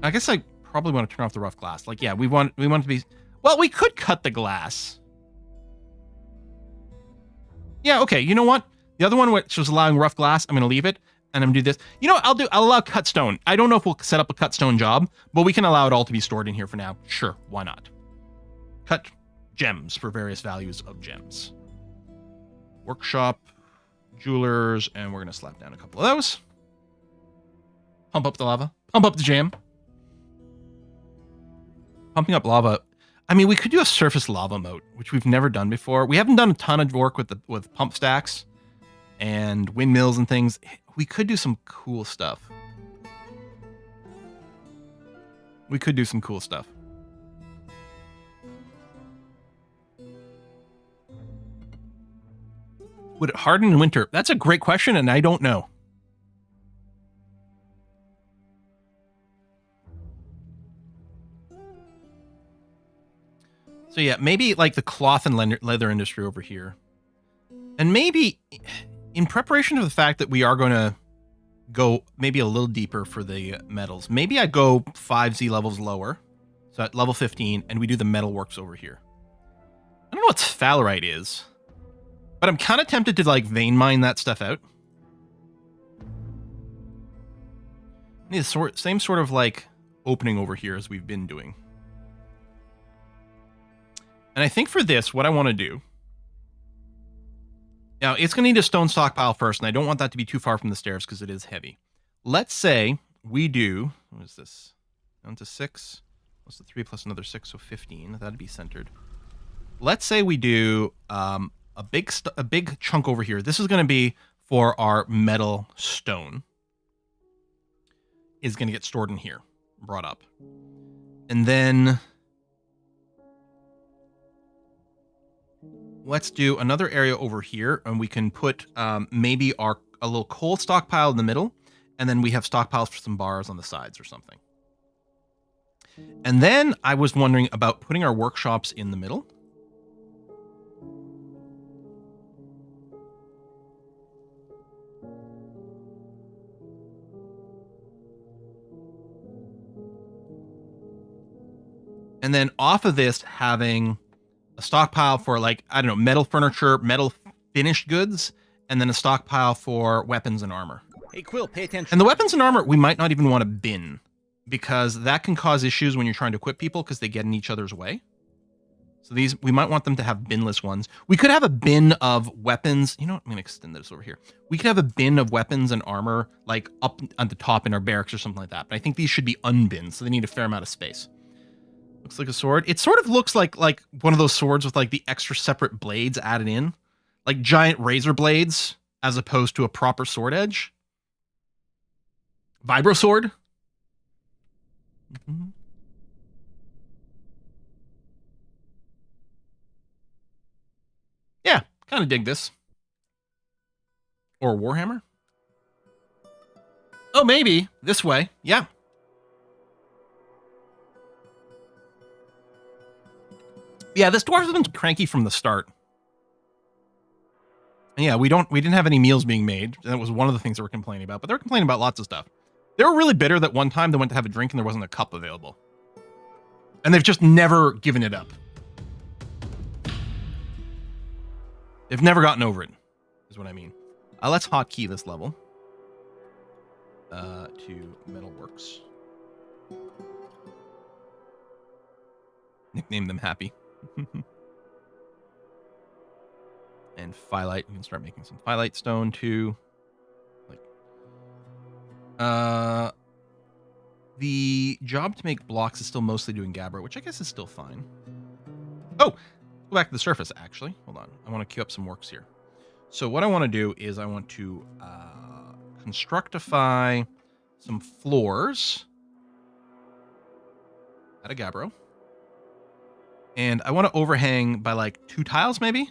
I guess I probably want to turn off the rough glass. Like, yeah, we want it to be... Well, we could cut the glass. Yeah, okay, you know what? The other one, which was allowing rough glass, I'm going to leave it, and I'm going to do this. You know what? I'll allow cut stone. I don't know if we'll set up a cut stone job, but we can allow it all to be stored in here for now. Sure, why not? Cut gems for various values of gems. Workshop, jewelers, and we're going to slap down a couple of those. Pump up the lava. Pump up the jam. Pumping up lava. I mean, we could do a surface lava moat, which we've never done before. We haven't done a ton of work with pump stacks and windmills and things. we could do some cool stuff. We could do some cool stuff. Would it harden in winter? That's a great question, and I don't know. So yeah, maybe like the cloth and leather industry over here. And maybe in preparation for the fact that we are going to go maybe a little deeper for the metals, maybe I go 5 Z levels lower. So at level 15, and we do the metalworks over here. I don't know what sphalerite is, but I'm kind of tempted to like vein mine that stuff out. Need the same sort of like opening over here as we've been doing. And I think for this, what I want to do... Now, it's going to need a stone stockpile first, and I don't want that to be too far from the stairs because it is heavy. Let's say we do... What is this? Down to 6. What's the 3 plus another 6, so 15. That'd be centered. Let's say we do a big chunk over here. This is going to be for our metal stone. Is going to get stored in here, brought up. And then... let's do another area over here, and we can put maybe a little coal stockpile in the middle, and then we have stockpiles for some bars on the sides or something. And then I was wondering about putting our workshops in the middle. And then off of this, having a stockpile for, like, I don't know, metal furniture, metal finished goods, and then a stockpile for weapons and armor. Hey, Quill, pay attention. And the weapons and armor, we might not even want to bin, because that can cause issues when you're trying to equip people because they get in each other's way. So these, we might want them to have binless ones. We could have a bin of weapons. You know what? I'm going to extend this over here. We could have a bin of weapons and armor, like up on the top in our barracks or something like that. But I think these should be unbinned, so they need a fair amount of space. Looks like a sword. It sort of looks like one of those swords with like the extra separate blades added in. Like giant razor blades as opposed to a proper sword edge. Vibro sword. Mm-hmm. Yeah, kind of dig this. Or Warhammer. Oh, maybe this way. Yeah. Yeah, this dwarf has been cranky from the start. And yeah, we didn't have any meals being made. That was one of the things they were complaining about, but they were complaining about lots of stuff. They were really bitter that one time they went to have a drink and there wasn't a cup available. And they've just never given it up. They've never gotten over it, is what I mean. Let's hotkey this level to Metalworks. Nickname them Happy. And Phyllite, we can start making some Phyllite stone too. The job to make blocks is still mostly doing Gabbro, which I guess is still fine. Oh, go back to the surface, actually. Hold on. I want to queue up some works here. So what I want to do is I want to constructify some floors out of Gabbro. And I want to overhang by like 2 tiles, maybe?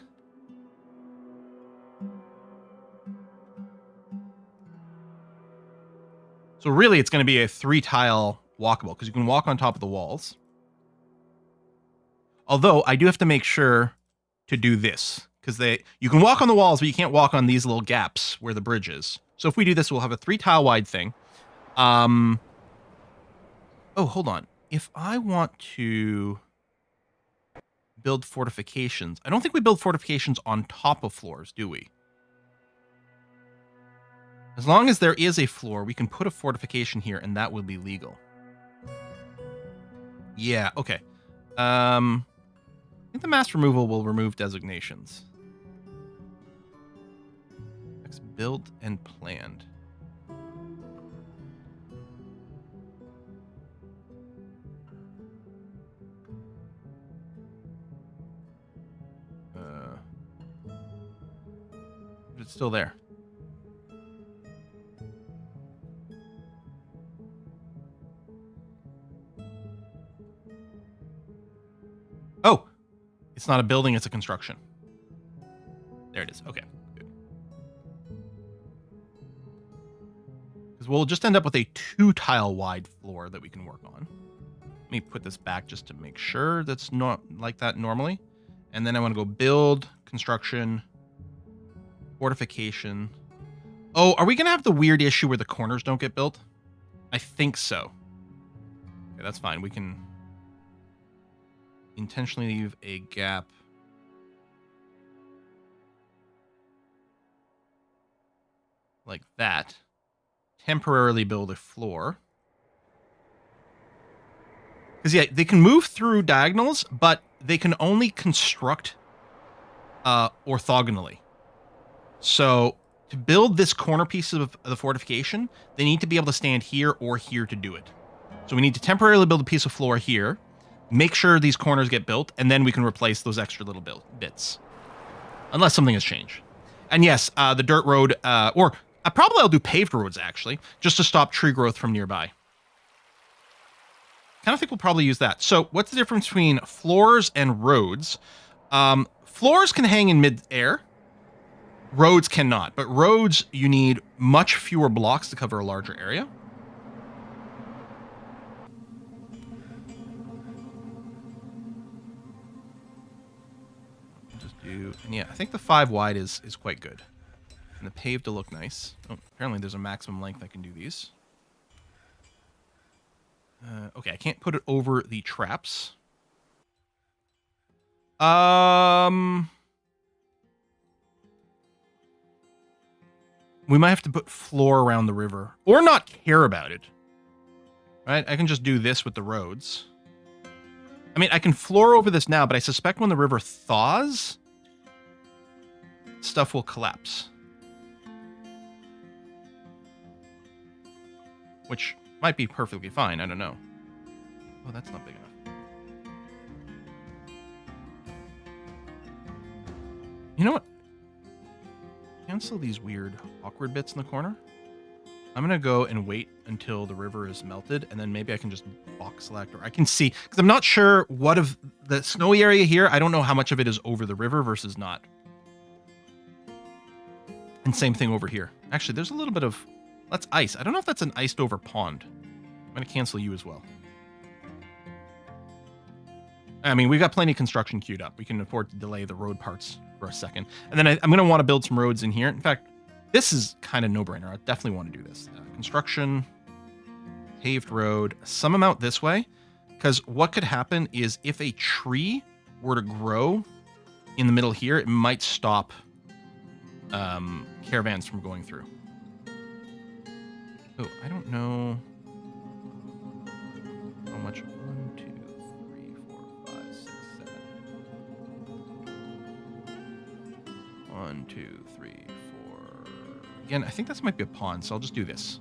So really, it's going to be a 3-tile walkable, because you can walk on top of the walls. Although, I do have to make sure to do this, because you can walk on the walls, but you can't walk on these little gaps where the bridge is. So if we do this, we'll have a 3-tile wide thing. Oh, hold on. If I want to build fortifications, I don't think we build fortifications on top of floors, do we? As long as there is a floor, we can put a fortification here, and that will be legal. Yeah, okay. I think the mass removal will remove designations. Next, built and planned. It's still there. It's not a building, it's a construction. There it is. Okay. Good. Because we'll just end up with a 2-tile wide floor that we can work on. Let me put this back just to make sure that's not like that normally. And then I want to go build, construction, fortification. Oh, are we going to have the weird issue where the corners don't get built? I think so. Okay, that's fine. We can intentionally leave a gap. Like that. Temporarily build a floor. Because, yeah, they can move through diagonals, but they can only construct orthogonally. So, to build this corner piece of the fortification, they need to be able to stand here or here to do it. So we need to temporarily build a piece of floor here, make sure these corners get built, and then we can replace those extra little bits. Unless something has changed. And yes, the dirt road, or probably I'll do paved roads, actually, just to stop tree growth from nearby. Kind of think we'll probably use that. So what's the difference between floors and roads? Floors can hang in mid-air. Roads cannot. But roads, you need much fewer blocks to cover a larger area. Just do... And yeah, I think the 5 wide is quite good. And the paved to look nice. Oh, apparently there's a maximum length I can do these. Okay, I can't put it over the traps. We might have to put floor around the river. Or not care about it. Right? I can just do this with the roads. I mean, I can floor over this now, but I suspect when the river thaws, stuff will collapse. Which might be perfectly fine. I don't know. Oh, that's not big enough. You know what? Cancel these weird, awkward bits in the corner. I'm going to go and wait until the river is melted, and then maybe I can just box select, or I can see, because I'm not sure what of the snowy area here. I don't know how much of it is over the river versus not. And same thing over here. Actually, there's a little bit of... That's ice. I don't know if that's an iced over pond. I'm going to cancel you as well. I mean, we've got plenty of construction queued up. We can afford to delay the road parts for a second. And then I'm going to want to build some roads in here. In fact, this is kind of no-brainer. I definitely want to do this. Construction, paved road, some amount this way. Because what could happen is if a tree were to grow in the middle here, it might stop caravans from going through. Oh, I don't know how much. 1, 2, 3, 4, 5, 6, 7. 1, 2, 3, 4. Again, I think this might be a pond, so I'll just do this.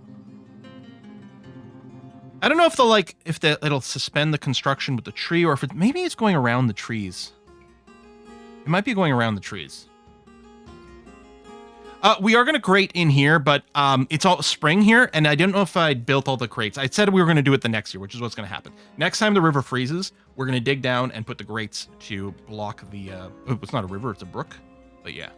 I don't know if they'll it'll suspend the construction with the tree, or if maybe it's going around the trees. It might be going around the trees. We are going to grate in here, but it's all spring here, and I didn't know if I'd built all the crates. I said we were going to do it the next year, which is what's going to happen. Next time the river freezes, we're going to dig down and put the grates to block the... it's not a river, it's a brook, but yeah.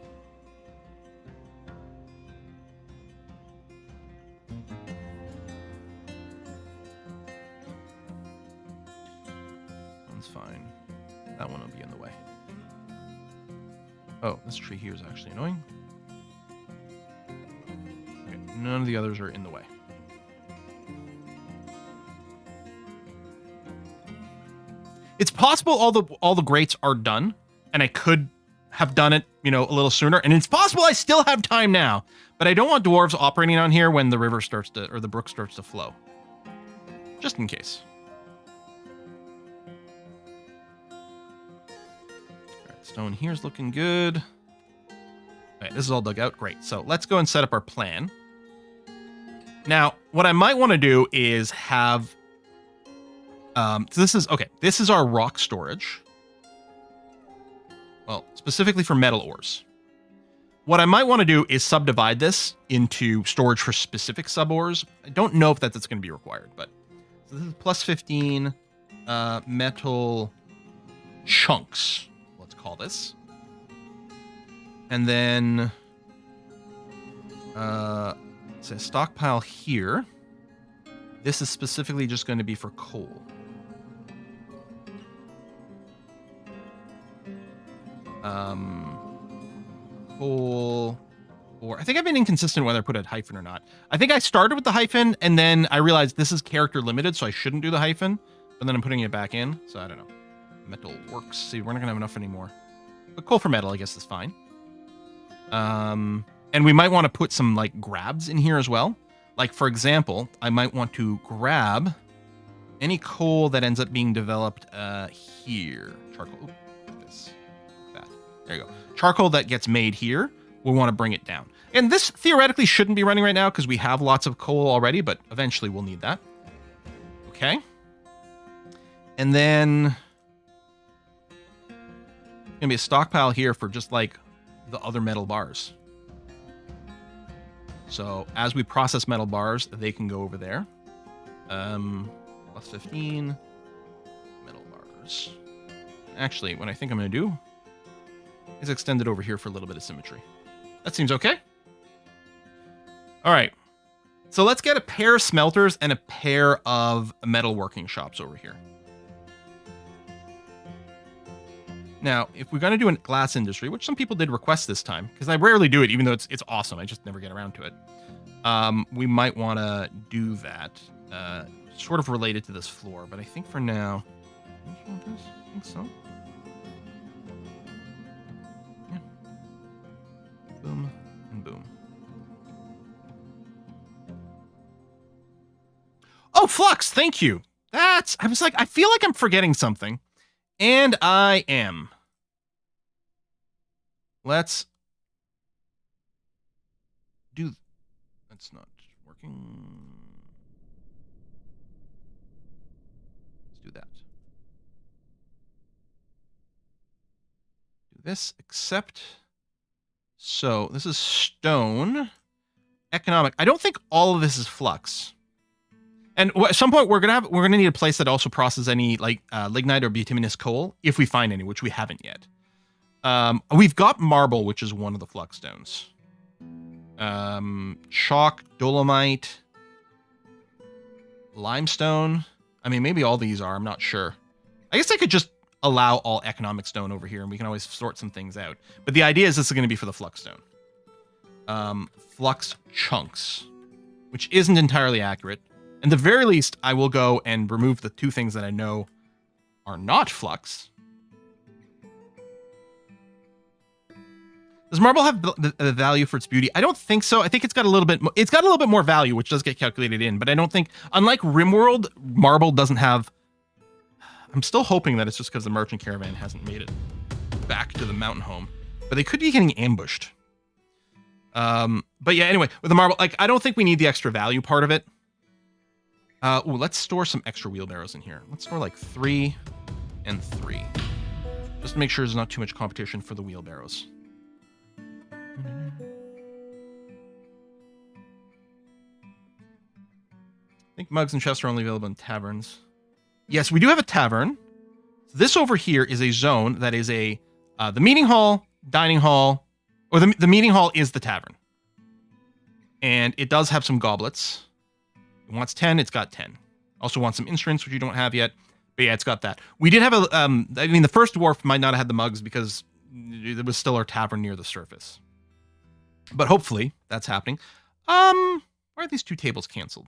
That's fine. That one will be in the way. Oh, this tree here is actually annoying. None of the others are in the way. It's possible all the grates are done, and I could have done it, a little sooner. And it's possible I still have time now, but I don't want dwarves operating on here when the river starts to, or the brook starts to flow. Just in case. All right, stone here's looking good. All right, this is all dug out. Great. So let's go and set up our plan. Now, what I might want to do is have, so this is our rock storage. Well, specifically for metal ores. What I might want to do is subdivide this into storage for specific sub-ores. I don't know if that's going to be required, but so this is plus 15 metal chunks, let's call this. And then say stockpile here. This is specifically just going to be for coal. Coal, or I think I've been inconsistent whether I put a hyphen or not. I think I started with the hyphen and then I realized this is character limited, so I shouldn't do the hyphen, but then I'm putting it back in, so I don't know. Metal works. See, we're not gonna have enough anymore. But coal for metal, I guess, is fine. And we might want to put some like grabs in here as well. Like, for example, I might want to grab any coal that ends up being developed here. Charcoal. Ooh, like this. Like that. There you go. Charcoal that gets made here, we'll want to bring it down. And this theoretically shouldn't be running right now because we have lots of coal already, but eventually we'll need that. Okay. And then there's going to be a stockpile here for just like the other metal bars. So as we process metal bars, they can go over there. Plus 15 metal bars. Actually, what I think I'm going to do is extend it over here for a little bit of symmetry. That seems okay. All right. So let's get a pair of smelters and a pair of metal working shops over here. Now, if we're going to do a glass industry, which some people did request this time, because I rarely do it, even though it's awesome. I just never get around to it. We might want to do that, sort of related to this floor. But I think for now, I think so. Yeah. Boom and boom. Oh, Flux, thank you. I was like, I feel like I'm forgetting something. And I am. Let's do... That's not working. Let's do that. Do this, except... So, this is stone. Economic. I don't think all of this is flux. And at some point we're gonna need a place that also processes any like lignite or bituminous coal if we find any, which we haven't yet. We've got marble, which is one of the flux stones. Chalk, dolomite, limestone. I mean, maybe all these are. I'm not sure. I guess I could just allow all economic stone over here, and we can always sort some things out. But the idea is this is going to be for the flux stone. Flux chunks, which isn't entirely accurate. At the very least, I will go and remove the two things that I know are not flux. Does marble have the value for its beauty? I don't think so. I think it's got a little bit. It's got a little bit more value, which does get calculated in. But I don't think, unlike RimWorld, marble doesn't have. I'm still hoping that it's just because the merchant caravan hasn't made it back to the mountain home. But they could be getting ambushed. But yeah, anyway, with the marble, like I don't think we need the extra value part of it. Ooh, let's store some extra wheelbarrows in here. Let's store like 3 and 3. Just to make sure there's not too much competition for the wheelbarrows. I think mugs and chests are only available in taverns. Yes, we do have a tavern. This over here is a zone that is the meeting hall, dining hall, or the meeting hall is the tavern. And it does have some goblets. It wants 10, it's got 10. Also wants some instruments, which you don't have yet. But yeah, it's got that. We did have I mean, the first dwarf might not have had the mugs because there was still our tavern near the surface. But hopefully that's happening. Why are these 2 tables canceled?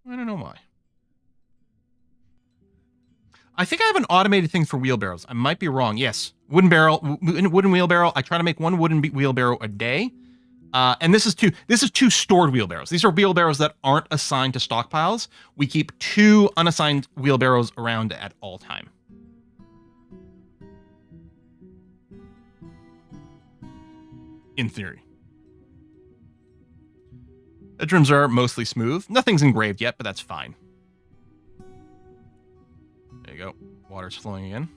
I don't know why. I think I have an automated thing for wheelbarrows. I might be wrong. Yes. Wooden wheelbarrow. I try to make 1 wooden wheelbarrow a day. And this is 2 stored wheelbarrows. These are wheelbarrows that aren't assigned to stockpiles. We keep 2 unassigned wheelbarrows around at all time. In theory. Bedrooms are mostly smooth. Nothing's engraved yet, but that's fine. There you go. Water's flowing again.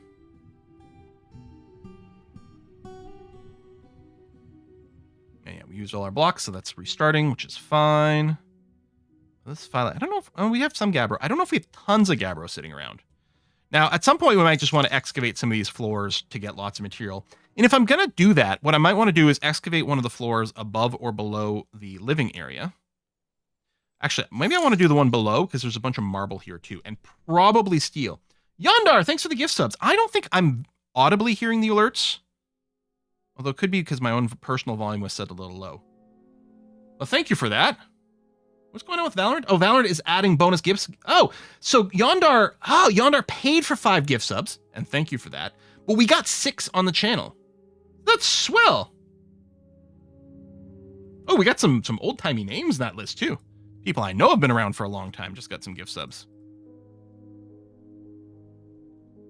used all our blocks, so that's restarting, which is fine. This file, I don't know if we have some gabbro. I don't know if we have tons of gabbro sitting around. Now, at some point, we might just want to excavate some of these floors to get lots of material. And if I'm going to do that, what I might want to do is excavate one of the floors above or below the living area. Actually, maybe I want to do the one below because there's a bunch of marble here too, and probably steel. Yondar, thanks for the gift subs. I don't think I'm audibly hearing the alerts, although it could be because my own personal volume was set a little low. Well, thank you for that. What's going on with Valorant? Oh, Valorant is adding bonus gifts. Oh, so Yondar paid for 5 gift subs, and thank you for that. But we got 6 on the channel. That's swell. Oh, we got some old-timey names in that list too. People I know have been around for a long time just got some gift subs.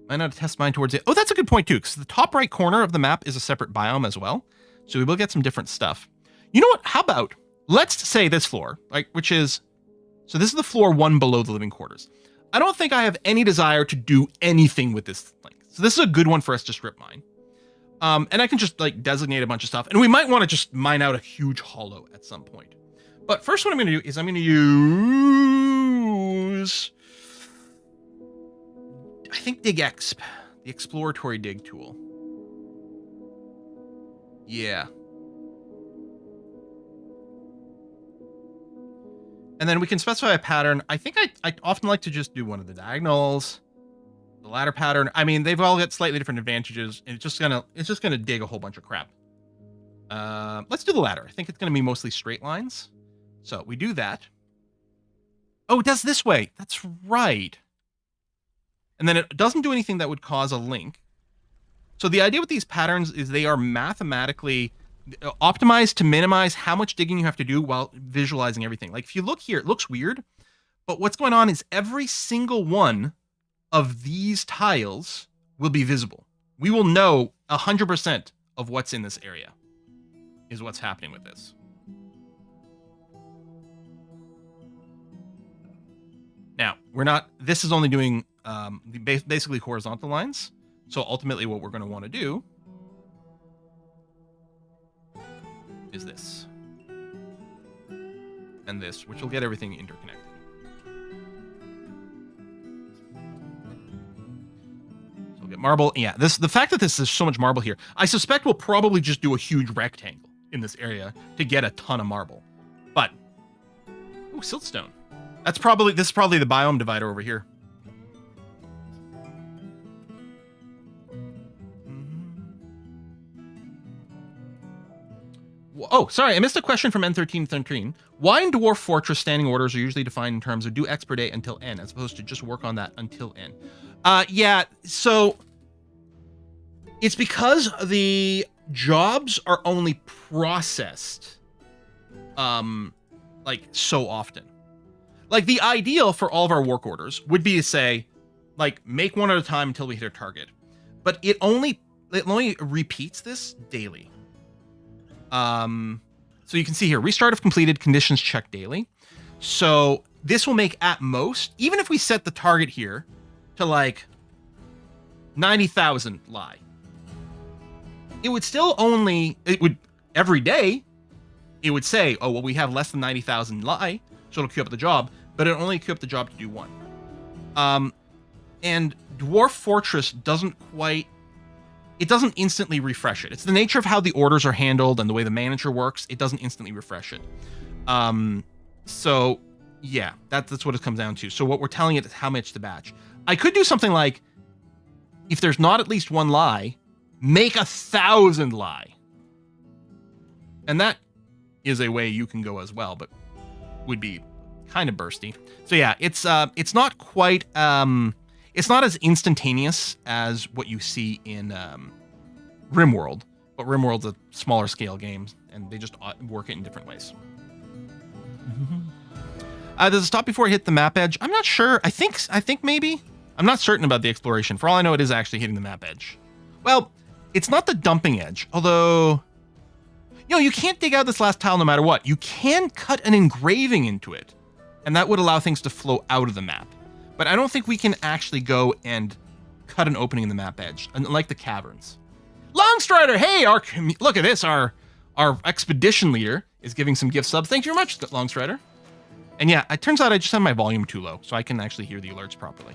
Might not test mine towards it. Oh, that's a good point too, because the top right corner of the map is a separate biome as well. So we will get some different stuff. You know what? How about, let's say this floor, like, which is, so this is the floor 1 below the living quarters. I don't think I have any desire to do anything with this thing. So this is a good one for us to strip mine. And I can just like designate a bunch of stuff, and we might want to just mine out a huge hollow at some point. But first what I'm going to do is I'm going to use, I think, Dig Exp, the exploratory dig tool. Yeah. And then we can specify a pattern. I think I often like to just do one of the diagonals, the ladder pattern. I mean, they've all got slightly different advantages, and it's just gonna dig a whole bunch of crap. Let's do the ladder. I think it's gonna be mostly straight lines. So we do that. Oh, it does this way. That's right. And then it doesn't do anything that would cause a link. So the idea with these patterns is they are mathematically optimized to minimize how much digging you have to do while visualizing everything. Like if you look here, it looks weird, but what's going on is every single one of these tiles will be visible. We will know 100% of what's in this area is what's happening with this. Now, this is only doing basically horizontal lines. So ultimately what we're going to want to do is this. And this, which will get everything interconnected. So we'll get marble. Yeah, the fact that there's so much marble here, I suspect we'll probably just do a huge rectangle in this area to get a ton of marble. But, ooh, siltstone. This is probably the biome divider over here. Oh, sorry, I missed a question from N1313. Why in Dwarf Fortress standing orders are usually defined in terms of do X per day until N, as opposed to just work on that until N? Yeah, so it's because the jobs are only processed like so often. Like the ideal for all of our work orders would be to say, like, make one at a time until we hit our target. But it only repeats this daily. So you can see here, restart if completed, conditions checked daily. So this will make at most, even if we set the target here to like 90,000 lie, it would still every day, it would say, oh, well, we have less than 90,000 lie, so it'll queue up the job, but it'll only queue up the job to do one. And Dwarf Fortress doesn't instantly refresh it. It's the nature of how the orders are handled and the way the manager works. It doesn't instantly refresh it. So yeah, that's what it comes down to. So what we're telling it is how much to batch. I could do something like, if there's not at least one lie, make 1,000 lie. And that is a way you can go as well, but would be kind of bursty. So yeah, it's not quite, it's not as instantaneous as what you see in RimWorld, but RimWorld's a smaller scale game, and they just work it in different ways. Does it stop before it hit the map edge? I'm not sure. I think maybe. I'm not certain about the exploration. For all I know, it is actually hitting the map edge. Well, it's not the dumping edge, although, you know, you can't dig out this last tile no matter what. You can cut an engraving into it, and that would allow things to flow out of the map. But I don't think we can actually go and cut an opening in the map edge, unlike the caverns. Longstrider, hey, look at this. Our Our expedition leader is giving some gift subs. Thank you very much, Longstrider. And yeah, it turns out I just have my volume too low, so I can actually hear the alerts properly.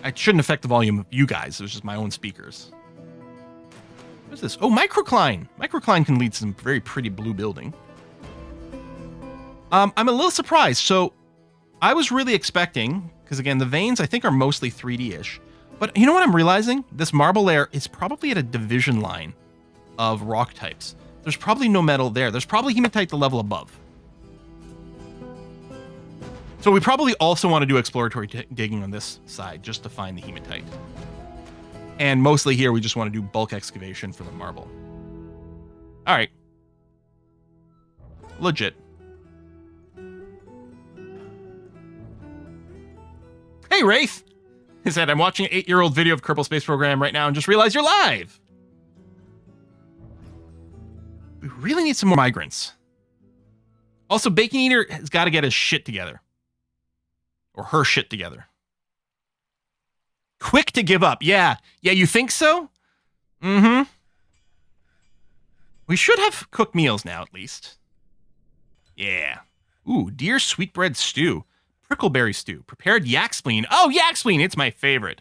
I shouldn't affect the volume of you guys. It was just my own speakers. What is this? Oh, Microcline. Microcline can lead to some very pretty blue building. I'm a little surprised. So I was really expecting, because again, the veins I think are mostly 3D-ish. But you know what I'm realizing? This marble layer is probably at a division line of rock types. There's probably no metal there. There's probably hematite the level above. So we probably also want to do exploratory digging on this side just to find the hematite. And mostly here, we just want to do bulk excavation for the marble. All right. Legit. Hey, Wraith! He said, I'm watching an 8-year-old video of Kerbal Space Program right now and just realized you're live! We really need some more migrants. Also, Bacon Eater has got to get his shit together. Or her shit together. Quick to give up. Yeah. Yeah, you think so? Mm-hmm. We should have cooked meals now, at least. Yeah. Ooh, deer sweetbread stew. Prickleberry stew. Prepared yak spleen. Oh, yak spleen! It's my favorite.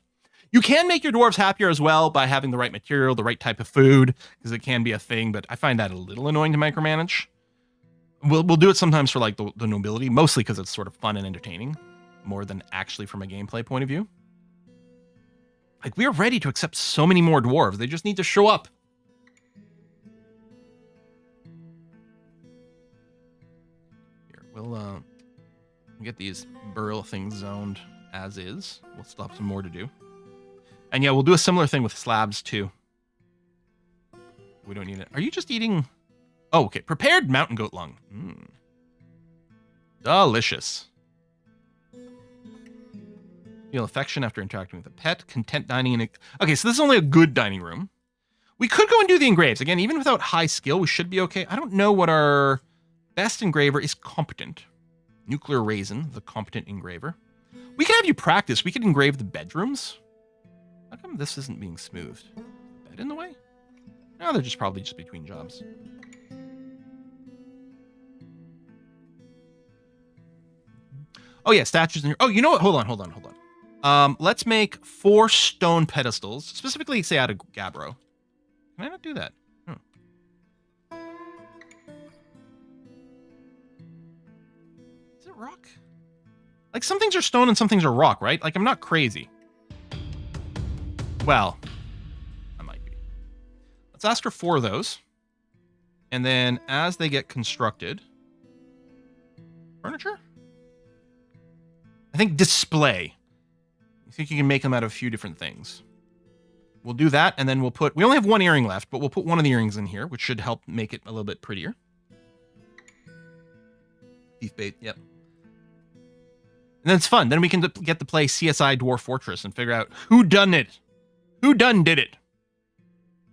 You can make your dwarves happier as well by having the right material, the right type of food, because it can be a thing, but I find that a little annoying to micromanage. We'll do it sometimes for like the nobility, mostly because it's sort of fun and entertaining, more than actually from a gameplay point of view. Like, we are ready to accept so many more dwarves. They just need to show up. Here, we'll get these burl things zoned as is. We'll still have some more to do. And yeah, we'll do a similar thing with slabs too. We don't need it. Are you just eating? Oh, okay. Prepared mountain goat lung. Delicious. Feel affection after interacting with a pet. Content dining in. Okay, so this is only a good dining room. We could go and do the engraves. Again, even without high skill, we should be okay. I don't know what our best engraver is. Competent. Nuclear Raisin, the competent engraver. We could have you practice. We could engrave the bedrooms. How come this isn't being smoothed? Is the bed in the way? No, they're just probably just between jobs. Oh yeah, statues in here. Oh, you know what? Hold on. Let's make 4 stone pedestals, specifically say out of gabbro. Can I not do that? Is it rock? Like, some things are stone and some things are rock, right? Like, I'm not crazy. Well, I might be. Let's ask for 4 of those. And then as they get constructed... Furniture? I think display. I think you can make them out of a few different things. We'll do that, and then we'll put... We only have 1 earring left, but we'll put one of the earrings in here, which should help make it a little bit prettier. Thief bait, yep. And then it's fun. Then we can get to play CSI Dwarf Fortress and figure out who done it. Who done did it?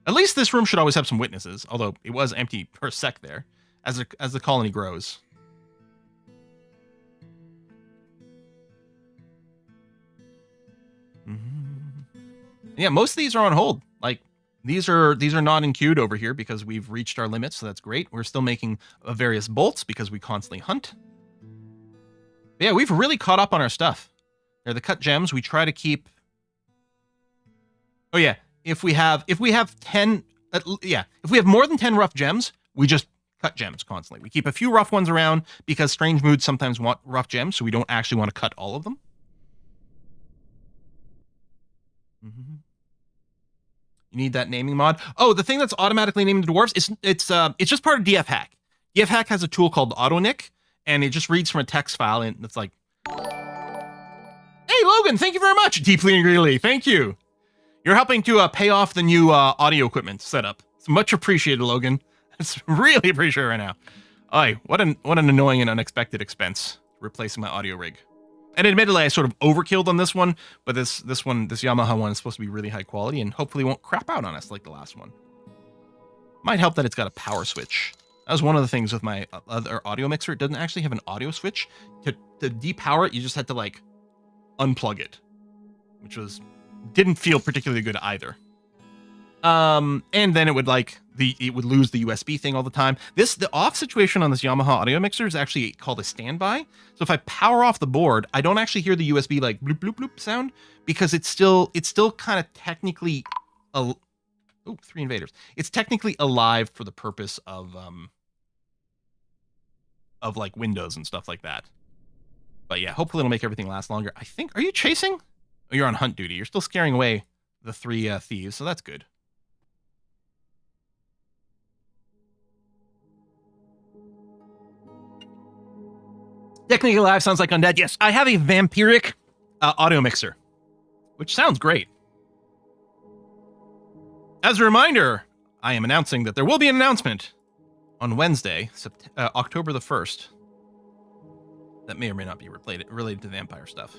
At least this room should always have some witnesses, although it was empty per sec there, as the colony grows. Yeah, most of these are on hold. Like, these are not in queued over here because we've reached our limits, so that's great. We're still making various bolts because we constantly hunt. But yeah, we've really caught up on our stuff. They're the cut gems. We try to keep... Oh yeah, if we have 10... if we have more than 10 rough gems, we just cut gems constantly. We keep a few rough ones around because strange moods sometimes want rough gems, so we don't actually want to cut all of them. You need that naming mod. Oh, the thing that's automatically naming the dwarves is it's just part of DF Hack. DF Hack has a tool called AutoNick, and it just reads from a text file, and it's like, "Hey, Logan, thank you very much, deeply and greedily. Thank you. You're helping to pay off the new audio equipment setup. It's much appreciated, Logan. It's really appreciated right now. Aye, what an annoying and unexpected expense replacing my audio rig." And admittedly, I sort of overkilled on this one, but this Yamaha one is supposed to be really high quality and hopefully won't crap out on us like the last one. Might help that it's got a power switch. That was one of the things with my other audio mixer. It doesn't actually have an audio switch. To depower it, you just had to, like, unplug it, which didn't feel particularly good either. And then it would it would lose the USB thing all the time. The off situation on this Yamaha audio mixer is actually called a standby. So if I power off the board, I don't actually hear the USB like bloop bloop bloop sound because it's still kind of technically, 3 invaders. It's technically alive for the purpose of like Windows and stuff like that. But yeah, hopefully it'll make everything last longer. I think. Are you chasing? Oh, you're on hunt duty. You're still scaring away the 3 thieves, so that's good. Technically alive sounds like undead. Yes, I have a vampiric audio mixer, which sounds great. As a reminder, I am announcing that there will be an announcement on Wednesday, October the 1st. That may or may not be related to vampire stuff.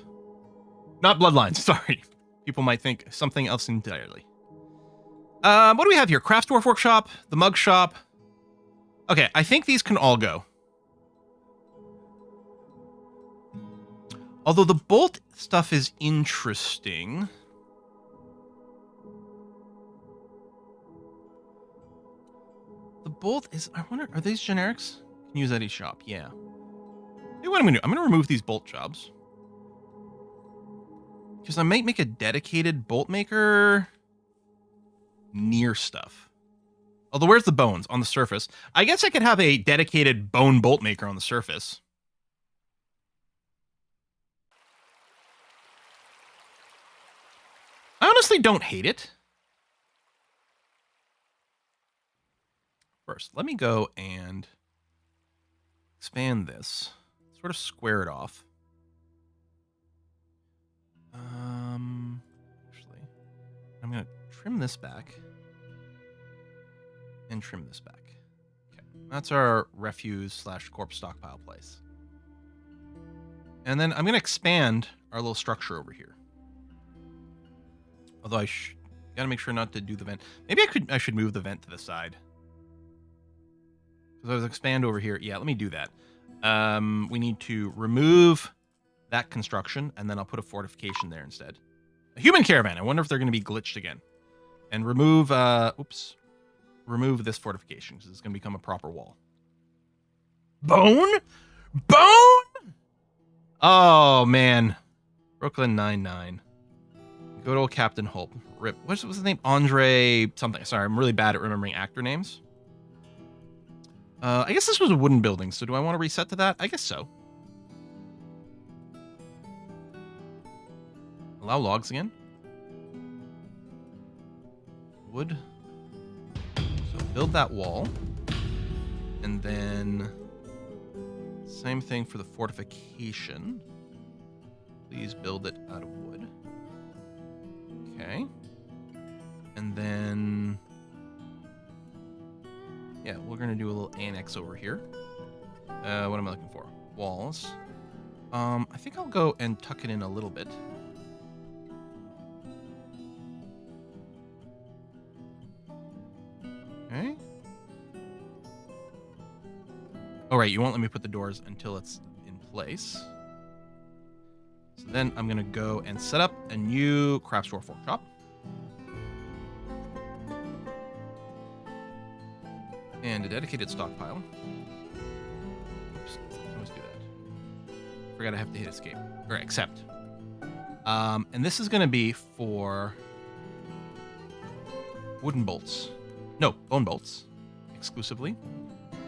Not Bloodlines, sorry. People might think something else entirely. What do we have here? Craft Dwarf Workshop, the Mug Shop. Okay, I think these can all go. Although the bolt stuff is interesting. The bolt is, I wonder, are these generics? Can use at each shop, yeah. Hey, what I'm gonna do, I'm gonna remove these bolt jobs. Because I might make a dedicated bolt maker near stuff. Although, where's the bones? On the surface. I guess I could have a dedicated bone bolt maker on the surface. I honestly don't hate it. First, let me go and expand this. Sort of square it off. Actually, I'm going to trim this back. And trim this back. Okay, that's our refuse / corpse stockpile place. And then I'm going to expand our little structure over here. Although I gotta make sure not to do the vent. Maybe I should move the vent to the side. Because I was expand over here. Yeah, let me do that. We need to remove that construction, and then I'll put a fortification there instead. A human caravan. I wonder if they're going to be glitched again. And remove, remove this fortification, because it's going to become a proper wall. Bone? Bone? Oh, man. Brooklyn 99. Good old Captain Hope. Rip. What's his name? Andre something. Sorry, I'm really bad at remembering actor names. I guess this was a wooden building, so do I want to reset to that? I guess so. Allow logs again. Wood. So build that wall. And then same thing for the fortification. Please build it out of wood. Okay. And then, yeah, we're going to do a little annex over here. What am I looking for? Walls. I think I'll go and tuck it in a little bit. Okay. Oh, right, you won't let me put the doors until it's in place. So then I'm going to go and set up a new craft store workshop. And a dedicated stockpile. Oops, I always do that. Forgot I have to hit escape. Or accept. And this is going to be for wooden bolts. No, bone bolts. Exclusively.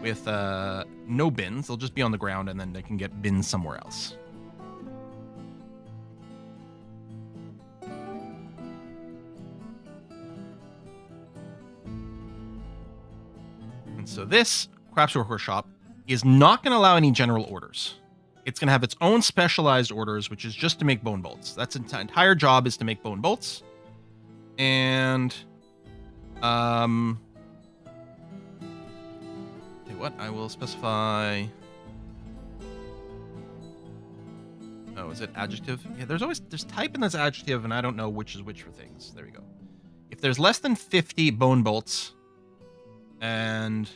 With no bins. They'll just be on the ground and then they can get bins somewhere else. So this craft workshop is not going to allow any general orders. It's going to have its own specialized orders, which is just to make bone bolts. That's its entire job, is to make bone bolts. And tell you what, I will specify. Oh, is it adjective? Yeah, there's type and there's adjective, and I don't know which is which for things. There we go. If there's less than 50 bone bolts, and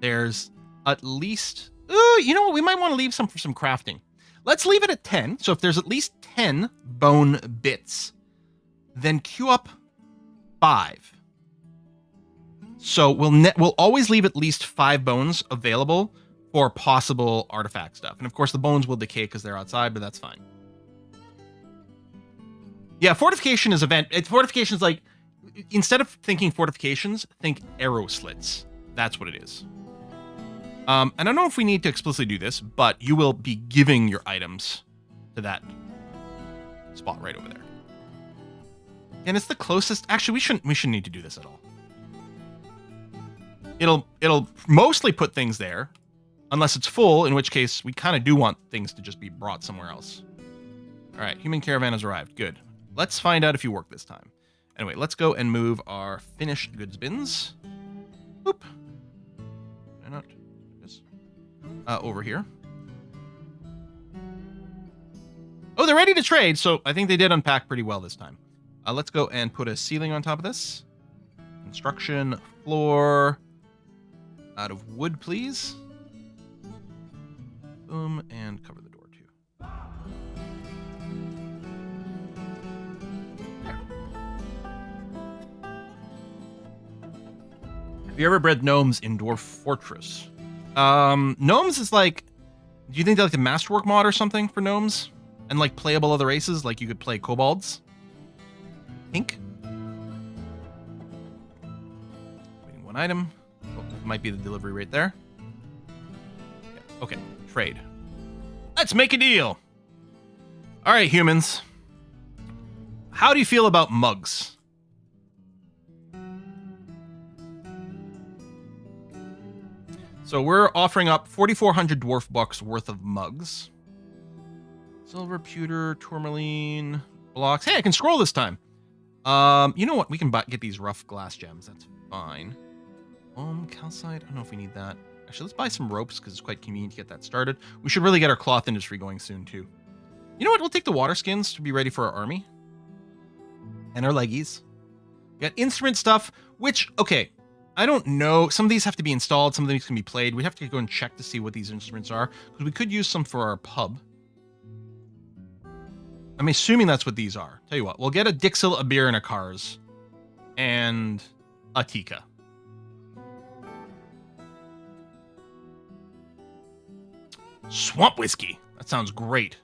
there's at least, you know what? We might want to leave some for some crafting. Let's leave it at 10. So if there's at least 10 bone bits, then queue up 5. So we'll always leave at least 5 bones available for possible artifact stuff. And of course, the bones will decay because they're outside, but that's fine. Yeah, fortification is fortifications, like, instead of thinking fortifications, think arrow slits. That's what it is. And I don't know if we need to explicitly do this, but you will be giving your items to that spot right over there. And it's the closest. Actually, we shouldn't need to do this at all. It'll mostly put things there, unless it's full, in which case we kind of do want things to just be brought somewhere else. All right, human caravan has arrived. Good. Let's find out if you work this time. Anyway, let's go and move our finished goods bins. Oop. Why not? This. Over here. Oh, they're ready to trade, so I think they did unpack pretty well this time. Let's go and put a ceiling on top of this. Construction floor. Out of wood, please. Boom, and cover the door, too. Have you ever bred gnomes in Dwarf Fortress? Gnomes is like... Do you think they're like the Masterwork mod or something for gnomes? And like playable other races? Like you could play kobolds? Think? Waiting one item. Oh, might be the delivery right there. Yeah. Okay, trade. Let's make a deal. All right, humans. How do you feel about mugs? So we're offering up 4,400 dwarf bucks worth of mugs. Silver, pewter, tourmaline, blocks. Hey, I can scroll this time. You know what? We can get these rough glass gems. That's fine. Calcite. I don't know if we need that. Actually, let's buy some ropes because it's quite convenient to get that started. We should really get our cloth industry going soon, too. You know what? We'll take the water skins to be ready for our army. And our leggies. We got instrument stuff, which, okay, I don't know. Some of these have to be installed. Some of these can be played. We have to go and check to see what these instruments are because we could use some for our pub. I'm assuming that's what these are. Tell you what, we'll get a Dixil, a beer, and a Cars. And a Tika. Swamp whiskey. That sounds great.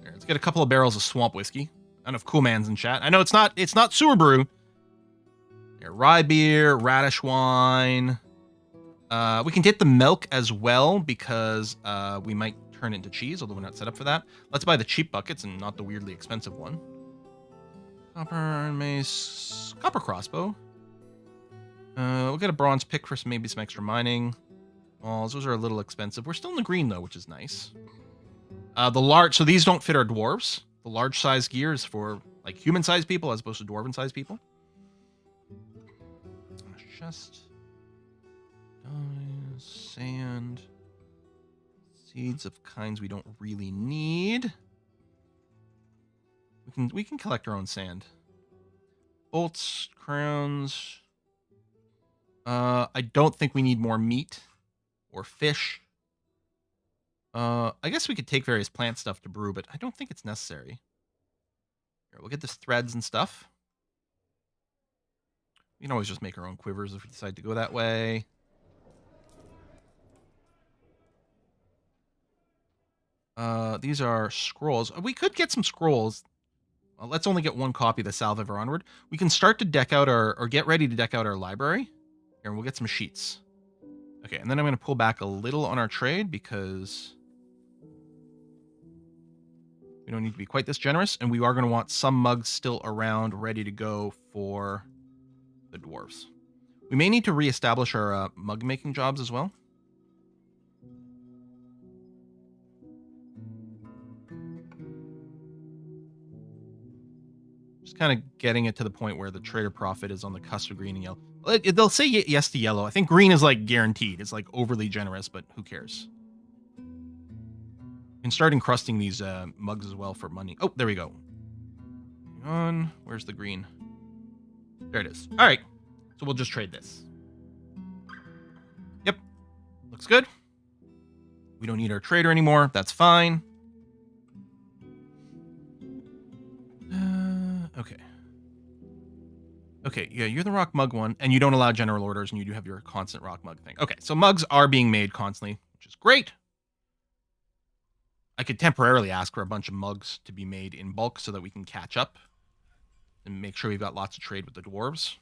Here, let's get a couple of barrels of swamp whiskey. I don't know if Cool Man's in chat. I know it's not sewer brew. Here, rye beer, radish wine. We can get the milk as well because we might turn it into cheese, although we're not set up for that. Let's buy the cheap buckets and not the weirdly expensive one. Copper mace, copper crossbow. We'll get a bronze pick for maybe some extra mining. Walls, those are a little expensive. We're still in the green though, which is nice. So these don't fit our dwarves. The large size gear is for like human sized people as opposed to dwarven sized people. Chest, sand, seeds of kinds we don't really need. We can collect our own sand. Bolts, crowns. I don't think we need more meat or fish. I guess we could take various plant stuff to brew, but I don't think it's necessary. Here, we'll get this threads and stuff. We can always just make our own quivers if we decide to go that way. These are scrolls. We could get some scrolls. Well, let's only get one copy of the Salve Ever Onward. We can start to deck out or get ready to deck out our library. Here, we'll get some sheets. Okay, and then I'm going to pull back a little on our trade because we don't need to be quite this generous, and we are going to want some mugs still around ready to go for the dwarves. We may need to reestablish our mug making jobs as well. Just kind of getting it to the point where the trader profit is on the cusp of green and yellow. They'll say yes to yellow. I think green is like guaranteed. It's like overly generous, but who cares? You can start encrusting these mugs as well for money. Oh, there we go. Hang on. Where's the green? There it is. All right. So we'll just trade this. Yep. Looks good. We don't need our trader anymore. That's fine. Okay. Okay, yeah, you're the rock mug one, and you don't allow general orders, and you do have your constant rock mug thing. Okay, so mugs are being made constantly, which is great. I could temporarily ask for a bunch of mugs to be made in bulk so that we can catch up and make sure we've got lots of trade with the dwarves.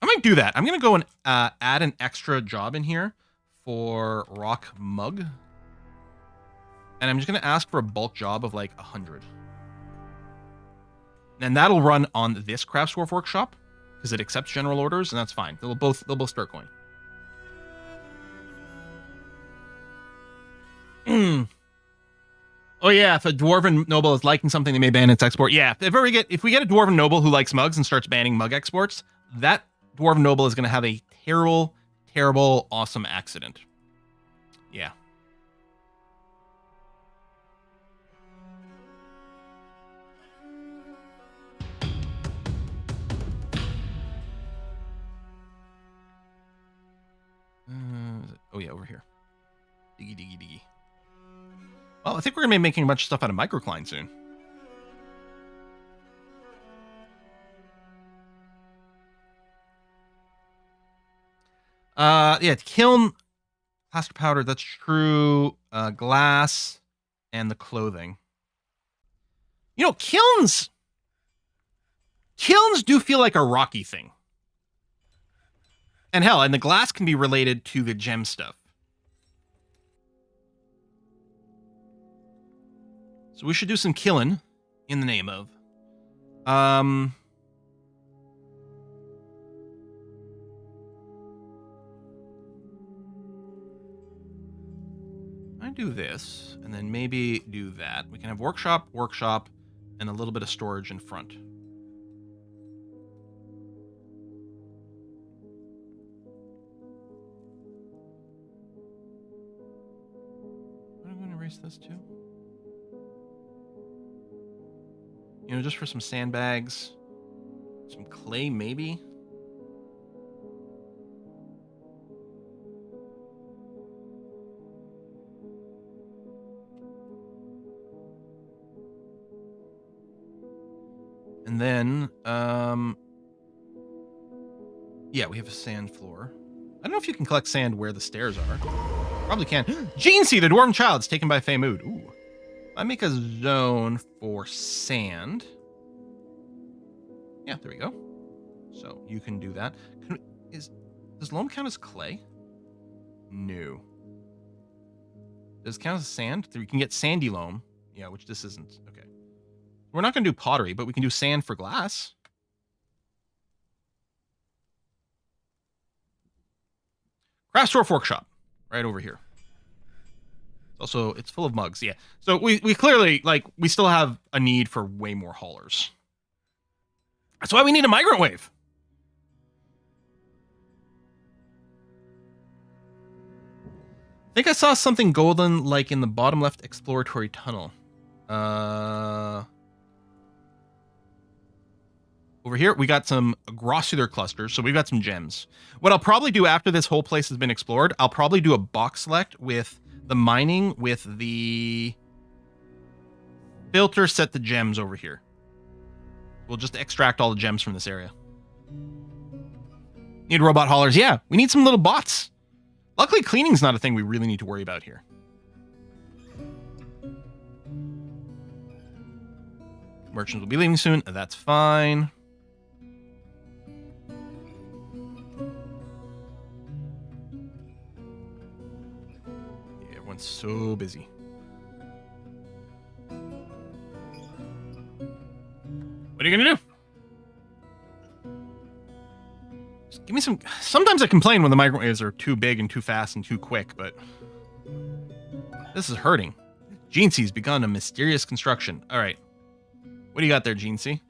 I might do that. I'm going to go and add an extra job in here for rock mug. And I'm just going to ask for a bulk job of like 100. And that'll run on this Crafts Dwarf workshop because it accepts general orders, and that's fine. They'll both start going. Oh yeah, if a dwarven noble is liking something, they may ban its export. Yeah, if we get a dwarven noble who likes mugs and starts banning mug exports, that dwarven noble is going to have a terrible, terrible, awesome accident. Yeah. Oh yeah, over here. Diggy, diggy, diggy. Well, I think we're going to be making a bunch of stuff out of microcline soon. Yeah, kiln, plaster powder, that's true. Glass, and the clothing. You know, kilns do feel like a rocky thing. And hell, and the glass can be related to the gem stuff. So we should do some killing in the name of. I do this, and then maybe do that. We can have workshop, and a little bit of storage in front. I'm going to erase this too. You know, just for some sandbags, some clay maybe. And then, yeah, we have a sand floor. I don't know if you can collect sand where the stairs are. Probably can. Jeansy, the dwarven child, is taken by Feymood. Ooh. I make a zone for sand. Yeah, there we go. So you can do that. Does loam count as clay? No. Does it count as sand? You can get sandy loam. Yeah, which this isn't. Okay. We're not going to do pottery, but we can do sand for glass. Crafts Dwarf Workshop, right over here. Also, it's full of mugs, yeah. So we clearly, like, we still have a need for way more haulers. That's why we need a migrant wave. I think I saw something golden, like, in the bottom left exploratory tunnel. Over here, we got some grossular clusters, so we've got some gems. What I'll probably do after this whole place has been explored, I'll probably do a box select with the mining with the filter set the gems over here. We'll just extract all the gems from this area. Need robot haulers? Yeah, we need some little bots. Luckily, cleaning's not a thing we really need to worry about here. Merchants will be leaving soon. That's fine. Yeah, everyone's so busy. What are you gonna do? Just give me some... Sometimes I complain when the microwaves are too big and too fast and too quick, but... This is hurting. Jeancy's begun a mysterious construction. Alright. What do you got there, Jeansy?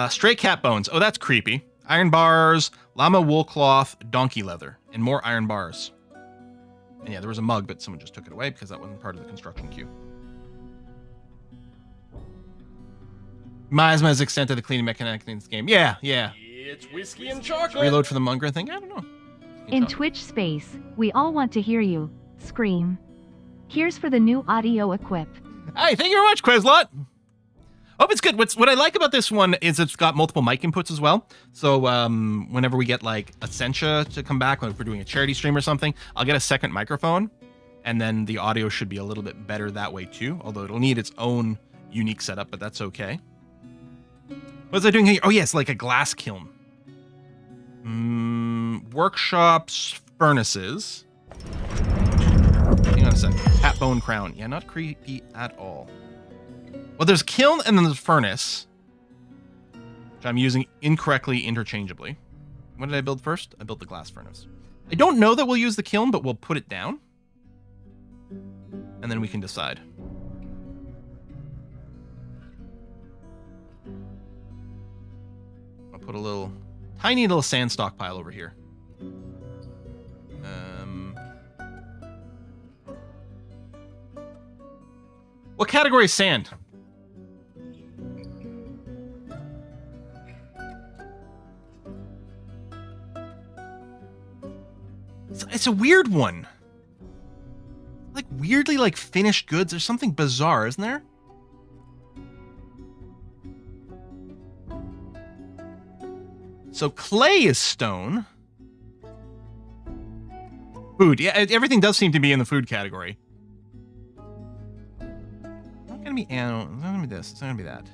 Stray cat bones. Oh, that's creepy. Iron bars, llama wool cloth, donkey leather, and more iron bars. And yeah, there was a mug, but someone just took it away because that wasn't part of the construction queue. Miasma's extent of the cleaning mechanic in this game. Yeah, yeah. It's whiskey and chocolate. Reload for the Munger thing? I don't know. In Twitch space, we all want to hear you scream. Here's for the new audio equip. Hey, thank you very much, Quizlot. Oh, it's good. What I like about this one is it's got multiple mic inputs as well. So whenever we get like Essentia to come back, like if we're doing a charity stream or something, I'll get a second microphone, and then the audio should be a little bit better that way too. Although it'll need its own unique setup, but that's okay. What was I doing here? Oh yes, like a glass kiln. Workshops, furnaces. Hang on a sec. Cat bone crown. Yeah, not creepy at all. Well, there's kiln and then there's furnace, which I'm using incorrectly interchangeably. What did I build first? I built the glass furnace. I don't know that we'll use the kiln, but we'll put it down. And then we can decide. I'll put a little, tiny little sand stockpile over here. What category is sand? It's a weird one. Like weirdly like finished goods. There's something bizarre, isn't there? So clay is stone. Food. Yeah, everything does seem to be in the food category. It's not gonna be animal. It's not gonna be this. It's not gonna be that.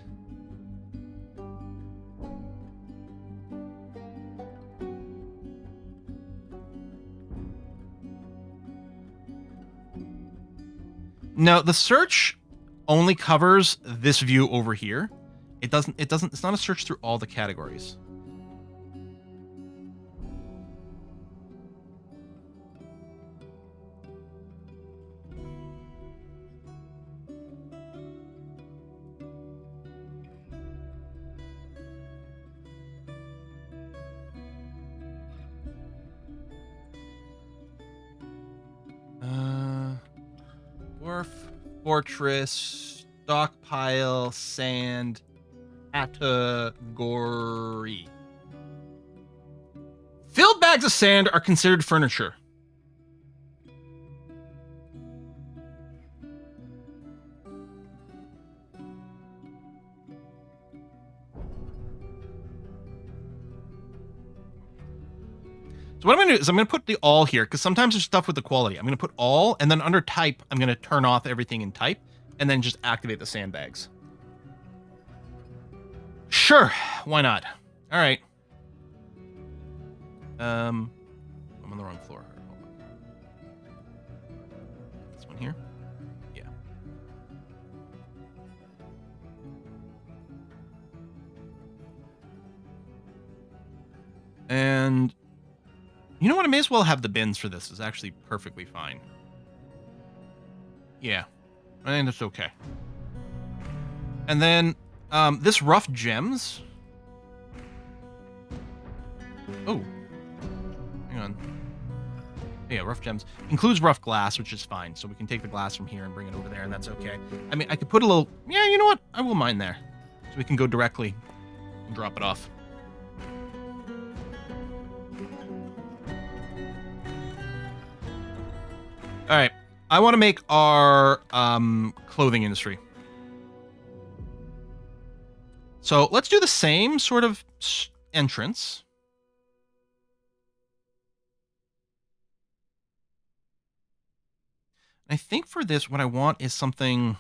No, the search only covers this view over here. It's not a search through all the categories. Dwarf, fortress, stockpile, sand, category. Filled bags of sand are considered furniture. So what I'm going to do is I'm going to put the all here, because sometimes there's stuff with the quality. I'm going to put all, and then under type, I'm going to turn off everything in type, and then just activate the sandbags. Sure, why not? All right. I'm on the wrong floor. Hold on. This one here? Yeah. And you know what? I may as well have the bins for this. It's actually perfectly fine. Yeah, I think that's okay. And then this rough gems. Oh, hang on. Yeah, rough gems includes rough glass, which is fine. So we can take the glass from here and bring it over there, and that's okay. I mean, I could put a little. Yeah, you know what? I will mine there, so we can go directly and drop it off. All right, I want to make our clothing industry. So let's do the same sort of entrance. I think for this, what I want is something.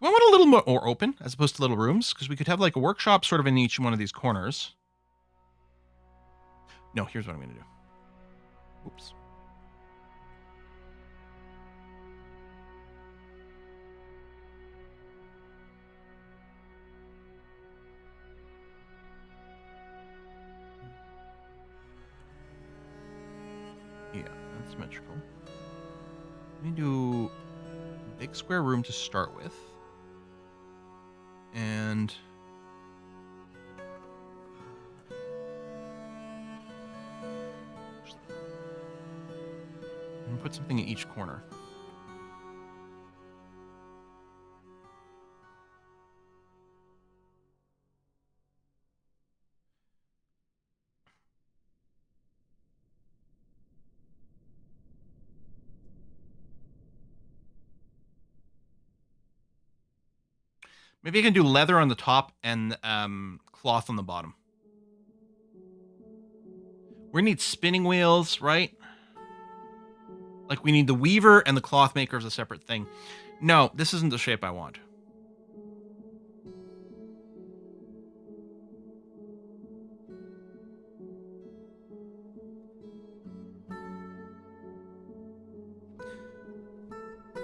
Do I want a little more open as opposed to little rooms? Because we could have like a workshop sort of in each one of these corners. No, here's what I'm going to do. Oops. Yeah, that's symmetrical. Let me do a big square room to start with. And put something in each corner. Maybe I can do leather on the top and cloth on the bottom. We need spinning wheels, right? Like, we need the weaver and the cloth maker as a separate thing. No, this isn't the shape I want.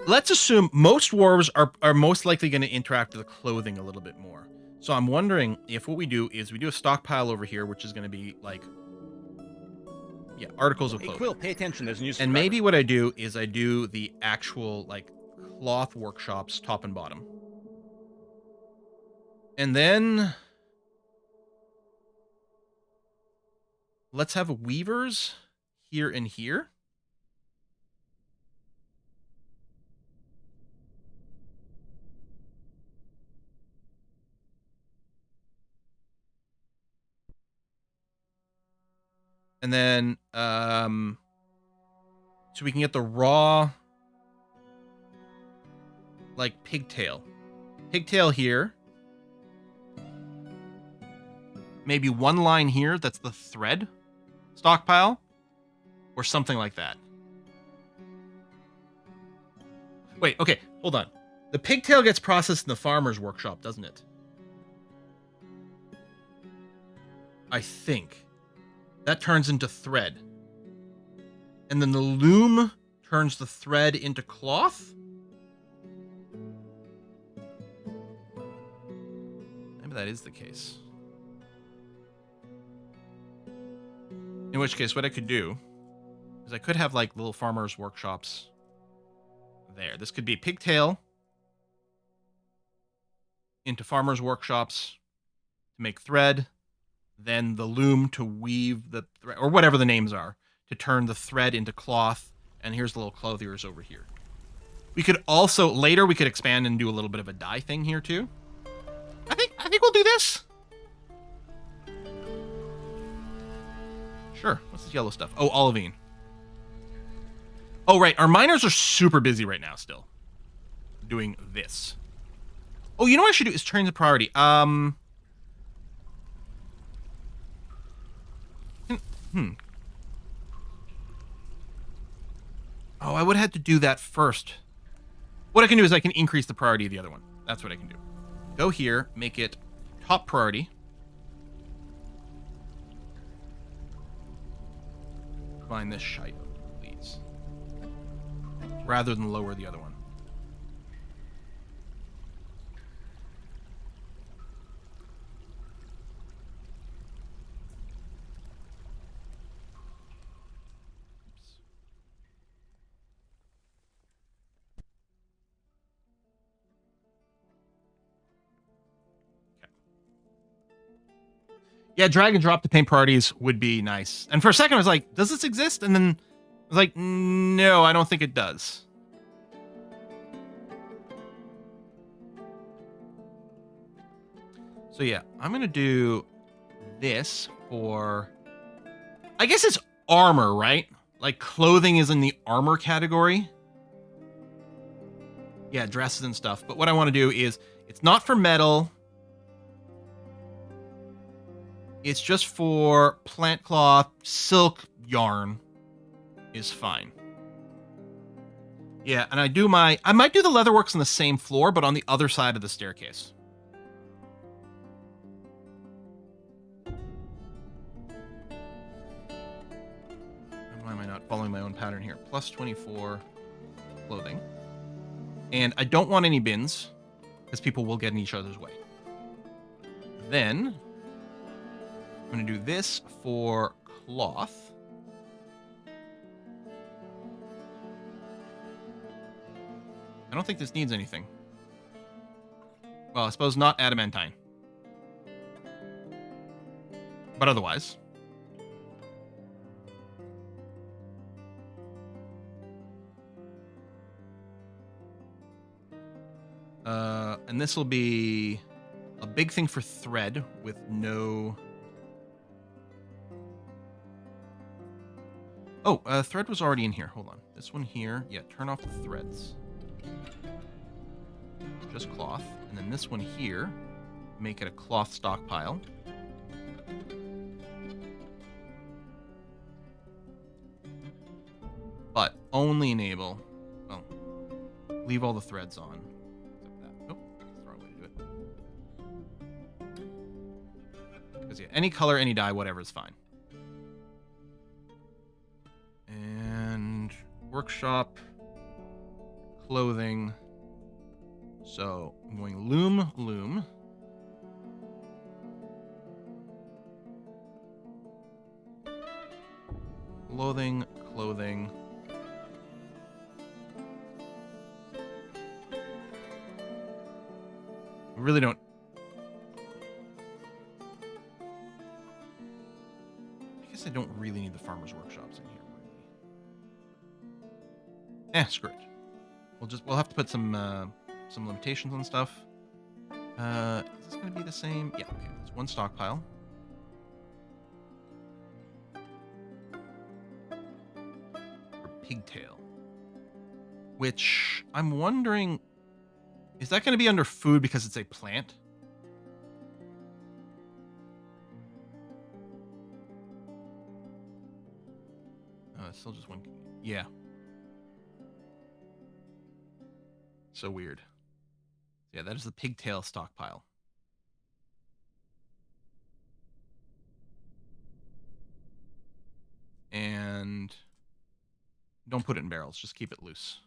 Let's assume most dwarves are most likely going to interact with the clothing a little bit more. So I'm wondering if what we do is we do a stockpile over here, which is going to be like, yeah, articles of clothing. Hey, Quill, pay attention. There's a new And subscriber. maybe what I do is I do the actual like cloth workshops top and bottom. And then let's have weavers here and here. And then, so we can get the raw, like, pigtail. Pigtail here. Maybe one line here, that's the thread stockpile. Or something like that. Wait, okay, hold on. The pigtail gets processed in the farmer's workshop, doesn't it? I think. That turns into thread. And then the loom turns the thread into cloth? Maybe that is the case. In which case, what I could do is I could have like little farmers' workshops there. This could be pigtail into farmers' workshops to make thread. Then the loom to weave the thread, or whatever the names are, to turn the thread into cloth. And here's the little clothiers over here. We could also, later we could expand and do a little bit of a dye thing here too. I think we'll do this. Sure. What's this yellow stuff? Oh, olivine. Oh, right. Our miners are super busy right now still. Doing this. Oh, you know what I should do is change the priority. Oh, I would have had to do that first. What I can do is I can increase the priority of the other one. That's what I can do. Go here, make it top priority. Find this shite, please. Rather than lower the other one. Yeah, drag and drop the paint priorities would be nice. And for a second, I was like, does this exist? And then I was like, no, I don't think it does. So yeah, I'm going to do this for... I guess it's armor, right? Like clothing is in the armor category. Yeah, dresses and stuff. But what I want to do is, it's not for metal... It's just for plant cloth, silk, yarn is fine. Yeah, and I might do the leatherworks on the same floor, but on the other side of the staircase. Why am I not following my own pattern here? Plus 24 clothing. And I don't want any bins, because people will get in each other's way. Then... I'm going to do this for cloth. I don't think this needs anything. Well, I suppose not adamantine. But otherwise. And this will be a big thing for thread with no... Oh, thread was already in here. Hold on. This one here. Yeah, turn off the threads. just cloth. And then this one here, make it a cloth stockpile. But only enable, well, leave all the threads on. Except that. Oh, that's the wrong way to do it. Because yeah, any color, any dye, whatever is fine. And workshop, clothing. So I'm going loom, loom. Clothing, clothing. We really don't. I guess I don't really need the farmers' workshops in here. Really. Screw it. We'll have to put some limitations on stuff. Is this going to be the same? Yeah. Okay. It's one stockpile. For pigtail, which I'm wondering. Is that going to be under food because it's a plant? It's still just one. Yeah. So weird. Yeah, that is the pigtail stockpile. And don't put it in barrels. Just keep it loose.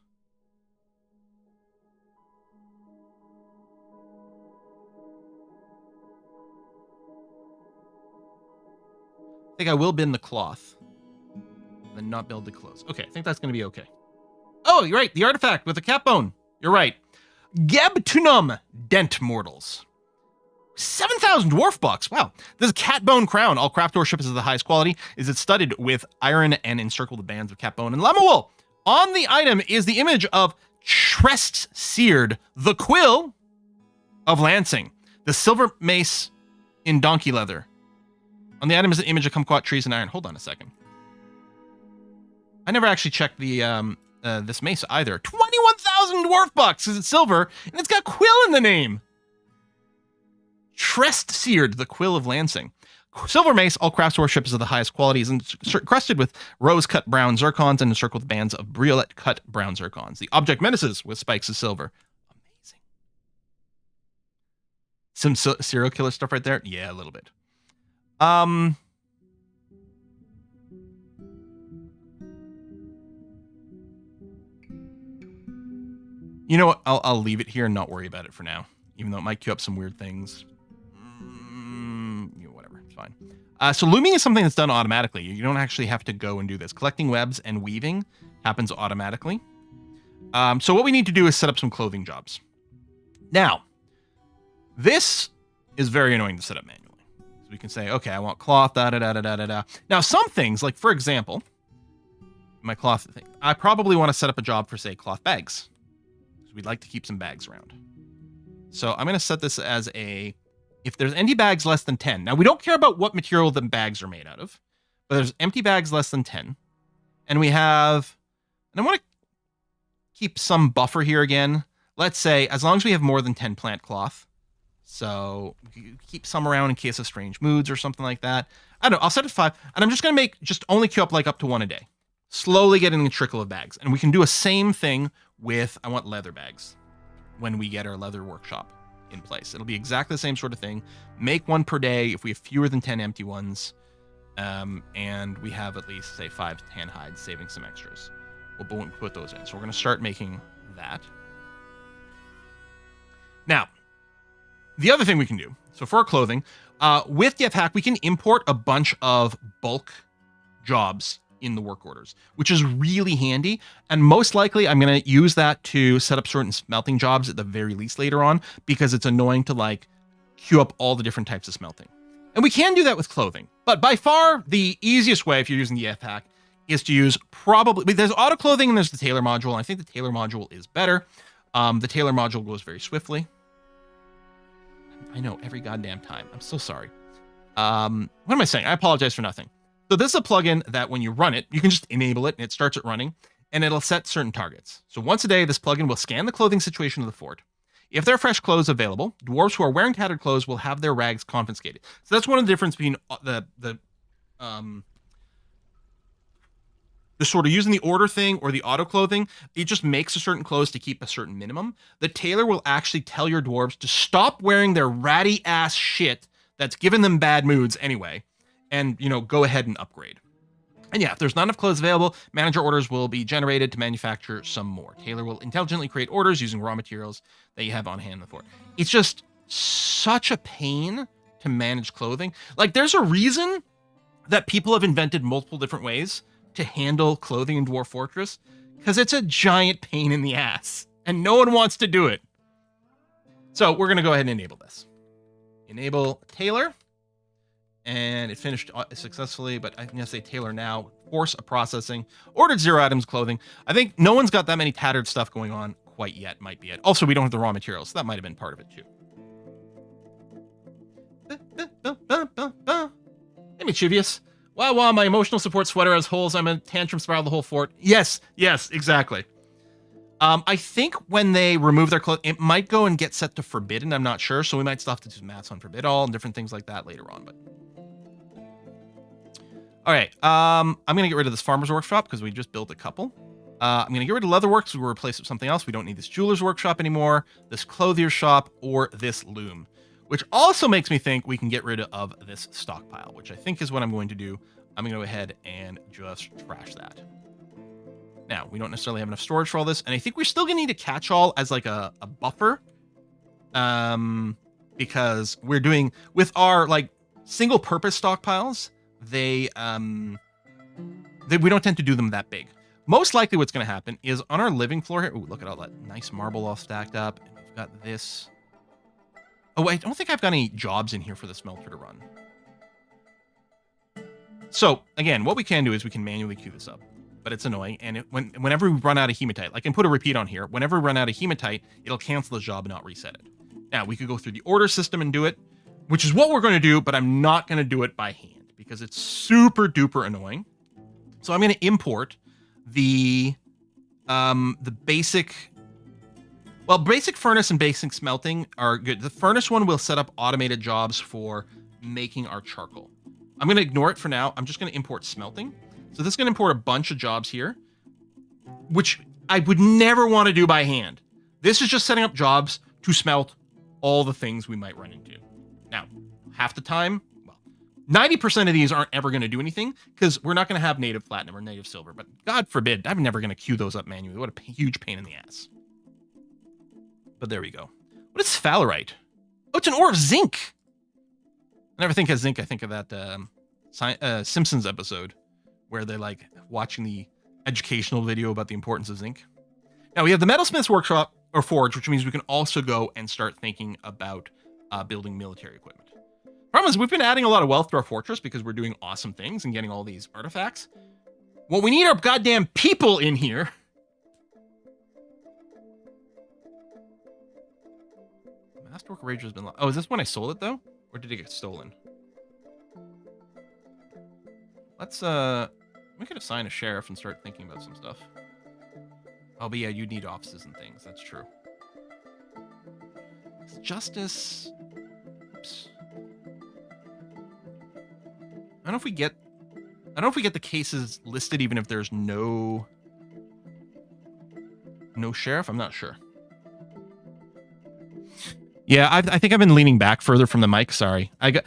I think I will bin the cloth, then not build the clothes. Okay, I think that's going to be okay. Oh, you're right. The artifact with the cat bone. You're right. Gebtunum Dent Mortals. 7,000 dwarf bucks. Wow. This is a cat bone crown. All craft worship is of the highest quality. Is it studded with iron and encircled with bands of cat bone and llama wool. On the item is the image of Trest Seared, the quill of Lancing, the silver mace in donkey leather. On the item is an image of kumquat trees and iron. Hold on a second. I never actually checked the this mace either. 21,000 dwarf bucks. Is it silver? And it's got quill in the name. Trest Seared, the quill of Lancing. Silver mace, all crafts worship is of the highest quality, is encrusted with rose-cut brown zircons and encircled with bands of briolette-cut brown zircons. The object menaces with spikes of silver. Amazing. Some serial killer stuff right there? Yeah, a little bit. You know what? I'll leave it here and not worry about it for now, even though it might queue up some weird things. Whatever, it's fine. So looming is something that's done automatically. You don't actually have to go and do this. Collecting webs and weaving happens automatically. So what we need to do is set up some clothing jobs. Now, this is very annoying to set up manually. So we can say, okay, I want cloth, da-da-da-da-da-da. Now, some things, like, for example, my cloth thing, I probably want to set up a job for, say, cloth bags. So we'd like to keep some bags around. So I'm going to set this as a, if there's empty bags less than 10. Now, we don't care about what material the bags are made out of, but there's empty bags less than 10. And we have, and I want to keep some buffer here again. Let's say, as long as we have more than 10 plant cloth. So keep some around in case of strange moods or something like that. I don't know, I'll set it 5. And I'm just going to make, just only queue up like up to 1 a day. Slowly getting a trickle of bags. And we can do a same thing with, I want leather bags when we get our leather workshop in place. It'll be exactly the same sort of thing. Make 1 per day if we have fewer than 10 empty ones. And we have at least, say, 5 to 10 hides, saving some extras. We'll put those in. So we're going to start making that. Now, the other thing we can do, so for our clothing, with Get Hack, we can import a bunch of bulk jobs in the work orders, which is really handy. And most likely I'm going to use that to set up certain smelting jobs at the very least later on, because it's annoying to like queue up all the different types of smelting. And we can do that with clothing, but by far the easiest way if you're using the F hack is to use probably, there's auto clothing and there's the tailor module. And I think the tailor module is better. The tailor module goes very swiftly. I know, every goddamn time. I'm so sorry. What am I saying? I apologize for nothing. So this is a plugin that when you run it, you can just enable it and it starts it running and it'll set certain targets. So once a day, this plugin will scan the clothing situation of the fort. If there are fresh clothes available, dwarves who are wearing tattered clothes will have their rags confiscated. So that's one of the difference between the sort of using the order thing or the auto clothing. It just makes a certain clothes to keep a certain minimum. The tailor will actually tell your dwarves to stop wearing their ratty ass shit that's given them bad moods anyway, and, you know, go ahead and upgrade. And yeah, if there's not enough clothes available, manager orders will be generated to manufacture some more. Tailor will intelligently create orders using raw materials that you have on hand in the fort. It's just such a pain to manage clothing. Like, there's a reason that people have invented multiple different ways to handle clothing in Dwarf Fortress, because it's a giant pain in the ass, and no one wants to do it. So we're going to go ahead and enable this. Enable tailor. And it finished successfully, but I'm going to say tailor now. Force a processing. Ordered 0 items clothing. I think no one's got that many tattered stuff going on quite yet, might be it. Also, we don't have the raw materials, so that might have been part of it too. Hey, mischievous. Wow, my emotional support sweater has holes. I'm a tantrum spiral the whole fort. Yes, exactly. I think when they remove their clothes, it might go and get set to forbidden. I'm not sure, so we might still have to do maths on forbid all and different things like that later on, but... All right, I'm going to get rid of this farmer's workshop because we just built a couple. I'm going to get rid of leatherworks. We'll replace it with something else. We don't need this jeweler's workshop anymore, this clothier's shop, or this loom, which also makes me think we can get rid of this stockpile, which I think is what I'm going to do. I'm going to go ahead and just trash that. Now, we don't necessarily have enough storage for all this, and I think we're still going to need a catch-all as like a buffer, because we're doing, with our like single-purpose stockpiles, we don't tend to do them that big. Most likely what's going to happen is on our living floor here, ooh, look at all that nice marble all stacked up, and we've got this. Oh, I don't think I've got any jobs in here for the smelter to run. So, again, what we can do is we can manually queue this up, but it's annoying, and whenever we run out of hematite, I can put a repeat on here, whenever we run out of hematite, it'll cancel the job and not reset it. Now, we could go through the order system and do it, which is what we're going to do, but I'm not going to do it by hand, because it's super duper annoying. So I'm going to import the basic... Well, basic furnace and basic smelting are good. The furnace one will set up automated jobs for making our charcoal. I'm going to ignore it for now. I'm just going to import smelting. So this is going to import a bunch of jobs here, which I would never want to do by hand. This is just setting up jobs to smelt all the things we might run into. Now, half the time, well, 90% of these aren't ever going to do anything because we're not going to have native platinum or native silver, but God forbid, I'm never going to queue those up manually. What a huge pain in the ass. But there we go. What is sphalerite? Oh, it's an ore of zinc. I never think of zinc. I think of that Simpsons episode where they're like watching the educational video about the importance of zinc. Now we have the metalsmith's workshop or forge, which means we can also go and start thinking about building military equipment. Problem is, we've been adding a lot of wealth to our fortress because we're doing awesome things and getting all these artifacts. What we need are goddamn people in here. Masterwork Rager has been lost. Oh, is this when I sold it though? Or did it get stolen? Let's we could assign a sheriff and start thinking about some stuff. Oh, but yeah, you need offices and things. That's true. Justice. Oops. I don't know if we get the cases listed even if there's no sheriff. I'm not sure. Yeah, I think I've been leaning back further from the mic. Sorry. I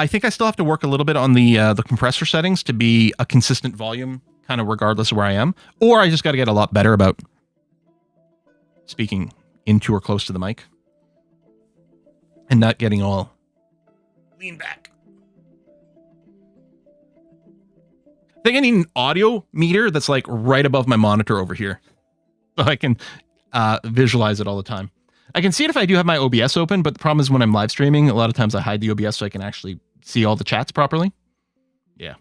think I still have to work a little bit on the compressor settings to be a consistent volume, kind of regardless of where I am. Or I just got to get a lot better about speaking into or close to the mic and not getting all lean back. I think I need an audio meter that's like right above my monitor over here, so I can visualize it all the time. I can see it if I do have my OBS open, but the problem is when I'm live streaming, a lot of times I hide the OBS so I can actually see all the chats properly. Yeah.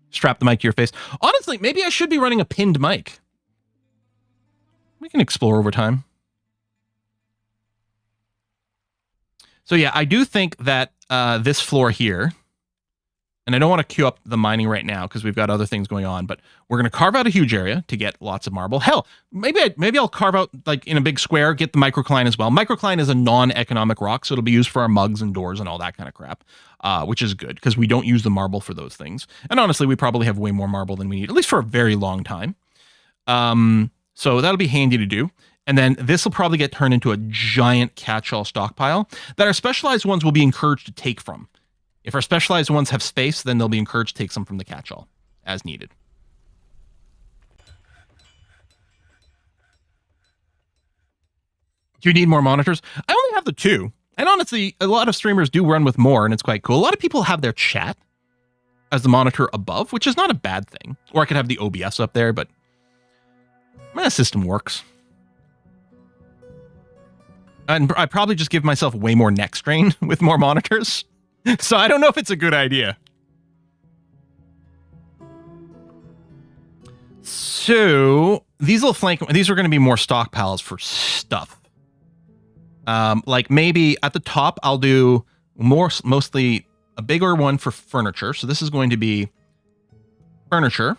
Strap the mic to your face. Honestly, maybe I should be running a pinned mic. We can explore over time. So yeah, I do think that this floor here, And I don't want to queue up the mining right now because we've got other things going on, but we're going to carve out a huge area to get lots of marble. Hell, maybe I'll carve out like in a big square, get the microcline as well. Microcline is a non-economic rock, so it'll be used for our mugs and doors and all that kind of crap, which is good because we don't use the marble for those things. And honestly, we probably have way more marble than we need, at least for a very long time. So that'll be handy to do. And then this will probably get turned into a giant catch-all stockpile that our specialized ones will be encouraged to take from. If our specialized ones have space, then they'll be encouraged to take some from the catch-all as needed. Do you need more monitors? I only have the 2. And honestly, a lot of streamers do run with more, and it's quite cool. A lot of people have their chat as the monitor above, which is not a bad thing. Or I could have the OBS up there, but my system works. And I probably just give myself way more neck strain with more monitors. So I don't know if it's a good idea. So these little these are going to be more stockpiles for stuff. Like maybe at the top, I'll do mostly a bigger one for furniture. So this is going to be furniture,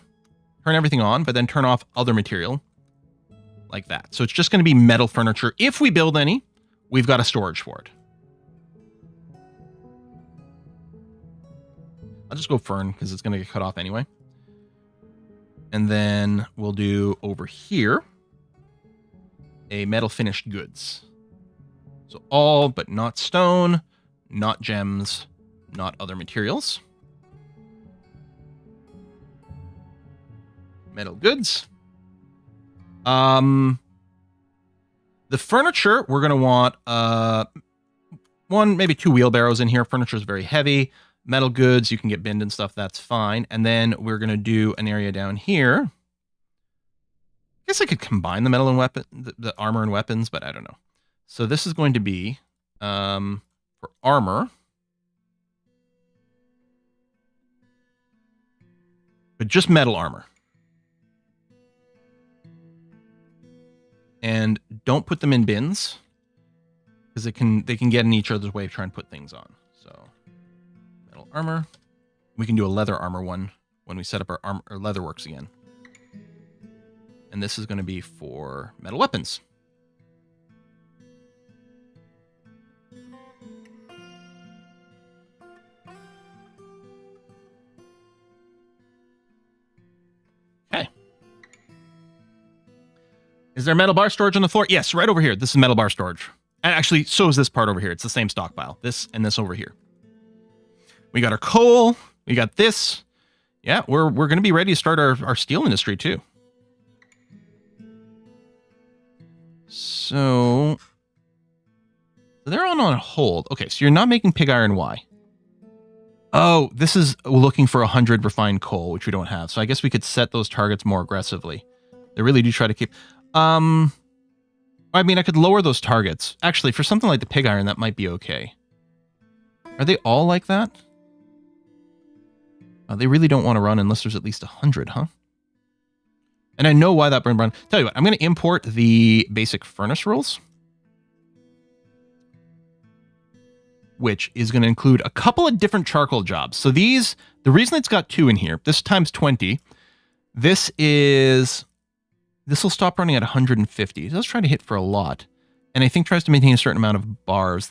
turn everything on, but then turn off other material like that. So it's just going to be metal furniture. If we build any, we've got a storage for it. I'll just go fern because it's going to get cut off anyway. And then we'll do over here a metal finished goods. So all but not stone, not gems, not other materials. Metal goods. The furniture, we're going to want 1, maybe 2 wheelbarrows in here. Furniture is very heavy. Metal goods, you can get binned and stuff, that's fine. And then we're going to do an area down here. I guess I could combine the metal and the armor and weapons, but I don't know. So this is going to be for armor. But just metal armor. And don't put them in bins because they can get in each other's way of trying to put things on. So metal armor. We can do a leather armor one when we set up our leather works again. And this is going to be for metal weapons. Okay. Is there metal bar storage on the floor? Yes, right over here. This is metal bar storage. And actually, so is this part over here. It's the same stockpile. This and this over here. We got our coal. We got this. Yeah, we're going to be ready to start our steel industry too. So they're on hold. Okay, so you're not making pig iron. Why? Oh, this is looking for 100 refined coal, which we don't have. So I guess we could set those targets more aggressively. They really do try to keep... I mean, I could lower those targets. Actually, for something like the pig iron, that might be okay. Are they all like that? They really don't want to run unless there's at least 100, huh? And I know why that burned run. Tell you what, I'm going to import the basic furnace rules, which is going to include a couple of different charcoal jobs. So these, the reason it's got 2 in here, this times 20, this will stop running at 150. It does try to hit for a lot. And I think tries to maintain a certain amount of bars.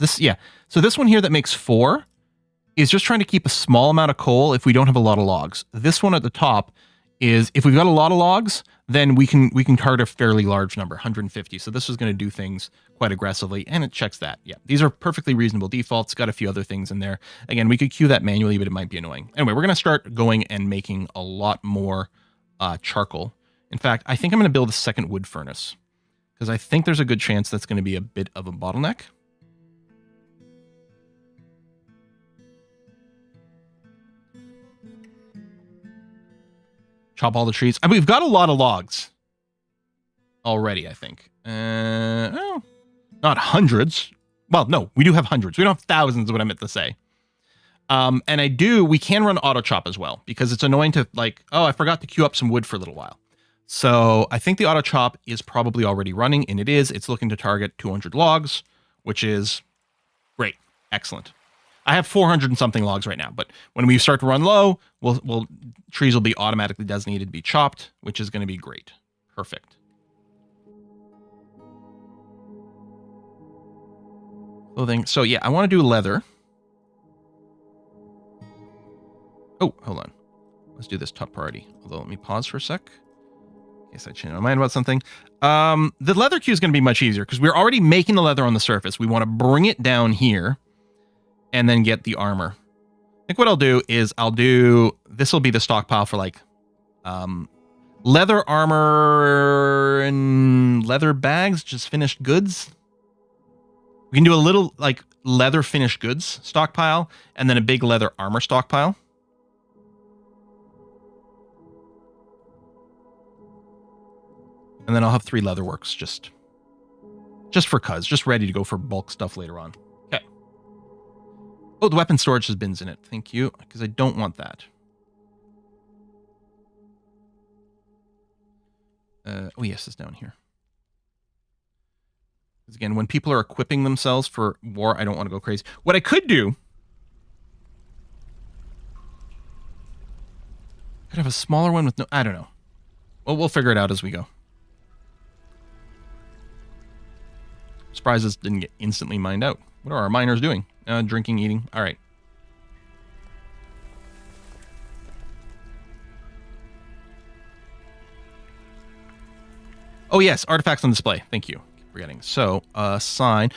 So this one here that makes 4 is just trying to keep a small amount of coal if we don't have a lot of logs. This one at the top is if we've got a lot of logs, then we can target a fairly large number, 150. So this is going to do things quite aggressively, and it checks that. Yeah, these are perfectly reasonable defaults. Got a few other things in there. Again, we could queue that manually, but it might be annoying. Anyway, we're going to start going and making a lot more charcoal. In fact, I think I'm going to build a second wood furnace because I think there's a good chance that's going to be a bit of a bottleneck. Chop all the trees. I mean, we've got a lot of logs already, I think. Well, not hundreds. Well, no, we do have hundreds. We don't have thousands is what I meant to say. And we can run auto chop as well because it's annoying to like, oh, I forgot to queue up some wood for a little while. So I think the auto chop is probably already running, and it is. It's looking to target 200 logs, which is great. Excellent. I have 400 and something logs right now, but when we start to run low, trees will be automatically designated to be chopped, which is going to be great. Perfect. Clothing. So yeah, I want to do leather. Oh, hold on. Let's do this top priority. Although, let me pause for a sec. In case I change my mind about something. The leather queue is going to be much easier because we're already making the leather on the surface. We want to bring it down here and then get the armor. I think what I'll do is this will be the stockpile for like leather armor and leather bags, just finished goods. We can do a little like leather finished goods stockpile and then a big leather armor stockpile. And then I'll have 3 leather works just for cuz, just ready to go for bulk stuff later on. Okay. Oh, the weapon storage has bins in it. Thank you, because I don't want that. Oh yes, it's down here. Because again, when people are equipping themselves for war, I don't want to go crazy. What I could do, could have a smaller one with no, I don't know. Well, we'll figure it out as we go. Surprised this didn't get instantly mined out. What are our miners doing? Drinking, eating. All right. Oh, yes. Artifacts on display. Thank you. Keep forgetting. So, sign.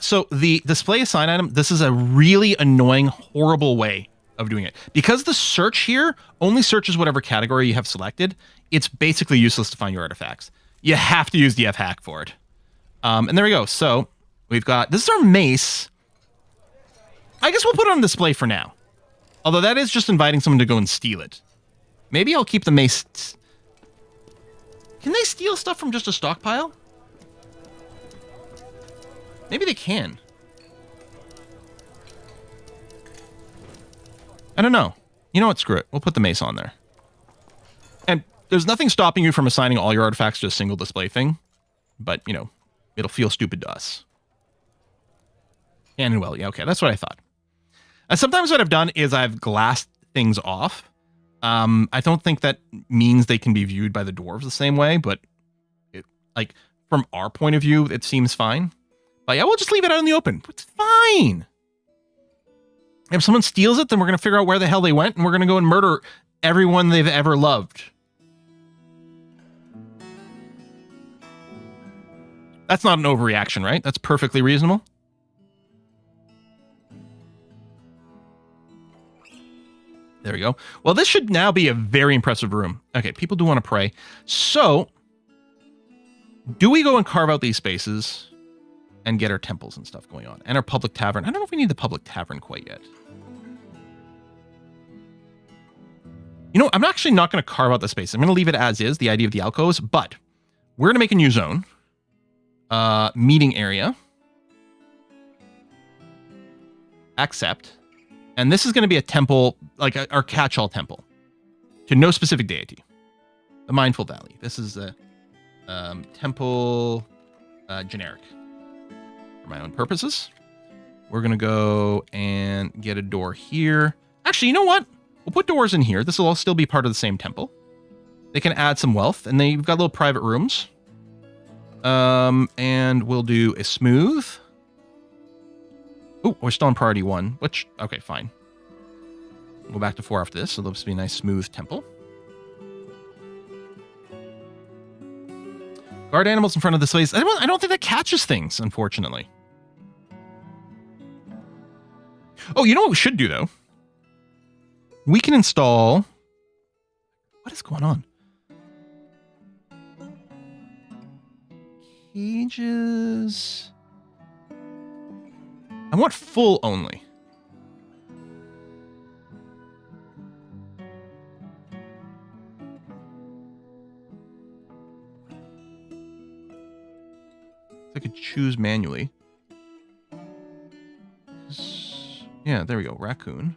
So, the display a sign item, this is a really annoying, horrible way of doing it. Because the search here only searches whatever category you have selected, it's basically useless to find your artifacts. You have to use the F-hack for it. And there we go. So we've got, this is our mace. I guess we'll put it on display for now. Although that is just inviting someone to go and steal it. Maybe I'll keep the mace. Can they steal stuff from just a stockpile? Maybe they can. I don't know. You know what? Screw it. We'll put the mace on there. And there's nothing stopping you from assigning all your artifacts to a single display thing. But, you know, it'll feel stupid to us. And well, yeah, okay, that's what I thought. Sometimes what I've done is I've glassed things off. I don't think that means they can be viewed by the dwarves the same way, but like from our point of view, it seems fine. But yeah, we'll just leave it out in the open. It's fine. If someone steals it, then we're going to figure out where the hell they went, and we're going to go and murder everyone they've ever loved. That's not an overreaction, right? That's perfectly reasonable. There we go. Well, this should now be a very impressive room. Okay, people do want to pray. So, do we go and carve out these spaces and get our temples and stuff going on? And our public tavern. I don't know if we need the public tavern quite yet. You know, I'm actually not going to carve out the space. I'm going to leave it as is, the idea of the alcoves, but we're going to make a new zone. Meeting area. Accept. And this is going to be a temple, like our catch-all temple. To no specific deity. The Mindful Valley. This is a temple generic. For my own purposes. We're going to go and get a door here. Actually, you know what? We'll put doors in here. This will all still be part of the same temple. They can add some wealth. And they've got little private rooms. And we'll do a smooth. Oh, we're still on priority 1, which, okay, fine. We'll go back to 4 after this, so this will be a nice smooth temple. Guard animals in front of the slaves. I don't think that catches things, unfortunately. Oh, you know what we should do, though? We can install... What is going on? Cages... I want full only. I could choose manually. Yeah, there we go. Raccoon.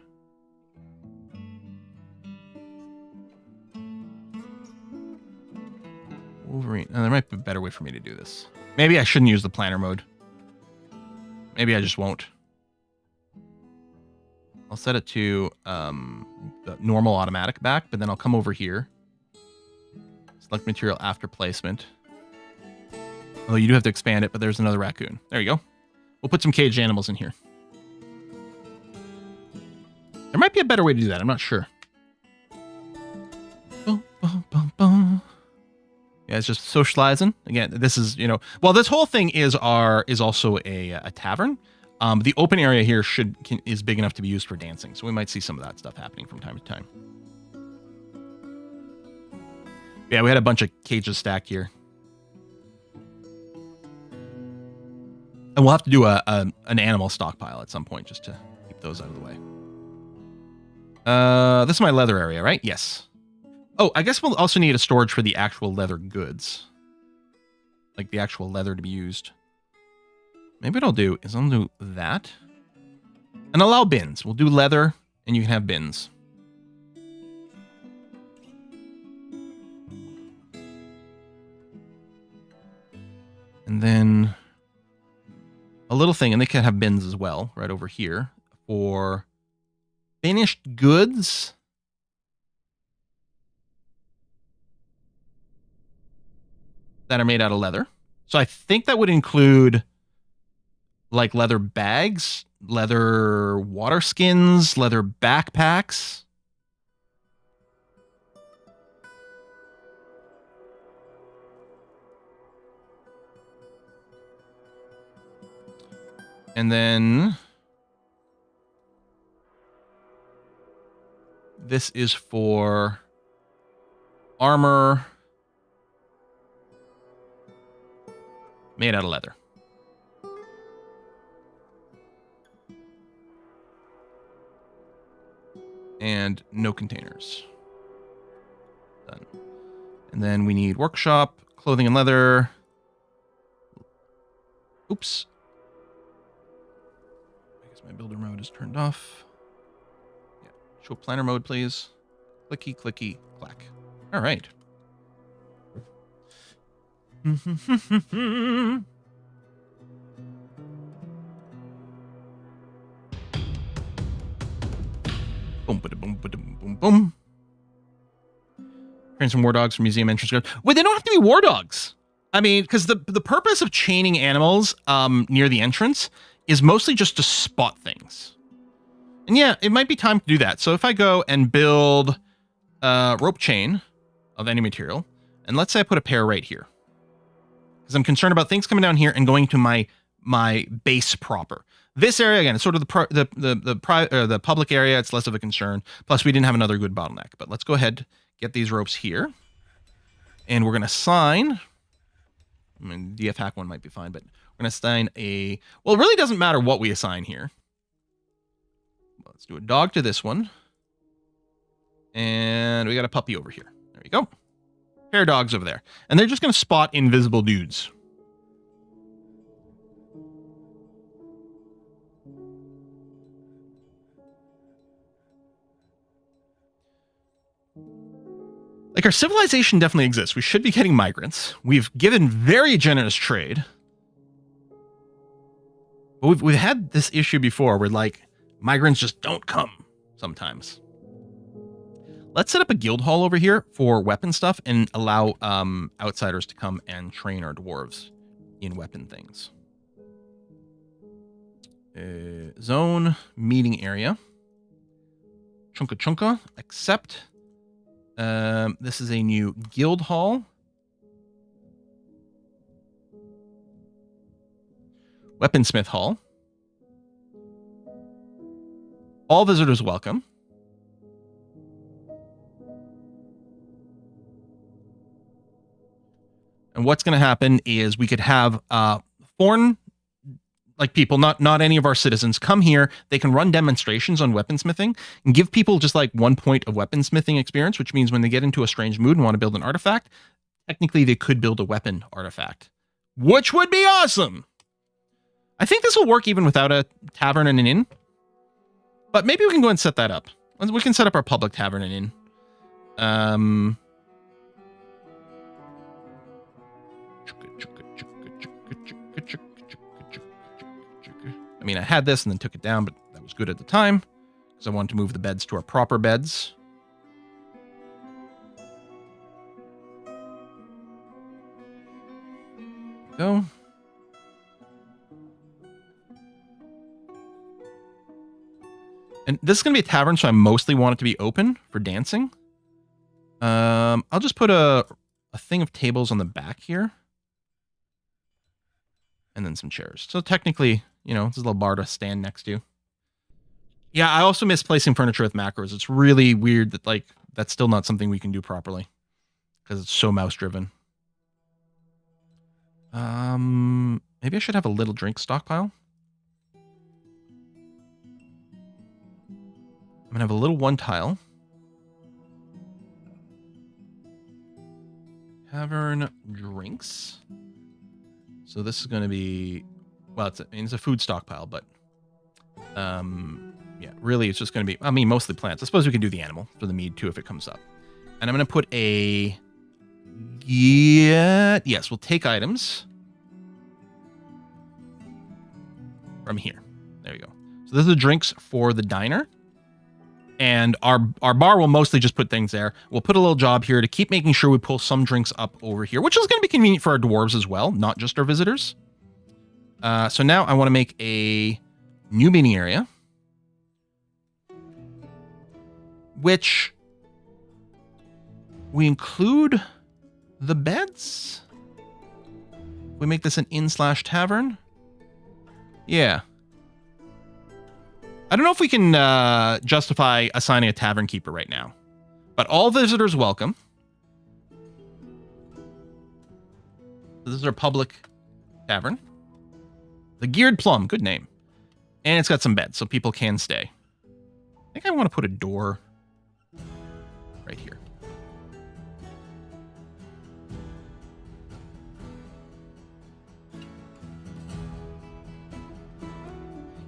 Wolverine. Oh, there might be a better way for me to do this. Maybe I shouldn't use the planner mode. Maybe I just won't. I'll set it to the normal automatic back, but then I'll come over here. Select material after placement. Although you do have to expand it, but there's another raccoon. There you go. We'll put some caged animals in here. There might be a better way to do that. I'm not sure. Boom, boom, boom, boom. Yeah, it's just socializing. Again, this is, you know, well, this whole thing is also a tavern. The open area here is big enough to be used for dancing, so we might see some of that stuff happening from time to time. Yeah, we had a bunch of cages stacked here. And we'll have to do an animal stockpile at some point just to keep those out of the way. This is my leather area, right? Yes. Oh, I guess we'll also need a storage for the actual leather goods. Like the actual leather to be used. Maybe what I'll do is I'll do that. And allow bins. We'll do leather, and you can have bins. And then a little thing, and they can have bins as well, right over here, for finished goods. That are made out of leather. So I think that would include like leather bags, leather water skins, leather backpacks. And then this is for armor made out of leather. And no containers. Done. And then we need workshop, clothing and leather. Oops. I guess my builder mode is turned off. Yeah. Show planner mode, please. Clicky, clicky, clack. All right. Boom, boom, boom, boom, boom. Train some war dogs for museum entrance guard. Wait, they don't have to be war dogs. I mean, because the purpose of chaining animals near the entrance is mostly just to spot things. And yeah, it might be time to do that. So if I go and build a rope chain of any material, and let's say I put a pair right here. Because I'm concerned about things coming down here and going to my base proper. This area, again, is sort of the public area. It's less of a concern. Plus, we didn't have another good bottleneck. But let's go ahead, get these ropes here. And we're going to assign... I mean, DF hack one might be fine, but we're going to assign a... Well, it really doesn't matter what we assign here. Let's do a dog to this one. And we got a puppy over here. There you go. Pair of dogs over there. And they're just going to spot invisible dudes. Like, our civilization definitely exists. We should be getting migrants. We've given very generous trade. But we've had this issue before where, like, migrants just don't come sometimes. Let's set up a guild hall over here for weapon stuff and allow outsiders to come and train our dwarves in weapon things. Zone meeting area. Chunka chunka. Accept. This is a new guild hall. Weaponsmith hall. All visitors welcome. And what's going to happen is we could have foreign, like, people, not any of our citizens, come here. They can run demonstrations on weaponsmithing and give people just like 1 point of weaponsmithing experience, which means when they get into a strange mood and want to build an artifact, technically they could build a weapon artifact, which would be awesome. I think this will work even without a tavern and an inn, but maybe we can go and set that up. We can set up our public tavern and inn. I mean, I had this and then took it down, but that was good at the time. because I wanted to move the beds to our proper beds. Go. And this is going to be a tavern, so I mostly want it to be open for dancing. I'll just put a thing of tables on the back here. And then some chairs. So technically, you know, there's a little bar to stand next to. Yeah, I also miss placing furniture with macros. It's really weird that, like, that's still not something we can do properly. Because it's so mouse-driven. Maybe I should have a little drink stockpile. I'm going to have a little one tile. Tavern drinks. So this is going to be, well, it's a food stockpile, but yeah, really it's just going to be, I mean, mostly plants. I suppose we can do the animal for the mead too if it comes up. And I'm going to put a, yes, we'll take items from here. There we go. So this is the drinks for the diner. And our bar will mostly just put things there. We'll put a little job here to keep making sure we pull some drinks up over here, which is going to be convenient for our dwarves as well, not just our visitors. So now I want to make a new meeting area, which we include the beds. We make this an inn/tavern. Yeah. I don't know if we can justify assigning a tavern keeper right now, but all visitors welcome. This is our public tavern. The Geared Plum, good name. And it's got some beds, so people can stay. I think I want to put a door right here.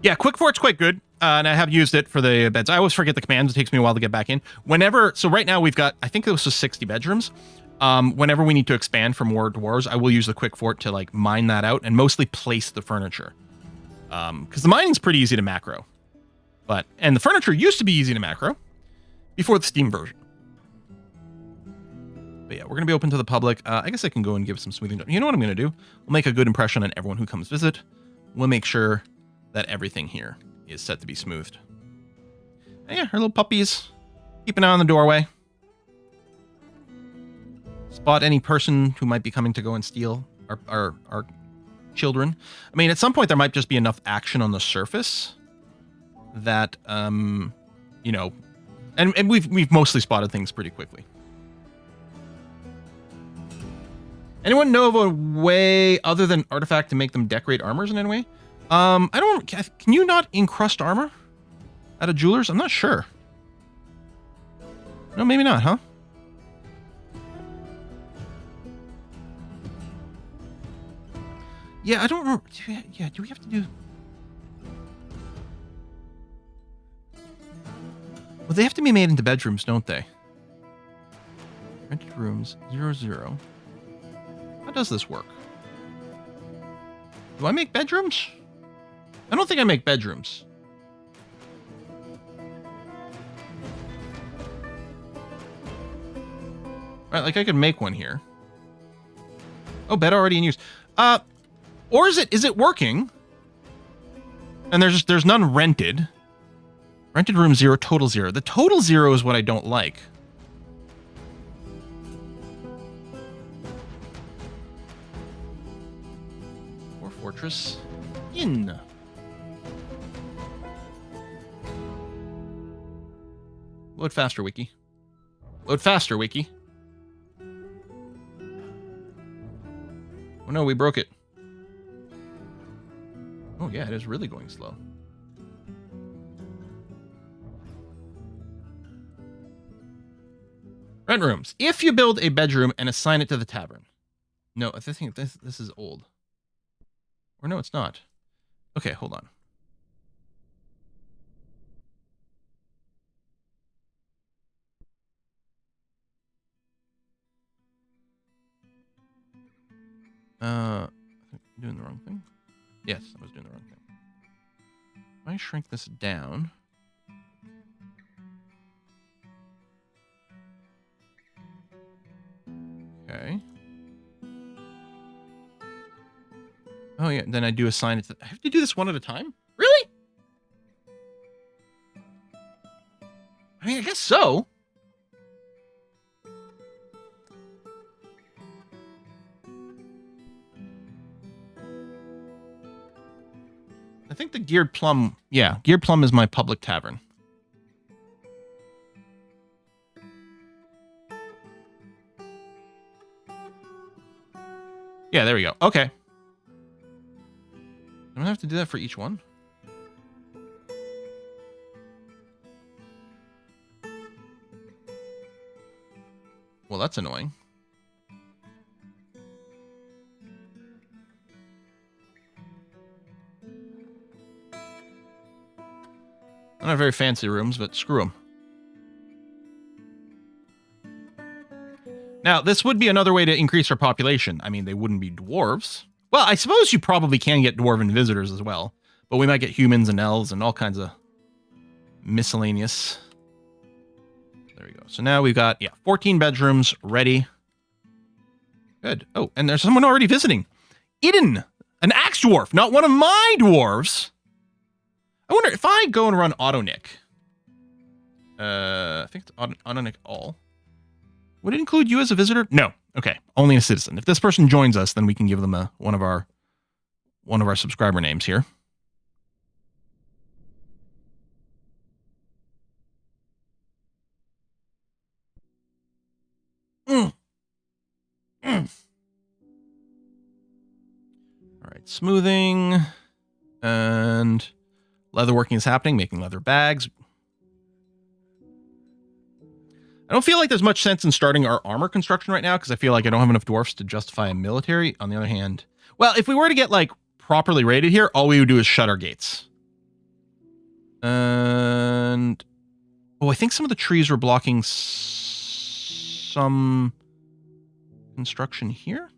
Yeah, Quick Fort's quite good. And I have used it for the beds. I always forget the commands. It takes me a while to get back in. So right now we've got, I think this was 60 bedrooms. Whenever we need to expand for more dwarves, I will use the Quick Fort to like mine that out and mostly place the furniture. Because the mining's pretty easy to macro. And the furniture used to be easy to macro before the Steam version. But yeah, we're going to be open to the public. I guess I can go and give some smoothing. You know what I'm going to do? We'll make a good impression on everyone who comes visit. We'll make sure that everything here is set to be smoothed. And yeah, our little puppies. Keep an eye on the doorway. Spot any person who might be coming to go and steal our children. I mean, at some point there might just be enough action on the surface that, you know, and we've mostly spotted things pretty quickly. Anyone know of a way other than artifact to make them decorate armors in any way? Can you not encrust armor at a jeweler's? I'm not sure. No, maybe not, huh? Yeah, I don't remember. Yeah, do we have to do... Well, they have to be made into bedrooms, don't they? Rented rooms, 00. How does this work? Do I make bedrooms? I don't think I make bedrooms. Right, like I could make one here. Oh, bed already in use. Or is it working? And there's none rented. Rented room 0, total 0. The total 0 is what I don't like. Or Fortress Inn. Load faster, Wiki. Load faster, Wiki. Oh no, we broke it. Oh yeah, it is really going slow. Rent rooms. If you build a bedroom and assign it to the tavern. No, I think this is old. Or no, it's not. Okay, hold on. I'm doing the wrong thing. Yes, I was doing the wrong thing. If I shrink this down, Oh, yeah. Then I do assign it to... I have to do this one at a time? Really? I mean, I guess so. I think the Geared Plum... Yeah, Geared Plum is my public tavern. Yeah, there we go. Okay. I'm gonna have to do that for each one. Well, that's annoying. They're not very fancy rooms, but screw them. Now, this would be another way to increase our population. I mean, they wouldn't be dwarves. Well, I suppose you probably can get dwarven visitors as well. But we might get humans and elves and all kinds of miscellaneous. There we go. So now we've got, 14 bedrooms ready. Good. Oh, and there's someone already visiting. Eden, an axe dwarf, not one of my dwarves. I wonder if I go and run AutoNick. I think it's AutoNick all. Would it include you as a visitor? No. Okay. Only a citizen. If this person joins us, then we can give them one of our subscriber names here. All right. Smoothing and leatherworking is happening, making leather bags. I don't feel like there's much sense in starting our armor construction right now because I feel like I don't have enough dwarfs to justify a military. On the other hand, well, if we were to get like properly rated here, all we would do is shut our gates. And I think some of the trees were blocking some construction here.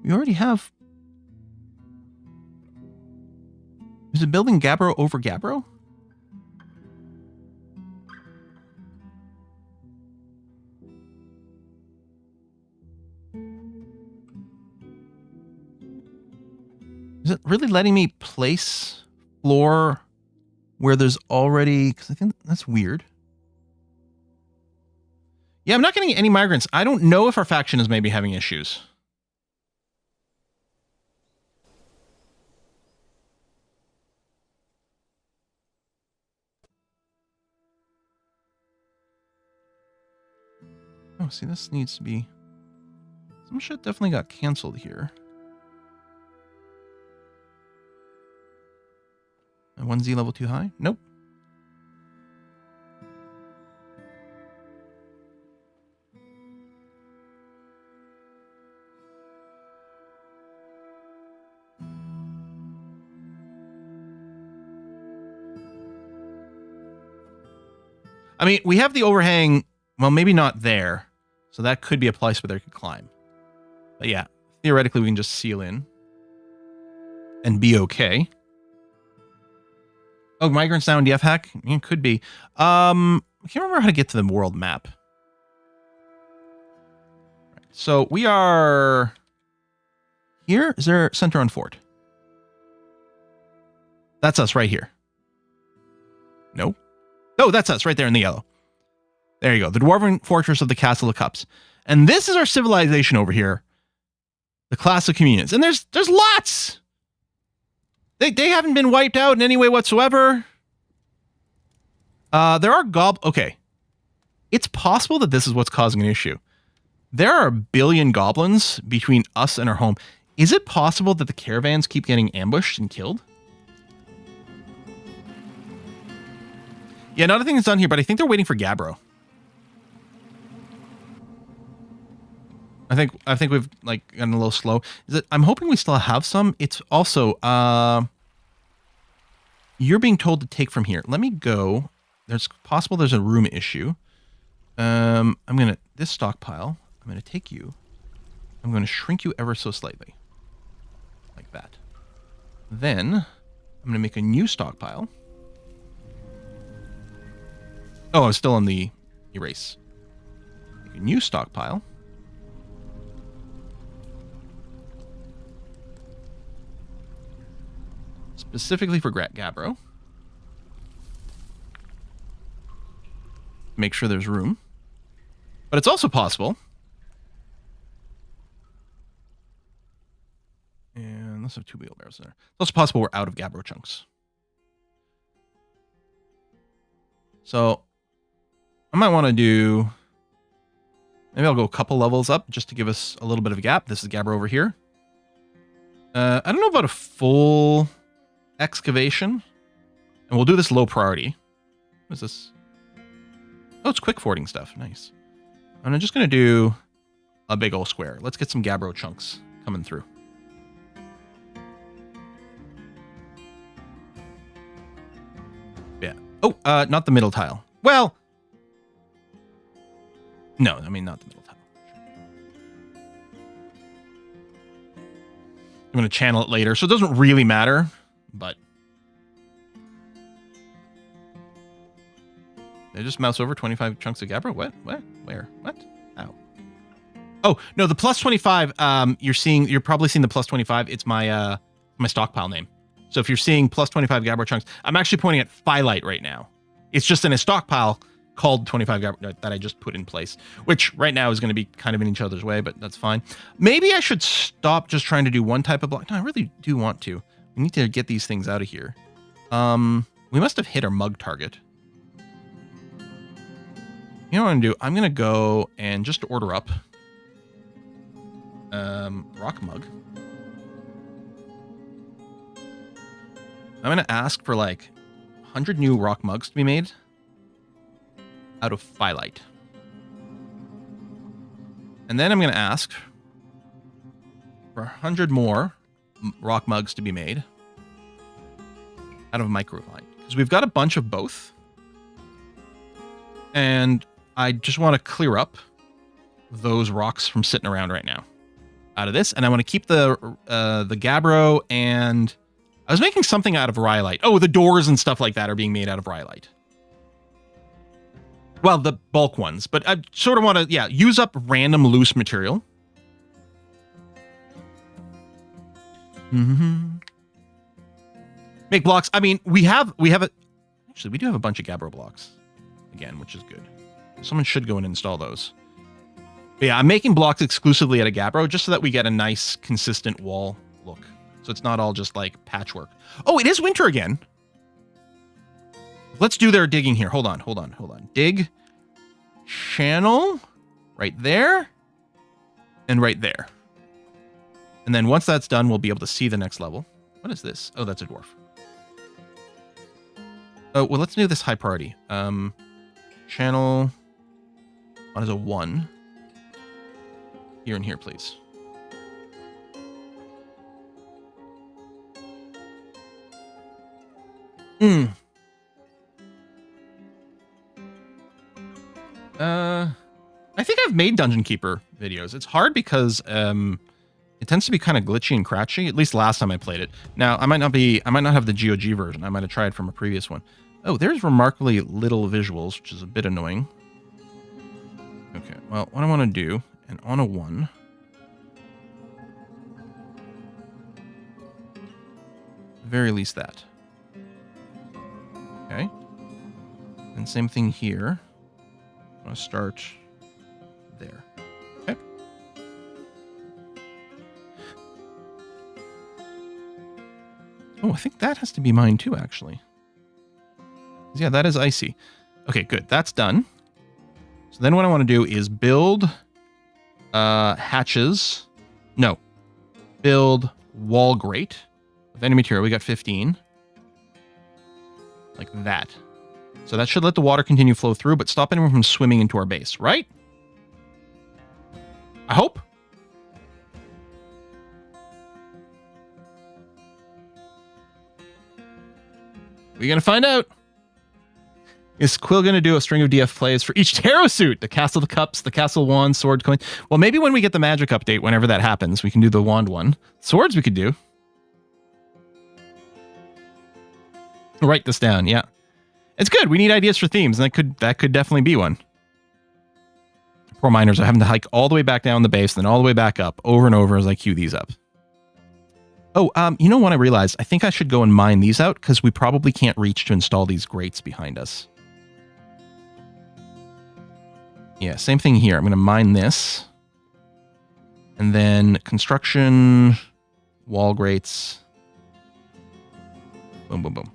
We already have... Is it building Gabbro over Gabbro? Is it really letting me place floor where there's already... Because I think that's weird. Yeah, I'm not getting any migrants. I don't know if our faction is maybe having issues. Oh, see, this needs to be... Some shit definitely got canceled here. And 1Z level too high? Nope. I mean, we have the overhang... Well, maybe not there. So that could be a place where they could climb. But yeah, theoretically we can just seal in. And be okay. Oh, migrants now in DF hack? It could be. I can't remember how to get to the world map. Right, so we are... Here? Is there center on fort? That's us right here. Nope. Oh, that's us right there in the yellow. There you go. The Dwarven Fortress of the Castle of Cups. And this is our civilization over here. The class of communions. And there's lots! They haven't been wiped out in any way whatsoever. There are okay. It's possible that this is what's causing an issue. There are 1 billion goblins between us and our home. Is it possible that the caravans keep getting ambushed and killed? Yeah, nothing is done here, but I think they're waiting for Gabbro. I think we've like gotten a little slow. I'm hoping we still have some. It's also you're being told to take from here. Let me go. There's a room issue. I'm gonna this stockpile. I'm gonna take you. I'm gonna shrink you ever so slightly, like that. Then I'm gonna make a new stockpile. Oh, I was still on the erase. Make a new stockpile. Specifically for Gabbro. Make sure there's room. But it's also possible. And let's have 2 wheelbarrows there. It's also possible we're out of Gabbro chunks. So I might want to do... Maybe I'll go a couple levels up just to give us a little bit of a gap. This is Gabbro over here. I don't know about a full excavation. And we'll do this low priority. What is this? Oh, it's quick fording stuff. Nice. And I'm just going to do a big old square. Let's get some Gabbro chunks coming through. Yeah. Oh, not the middle tile. Well, no, I mean, not the middle tile. I'm going to channel it later, so it doesn't really matter, but... Did I just mouse over 25 chunks of Gabbro? What? What? Where? What? How? Oh, no, the plus 25, you're probably seeing the plus 25. It's my my stockpile name. So if you're seeing plus 25 Gabbro chunks, I'm actually pointing at Phyllite right now. It's just in a stockpile called 25 Gabbro that I just put in place, which right now is going to be kind of in each other's way, but that's fine. Maybe I should stop just trying to do one type of block. No, I really do want to. We need to get these things out of here. We must have hit our mug target. You know what I'm going to do? I'm going to go and just order up rock mug. I'm going to ask for like 100 new rock mugs to be made out of Phyllite. And then I'm going to ask for 100 more rock mugs to be made out of microline. Because we've got a bunch of both. And I just want to clear up those rocks from sitting around right now out of this. And I want to keep the Gabbro, and I was making something out of rhyolite. Oh, the doors and stuff like that are being made out of rhyolite. Well, the bulk ones, but I sort of want to, yeah, use up random loose material. Make blocks. I mean, we do have a bunch of Gabbro blocks again, which is good. Someone should go and install those. But yeah, I'm making blocks exclusively out of Gabbro just so that we get a nice, consistent wall look. So it's not all just like patchwork. Oh, it is winter again. Let's do their digging here. Hold on. Dig. Channel. Right there. And right there. And then once that's done, we'll be able to see the next level. What is this? Oh, that's a dwarf. Oh, well, let's do this high priority. Channel. What is a 1? Here and here, please. I think I've made Dungeon Keeper videos. It's hard because it tends to be kind of glitchy and cratchy. At least last time I played it. Now I might not have the GOG version. I might have tried from a previous one. Oh, there's remarkably little visuals, which is a bit annoying. Okay, well, what I want to do, and on a 1. At the very least that. Okay. And same thing here. I'm going to start there. Okay. Oh, I think that has to be mine too, actually. Yeah, that is icy. Okay, good. That's done. So then what I want to do is build hatches. No. Build wall grate. With any material, we got 15. Like that. So that should let the water continue to flow through, but stop anyone from swimming into our base, right? I hope. We're going to find out. Is Quill going to do a string of DF plays for each tarot suit? The Castle of Cups, the Castle Wand, Sword Coin. Well, maybe when we get the magic update, whenever that happens, we can do the Wand one. Swords we could do. Write this down, yeah. It's good. We need ideas for themes, and that could definitely be one. Poor miners are having to hike all the way back down the base, then all the way back up over and over as I queue these up. Oh, you know what I realized? I think I should go and mine these out because we probably can't reach to install these grates behind us. Yeah, same thing here. I'm going to mine this. And then construction, wall grates. Boom, boom, boom.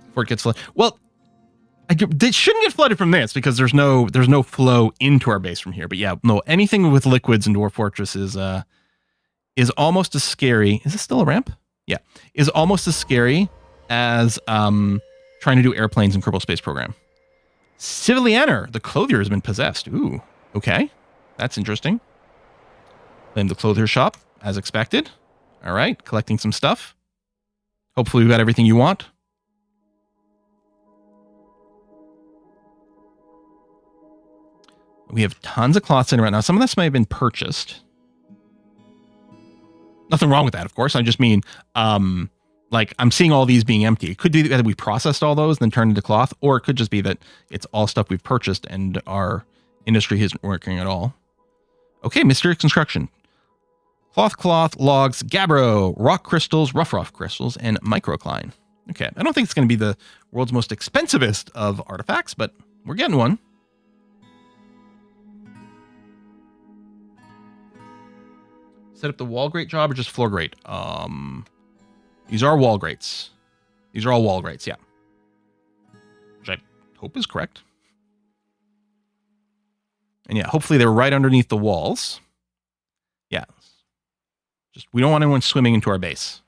Before it gets flooded. Well, they shouldn't get flooded from this because there's no flow into our base from here. But yeah, no, anything with liquids in Dwarf Fortress is almost as scary. Is this still a ramp? Yeah, is almost as scary as trying to do airplanes in Kerbal Space Program. Civilianer, the clothier has been possessed. Ooh, okay, that's interesting. Claim the clothier shop as expected. All right, collecting some stuff. Hopefully, we got everything you want. We have tons of cloth sitting right now. Some of this may have been purchased. Nothing wrong with that, of course. I just mean, like, I'm seeing all these being empty. It could be that we processed all those and then turned into cloth, or it could just be that it's all stuff we've purchased and our industry isn't working at all. Okay, mysterious construction. Cloth, logs, gabbro, rock crystals, rough crystals, and microcline. Okay, I don't think it's going to be the world's most expensivest of artifacts, but we're getting one. Set up the wall grate job or just floor grate? These are wall grates. These are all wall grates, yeah. Which I hope is correct. And yeah, hopefully they're right underneath the walls. Yeah. Just, we don't want anyone swimming into our base.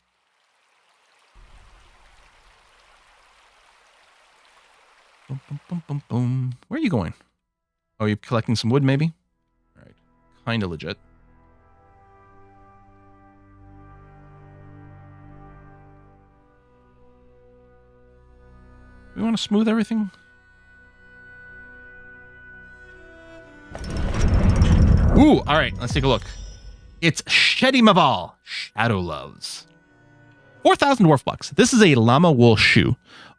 Boom, boom, boom, boom, boom. Where are you going? Oh, you're collecting some wood, maybe? All right. Kind of legit. We want to smooth everything. Ooh, all right, let's take a look. It's Shedi Maval, Shadow Loves. 4,000 dwarf bucks. This is a llama wool shoe.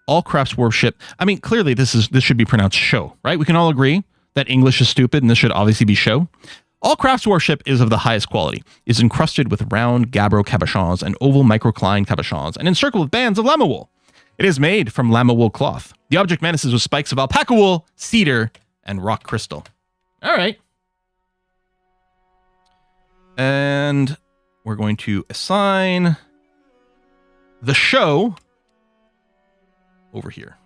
All crafts worship. I mean, clearly this should be pronounced show, right? We can all agree that English is stupid and this should obviously be show. All crafts worship is of the highest quality. Is encrusted with round gabbro cabochons and oval microcline cabochons and encircled with bands of llama wool. It is made from llama wool cloth. The object menaces with spikes of alpaca wool, cedar, and rock crystal. All right. And we're going to assign the show over here.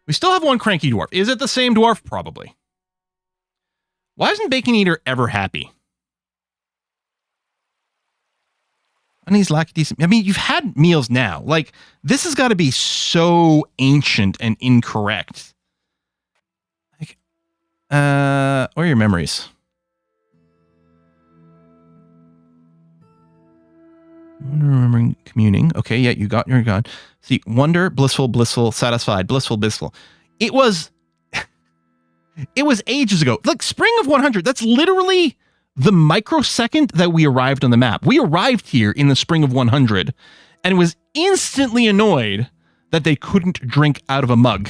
We still have one cranky dwarf. Is it the same dwarf? Probably. Why isn't Bacon Eater ever happy? And he's like decent. I mean, you've had meals now. Like, this has got to be so ancient and incorrect. Like, what are your memories? Remembering communing. Okay, yeah, you're gone. See, wonder, blissful, satisfied, blissful. It was ages ago. Like, spring of 100. That's literally the microsecond that we arrived on the map. We arrived here in the spring of 100 and was instantly annoyed that they couldn't drink out of a mug.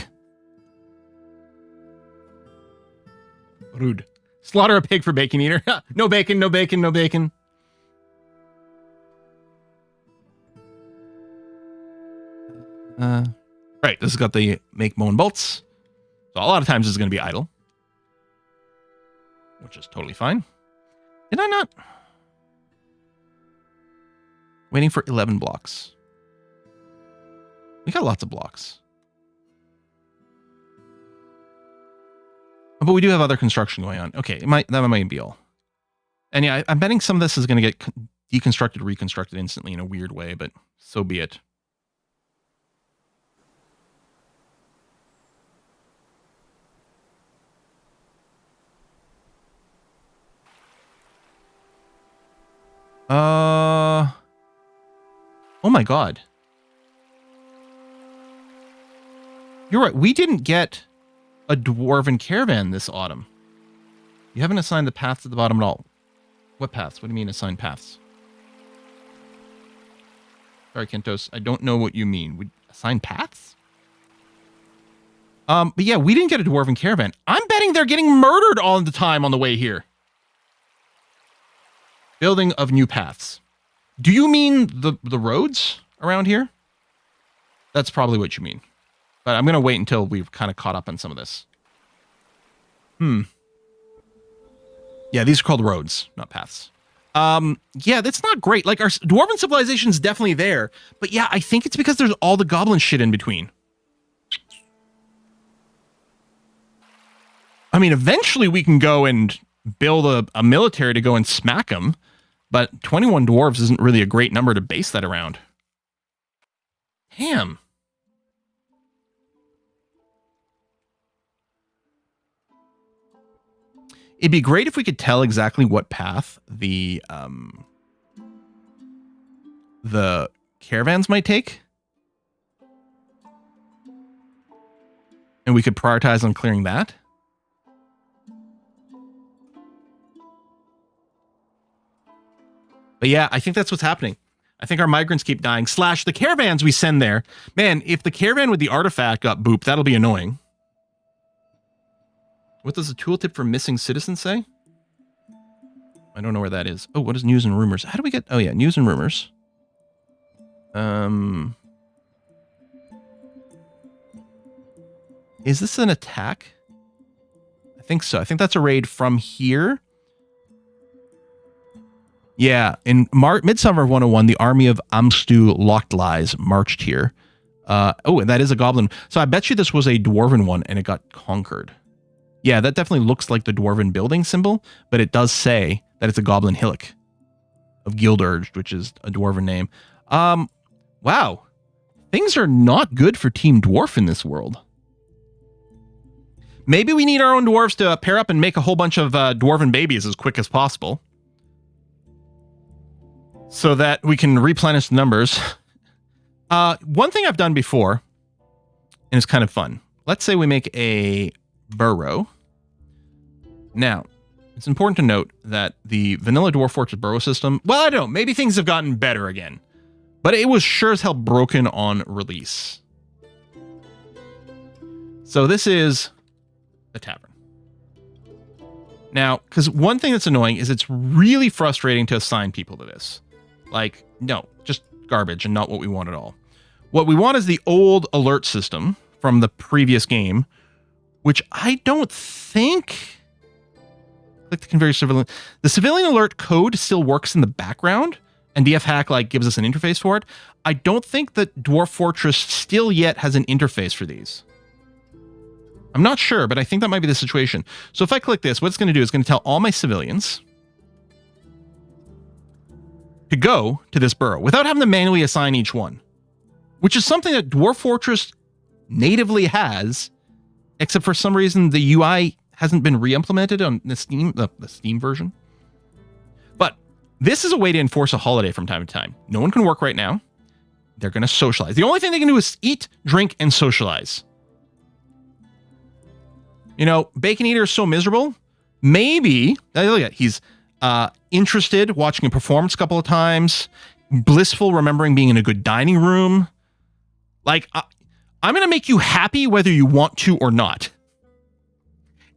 Rude. Slaughter a pig for Bacon Eater. No bacon. Right, this has got the make moan bolts. So a lot of times it's going to be idle, which is totally fine. Did I not? Waiting for 11 blocks. We got lots of blocks. But we do have other construction going on. Okay, that might be all. And yeah, I'm betting some of this is going to get deconstructed, reconstructed instantly in a weird way, but so be it. Oh my god. You're right. We didn't get a dwarven caravan this autumn. You haven't assigned the paths at the bottom at all. What paths? What do you mean assigned paths? Sorry, Kentos. I don't know what you mean. We assign paths? But yeah, we didn't get a dwarven caravan. I'm betting they're getting murdered all the time on the way here. Building of new paths. Do you mean the roads around here? That's probably what you mean. But I'm going to wait until we've kind of caught up on some of this. Yeah, these are called roads, not paths. Yeah, that's not great. Like, our dwarven civilization's definitely there. But yeah, I think it's because there's all the goblin shit in between. I mean, eventually we can go and build a military to go and smack them. But 21 dwarves isn't really a great number to base that around. Damn. It'd be great if we could tell exactly what path the caravans might take. And we could prioritize on clearing that. But yeah, I think that's what's happening. I think our migrants keep dying. / the caravans we send there. Man, if the caravan with the artifact got booped, that'll be annoying. What does the tooltip for missing citizens say? I don't know where that is. Oh, what is news and rumors? How do we get... Oh, yeah, news and rumors. Is this an attack? I think so. I think that's a raid from here. Yeah, in Midsummer of 101, the army of Amstu Lochtlies marched here. Oh, and that is a goblin. So I bet you this was a dwarven one, and it got conquered. Yeah, that definitely looks like the dwarven building symbol, but it does say that it's a goblin hillock of Guildurged, which is a dwarven name. Wow. Things are not good for Team Dwarf in this world. Maybe we need our own dwarves to pair up and make a whole bunch of dwarven babies as quick as possible. So that we can replenish the numbers. One thing I've done before, and it's kind of fun. Let's say we make a burrow. Now, it's important to note that the vanilla Dwarf Fortress burrow system, well, I don't know, maybe things have gotten better again. But it was sure as hell broken on release. So this is a tavern. Now, because one thing that's annoying is it's really frustrating to assign people to this. Like, no, just garbage and not what we want at all. What we want is the old alert system from the previous game, which I don't think... Click the conveyor civilian. The civilian alert code still works in the background, and DF Hack like gives us an interface for it. I don't think that Dwarf Fortress still yet has an interface for these. I'm not sure, but I think that might be the situation. So if I click this, what it's going to do is going to tell all my civilians to go to this burrow without having to manually assign each one, which is something that Dwarf Fortress natively has, except for some reason the UI hasn't been re-implemented on the Steam version. But this is a way to enforce a holiday from time to time. No one can work right now. They're going to socialize. The only thing they can do is eat, drink, and socialize. You know, Bacon Eater is so miserable. Maybe, look at, he's interested, watching a performance a couple of times, blissful, remembering being in a good dining room. Like, I'm going to make you happy whether you want to or not.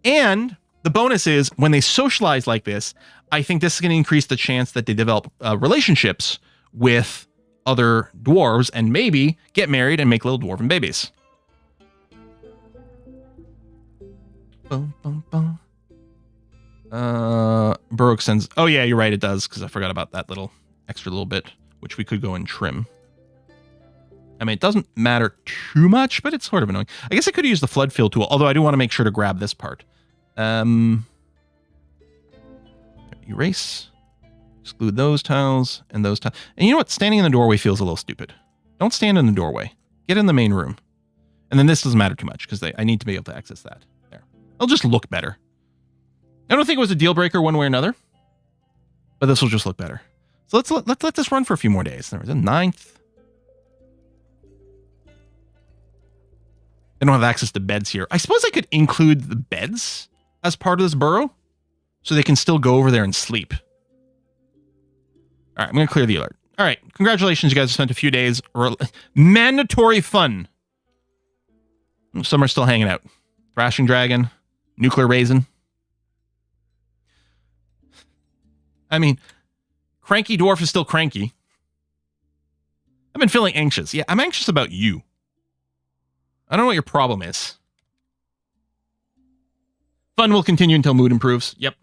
And the bonus is, when they socialize like this, I think this is going to increase the chance that they develop relationships with other dwarves and maybe get married and make little dwarven babies. Boom, boom, boom. Burrow extends. Oh yeah, you're right. It does, because I forgot about that extra little bit, which we could go and trim. I mean, it doesn't matter too much, but it's sort of annoying. I guess I could use the flood fill tool, although I do want to make sure to grab this part. Erase. Exclude those tiles and those tiles. And you know what? Standing in the doorway feels a little stupid. Don't stand in the doorway. Get in the main room. And then this doesn't matter too much, because I need to be able to access that. There. It'll just look better. I don't think it was a deal breaker one way or another, but this will just look better. So let's let this run for a few more days. There was a 9th. I don't have access to beds here. I suppose I could include the beds as part of this burrow, so they can still go over there and sleep. All right, I'm going to clear the alert. All right. Congratulations, you guys have spent a few days. Mandatory fun. Some are still hanging out. Thrashing Dragon. Nuclear Raisin. I mean, Cranky Dwarf is still cranky. I've been feeling anxious. Yeah, I'm anxious about you. I don't know what your problem is. Fun will continue until mood improves. Yep.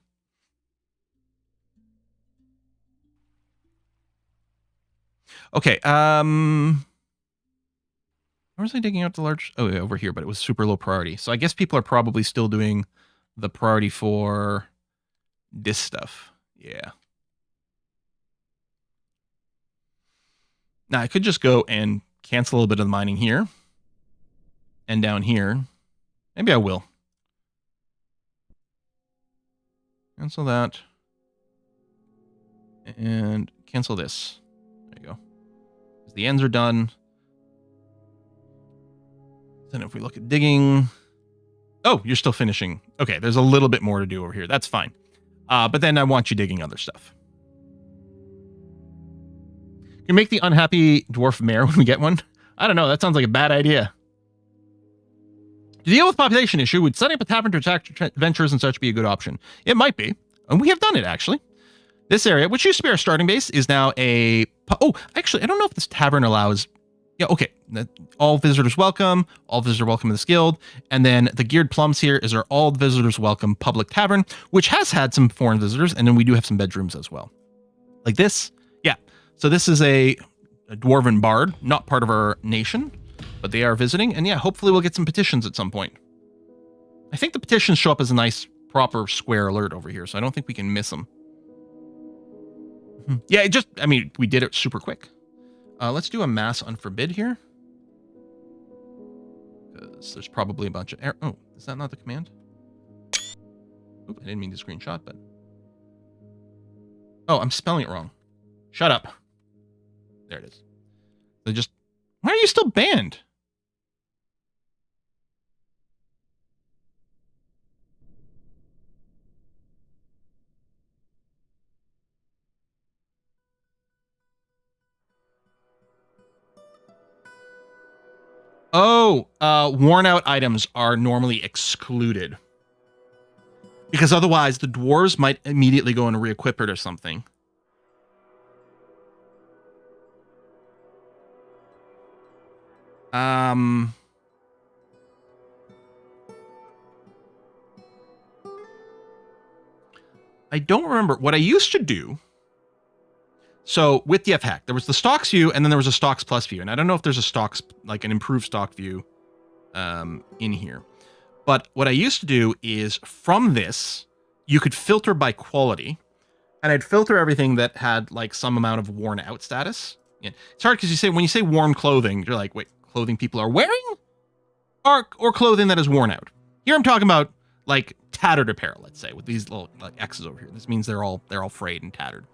Okay, where was I digging out the large? Oh, yeah, over here, but it was super low priority. So I guess people are probably still doing the priority for this stuff. Yeah. Now I could just go and cancel a little bit of the mining here. And down here. Maybe I will. Cancel that. And cancel this. There you go. The ends are done. Then if we look at digging... Oh, you're still finishing. Okay, there's a little bit more to do over here. That's fine. But then I want you digging other stuff. Can you make the unhappy dwarf mayor when we get one? I don't know. That sounds like a bad idea. To deal with population issue, would setting up a tavern to attract adventurers and such be a good option? It might be. And we have done it, actually. This area, which used to be our starting base, is now a... Oh, actually, I don't know if this tavern allows... Yeah, okay. All visitors welcome. All visitors welcome to this guild. And then the Geared Plums here is our all visitors welcome public tavern, which has had some foreign visitors. And then we do have some bedrooms as well. Like this. Yeah. So this is a dwarven bard, not part of our nation, but they are visiting. And yeah, hopefully we'll get some petitions at some point. I think the petitions show up as a nice, proper square alert over here, so I don't think we can miss them. Yeah, it just, I mean, we did it super quick. Let's do a mass unforbid here. Because there's probably a bunch of error. Oh, is that not the command? Oop, I didn't mean to screenshot, but... Oh, I'm spelling it wrong. Shut up. There it is. They just... Why are you still banned? Oh, worn out items are normally excluded. Because otherwise the dwarves might immediately go and re-equip it or something. I don't remember. What I used to do... So with the F-Hack, there was the stocks view, and then there was a stocks plus view. And I don't know if there's a stocks, like an improved stock view in here. But what I used to do is from this, you could filter by quality. And I'd filter everything that had like some amount of worn out status. Yeah. It's hard because when you say worn clothing, you're like, wait, clothing people are wearing? Or clothing that is worn out. Here I'm talking about like tattered apparel, let's say, with these little like X's over here. This means they're all frayed and tattered.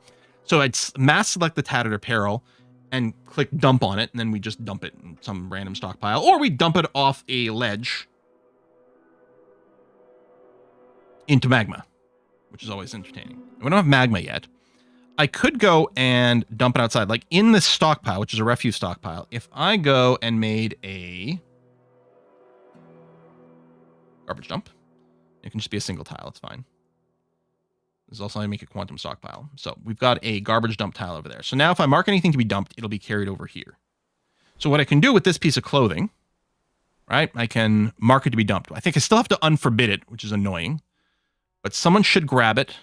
So I'd mass select the tattered apparel and click dump on it, and then we just dump it in some random stockpile, or we dump it off a ledge into magma, which is always entertaining. We don't have magma yet. I could go and dump it outside, like in this stockpile, which is a refuse stockpile. If I go and made a garbage dump, it can just be a single tile, it's fine. This is also how I make a quantum stockpile. So we've got a garbage dump tile over there. So now if I mark anything to be dumped, it'll be carried over here. So what I can do with this piece of clothing, right? I can mark it to be dumped. I think I still have to unforbid it, which is annoying. But someone should grab it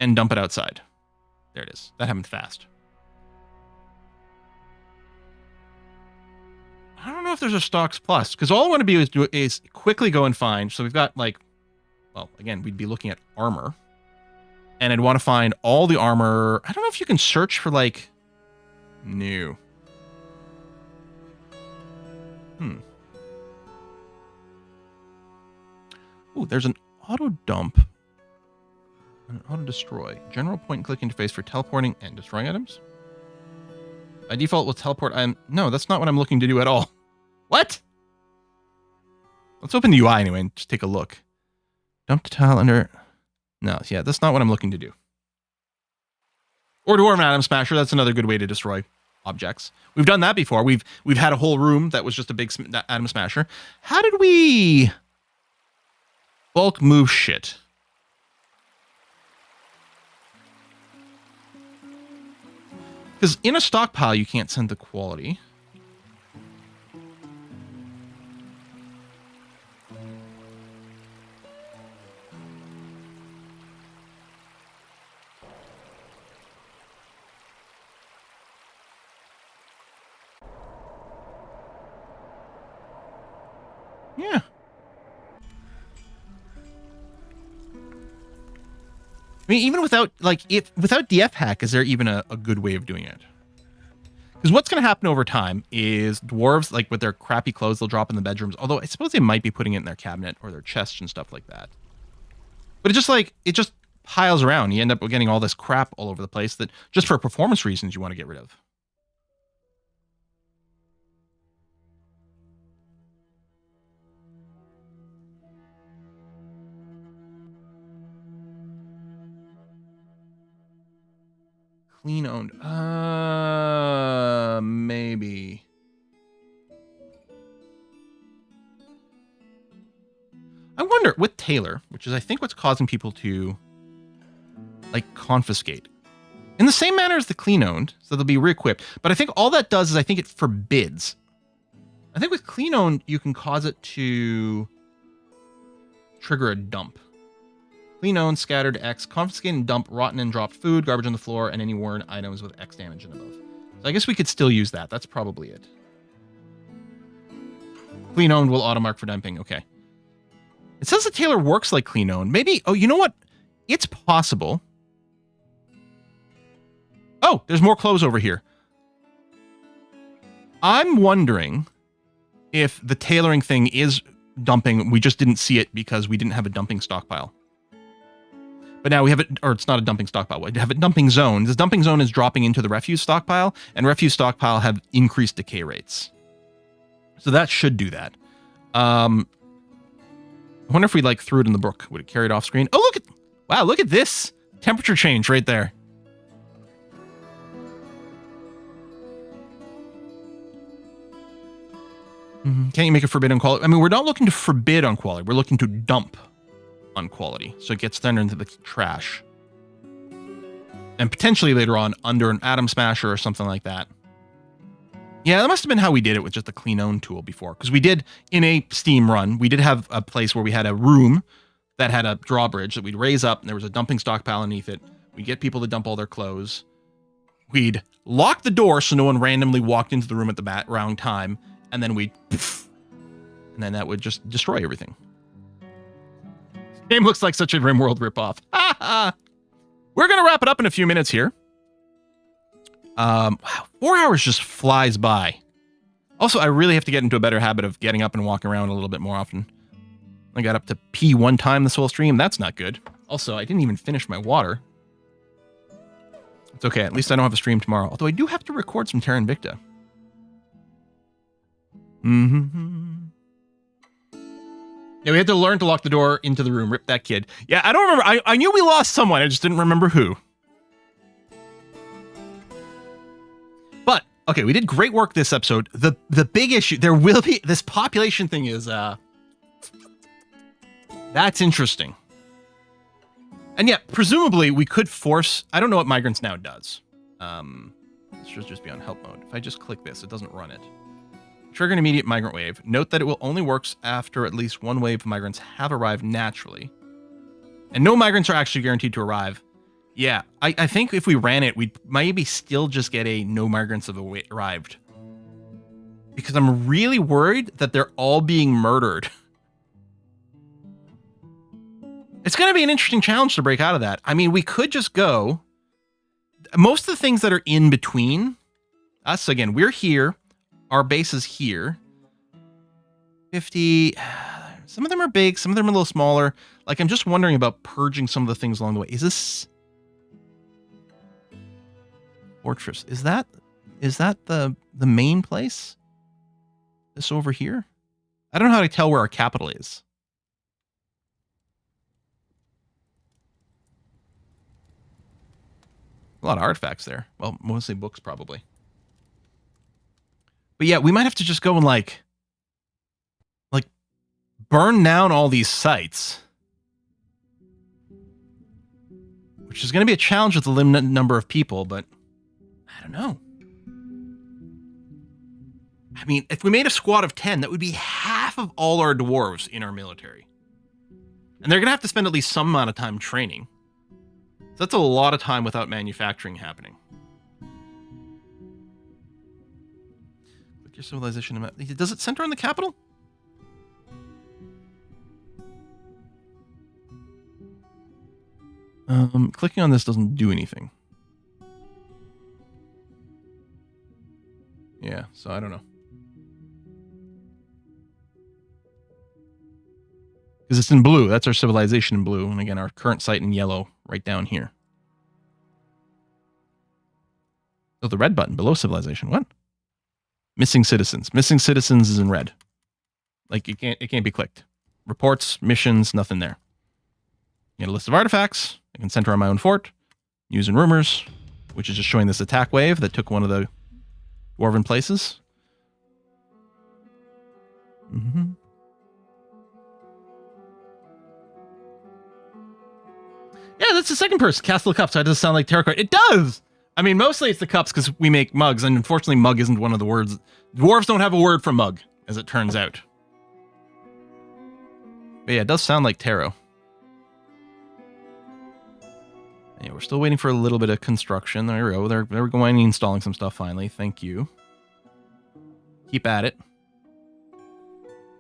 and dump it outside. There it is. That happened fast. I don't know if there's a stocks plus, because all I want to do is quickly go and find. So we've got like, well, again, we'd be looking at armor. And I'd want to find all the armor. I don't know if you can search for, like, new. Ooh, there's an auto dump. An auto destroy. General point and click interface for teleporting and destroying items. By default, will teleport. No, that's not what I'm looking to do at all. What? Let's open the UI anyway and just take a look. Dump the tile under... No, yeah, that's not what I'm looking to do. Or Dwarf and Atom Smasher. That's another good way to destroy objects. We've done that before. We've had a whole room that was just a big Atom Smasher. How did we bulk move shit? Because in a stockpile, you can't send the quality. Yeah. I mean, even without, like, without DF hack, is there even a good way of doing it? Because what's going to happen over time is dwarves, like, with their crappy clothes, they'll drop in the bedrooms. Although I suppose they might be putting it in their cabinet or their chest and stuff like that. But it just piles around. You end up getting all this crap all over the place that just for performance reasons you want to get rid of. Clean owned. Maybe. I wonder with Taylor, which is I think what's causing people to like confiscate. In the same manner as the clean owned, so they'll be re-equipped. But I think all that does is I think it forbids. I think with clean owned, you can cause it to trigger a dump. Clean owned, scattered X, confiscate and dump rotten and dropped food, garbage on the floor, and any worn items with X damage and above. So I guess we could still use that. That's probably it. Clean owned will automark for dumping. Okay. It says that Taylor works like clean owned. Maybe, oh, you know what? It's possible. Oh, there's more clothes over here. I'm wondering if the tailoring thing is dumping. We just didn't see it because we didn't have a dumping stockpile. But now we have it, or it's not a dumping stockpile. We have a dumping zone. This dumping zone is dropping into the refuse stockpile, and refuse stockpile have increased decay rates. So that should do that. I wonder if we like threw it in the brook. Would it carry it off screen? Oh, look at, wow, look at this temperature change right there. Can't you make it forbid on quality? I mean, we're not looking to forbid on quality. We're looking to dump on quality. So it gets thrown into the trash. And potentially later on under an Atom Smasher or something like that. Yeah, that must have been how we did it with just the clean own tool before. Because we did, in a Steam run, we did have a place where we had a room that had a drawbridge that we'd raise up, and there was a dumping stockpile underneath it. We'd get people to dump all their clothes. We'd lock the door so no one randomly walked into the room at the wrong time, and then we'd... And then that would just destroy everything. Game looks like such a RimWorld ripoff. We're going to wrap it up in a few minutes here. Wow, 4 hours just flies by. Also, I really have to get into a better habit of getting up and walking around a little bit more often. I got up to pee one time this whole stream. That's not good. Also, I didn't even finish my water. It's okay. At least I don't have a stream tomorrow. Although I do have to record some Terra Invicta. Yeah, we had to learn to lock the door into the room. Rip that kid. Yeah, I don't remember. I knew we lost someone. I just didn't remember who. But, okay, we did great work this episode. The big issue, there will be, this population thing is, that's interesting. And yeah, presumably we could force, I don't know what Migrants Now does. This should just be on help mode. If I just click this, it doesn't run it. Trigger an immediate migrant wave. Note that it will only works after at least one wave of migrants have arrived naturally. And no migrants are actually guaranteed to arrive. Yeah, I think if we ran it, we'd maybe still just get a no migrants have arrived. Because I'm really worried that they're all being murdered. It's going to be an interesting challenge to break out of that. I mean, we could just go. Most of the things that are in between us, again, we're here. Our base is here. 50. Some of them are big. Some of them are a little smaller. Like, I'm just wondering about purging some of the things along the way. Is this fortress? Is that the main place? This over here? I don't know how to tell where our capital is. A lot of artifacts there. Well, mostly books, probably. But yeah, we might have to just go and like burn down all these sites. Which is going to be a challenge with the limited number of people, but I don't know. I mean, if we made a squad of 10, that would be half of all our dwarves in our military. And they're going to have to spend at least some amount of time training. So that's a lot of time without manufacturing happening. Click your civilization. Does it center on the capital? Clicking on this doesn't do anything. Yeah, so I don't know. Because it's in blue. That's our civilization in blue. And again, our current site in yellow right down here. Oh, the red button below civilization. What? Missing citizens. Missing citizens is in red. Like it can't be clicked. Reports, missions, nothing there. You get a list of artifacts. I can center on my own fort. News and rumors, which is just showing this attack wave that took one of the dwarven places. Mm-hmm. Yeah, that's the second person. Castle of Cups. That does sound like tarot card. It does! I mean, mostly it's the cups because we make mugs, and unfortunately mug isn't one of the words. Dwarves don't have a word for mug, as it turns out. But yeah, it does sound like tarot. Yeah, we're still waiting for a little bit of construction. There we go. They're going and installing some stuff finally. Thank you. Keep at it.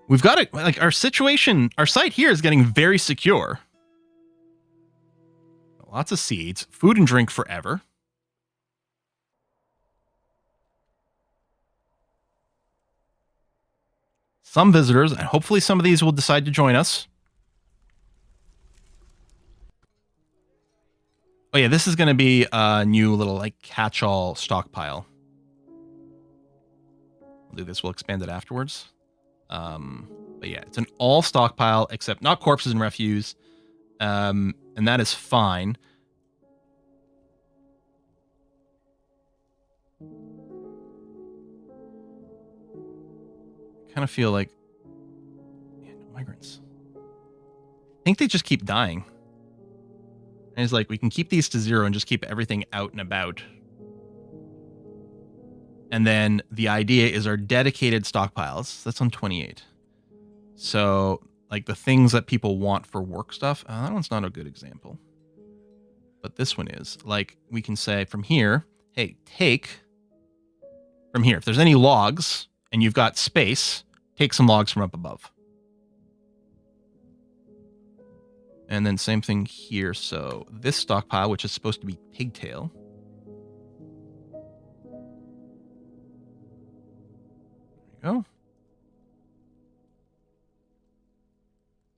We've got it. Like our situation, our site here is getting very secure. Lots of seeds, food and drink forever. Some visitors, and hopefully some of these will decide to join us. Oh yeah, this is going to be a new little like catch-all stockpile. We'll do this. We'll expand it afterwards. But yeah, it's an all stockpile except not corpses and refuse. And that is fine. I kind of feel like no migrants. I think they just keep dying. And it's like, we can keep these to 0 and just keep everything out and about. And then the idea is our dedicated stockpiles. That's on 28. So, like the things that people want for work stuff. That one's not a good example. But this one is. Like, we can say from here, hey, take from here. If there's any logs and you've got space, take some logs from up above. And then same thing here. So this stockpile, which is supposed to be pigtail. There you go.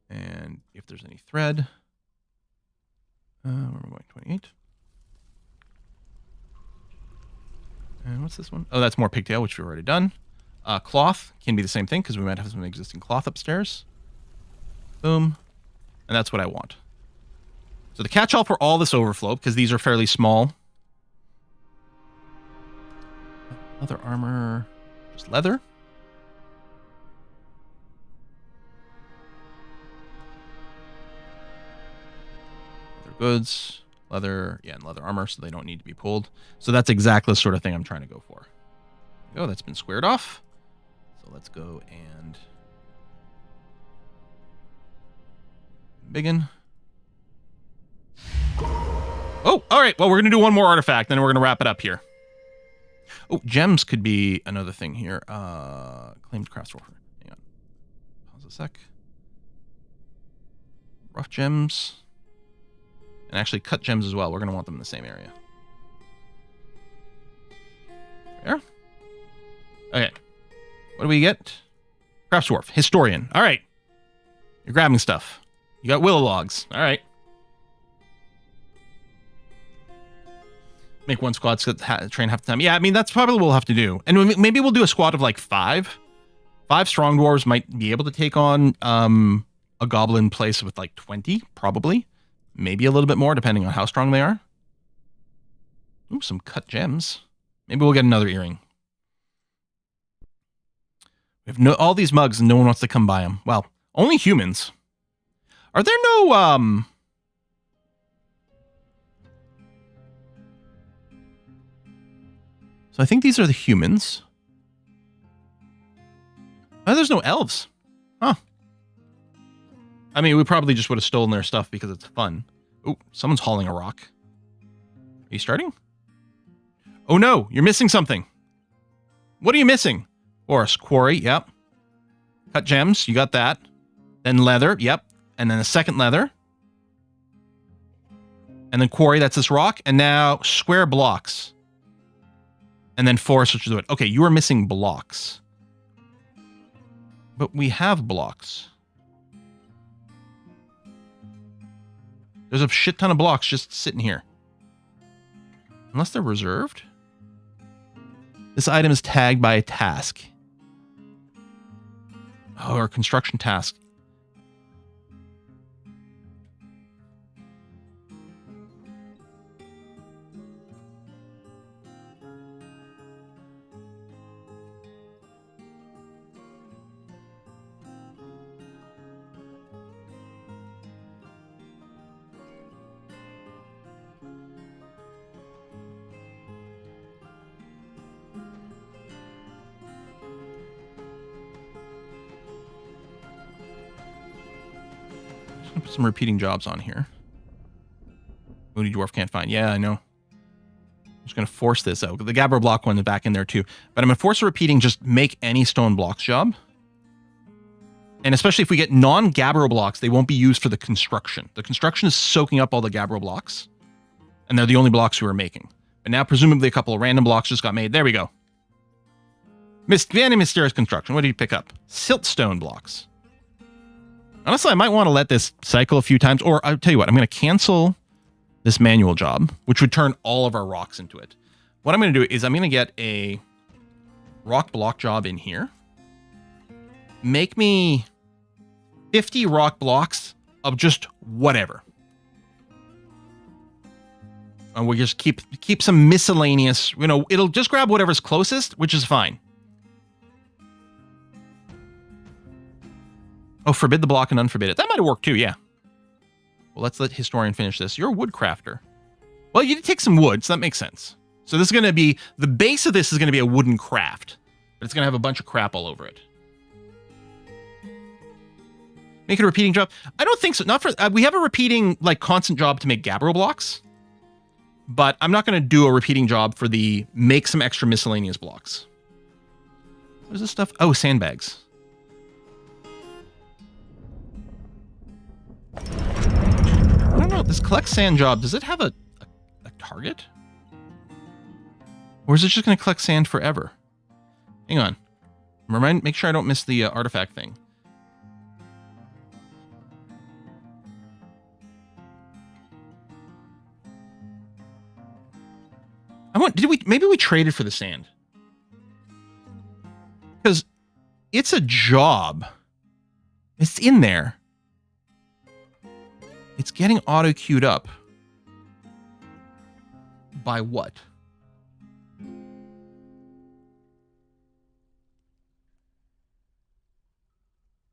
And if there's any thread, where am I going? 28. And what's this one? Oh, that's more pigtail, which we've already done. Cloth can be the same thing because we might have some existing cloth upstairs. Boom. And that's what I want. So the catch-all for all this overflow, because these are fairly small. Leather armor. Just leather. Leather goods. Leather, yeah, and leather armor, so they don't need to be pulled. So that's exactly the sort of thing I'm trying to go for. There we go, that's been squared off. So let's go and begin. Oh, all right. Well, we're going to do one more artifact, then we're going to wrap it up here. Oh, gems could be another thing here. Claimed crafts worker. Hang on. Pause a sec. Rough gems. And actually cut gems as well. We're going to want them in the same area. There. Okay. What do we get? Crafts dwarf. Historian. All right. You're grabbing stuff. You got willow logs. All right. Make one squad train half the time. Yeah, I mean, that's probably what we'll have to do. And maybe we'll do a squad of like 5. 5 strong dwarves might be able to take on a goblin place with like 20, probably. Maybe a little bit more, depending on how strong they are. Ooh, some cut gems. Maybe we'll get another earring. We have all these mugs and no one wants to come buy them. Well, only humans. Are there no, So I think these are the humans. Oh, there's no elves. Huh. I mean, we probably just would have stolen their stuff because it's fun. Oh, someone's hauling a rock. Are you starting? Oh no, you're missing something. What are you missing? Forest quarry, yep. Cut gems, you got that. Then leather, yep. And then a second leather. And then quarry, that's this rock. And now square blocks. And then forest, which is wood. Okay, you are missing blocks. But we have blocks. There's a shit ton of blocks just sitting here. Unless they're reserved. This item is tagged by a task. Oh, or construction task. Put some repeating jobs on here. Moody Dwarf can't find. Yeah, I know. I'm just going to force this out. The Gabbro block one is back in there too. But I'm going to force a repeating, just make any stone blocks job. And especially if we get non-Gabbro blocks, they won't be used for the construction. The construction is soaking up all the Gabbro blocks. And they're the only blocks we were making. But now presumably a couple of random blocks just got made. There we go. Very mysterious construction. What did you pick up? Siltstone blocks. Honestly, I might want to let this cycle a few times, or I'll tell you what, I'm going to cancel this manual job, which would turn all of our rocks into it. What I'm going to do is I'm going to get a rock block job in here. Make me 50 rock blocks of just whatever. And we'll just keep some miscellaneous, it'll just grab whatever's closest, which is fine. Oh, forbid the block and unforbid it. That might have worked too, yeah. Well, let's let Historian finish this. You're a wood crafter. Well, you did take some wood, so that makes sense. So this is going to be, the base of this is going to be a wooden craft. But it's going to have a bunch of crap all over it. Make it a repeating job? I don't think so. Not for, we have a repeating, constant job to make Gabbro blocks. But I'm not going to do a repeating job for the make some extra miscellaneous blocks. What is this stuff? Oh, sandbags. I don't know, this collect sand job, does it have a target? Or is it just going to collect sand forever? Hang on. Make sure I don't miss the artifact thing. Maybe we traded for the sand. Because it's a job. It's in there. It's getting auto-queued up. By what?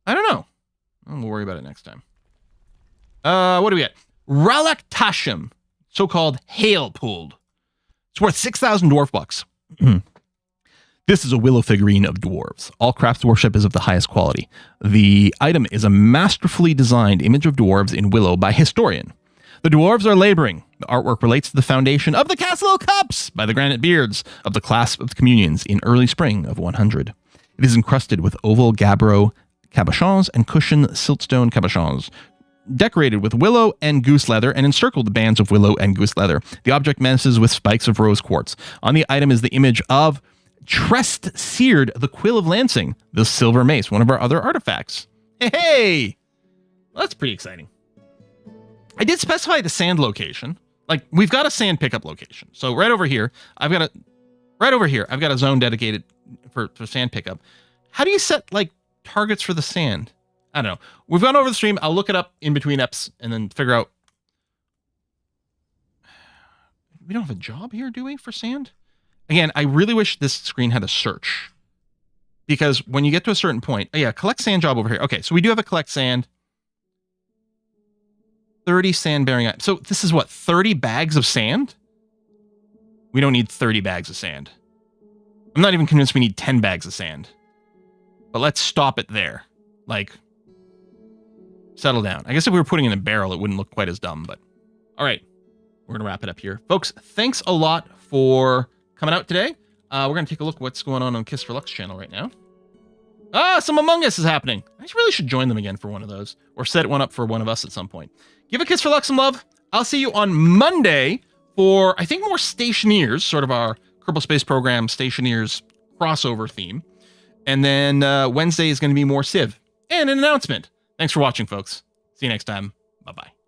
I don't know. We'll worry about it next time. What do we get? Ralaktasham, so-called hail pooled. It's worth 6,000 dwarf bucks. This is a willow figurine of dwarves. All craftsmanship is of the highest quality. The item is a masterfully designed image of dwarves in willow by Historian. The dwarves are laboring. The artwork relates to the foundation of the Castle Cups by the granite beards of the clasp of the communions in early spring of 100. It is encrusted with oval Gabbro cabochons and cushion siltstone cabochons, decorated with willow and goose leather and encircled with bands of willow and goose leather. The object menaces with spikes of rose quartz. On the item is the image of Trest Seared, the Quill of Lancing, the silver mace, one of our other artifacts. Hey! Well, that's pretty exciting. I did specify the sand location. We've got a sand pickup location. So right over here, I've got a zone dedicated for sand pickup. How do you set, targets for the sand? I don't know. We've gone over the stream. I'll look it up in between eps and then figure out. We don't have a job here, do we, for sand? Again, I really wish this screen had a search. Because when you get to a certain point... Oh, yeah, collect sand job over here. Okay, so we do have a collect sand. 30 sand-bearing items. So this is what, 30 bags of sand? We don't need 30 bags of sand. I'm not even convinced we need 10 bags of sand. But let's stop it there. Like, settle down. I guess if we were putting it in a barrel, it wouldn't look quite as dumb, but... All right, we're going to wrap it up here. Folks, thanks a lot for coming out today. We're going to take a look at what's going on Kiss for Luck's channel right now. Ah, some Among Us is happening. I really should join them again for one of those, or set one up for one of us at some point. Give a Kiss for Luck some love. I'll see you on Monday for, I think, more Stationeers, sort of our Kerbal Space Program Stationeers crossover theme. And then Wednesday is going to be more Civ and an announcement. Thanks for watching, folks. See you next time. Bye-bye.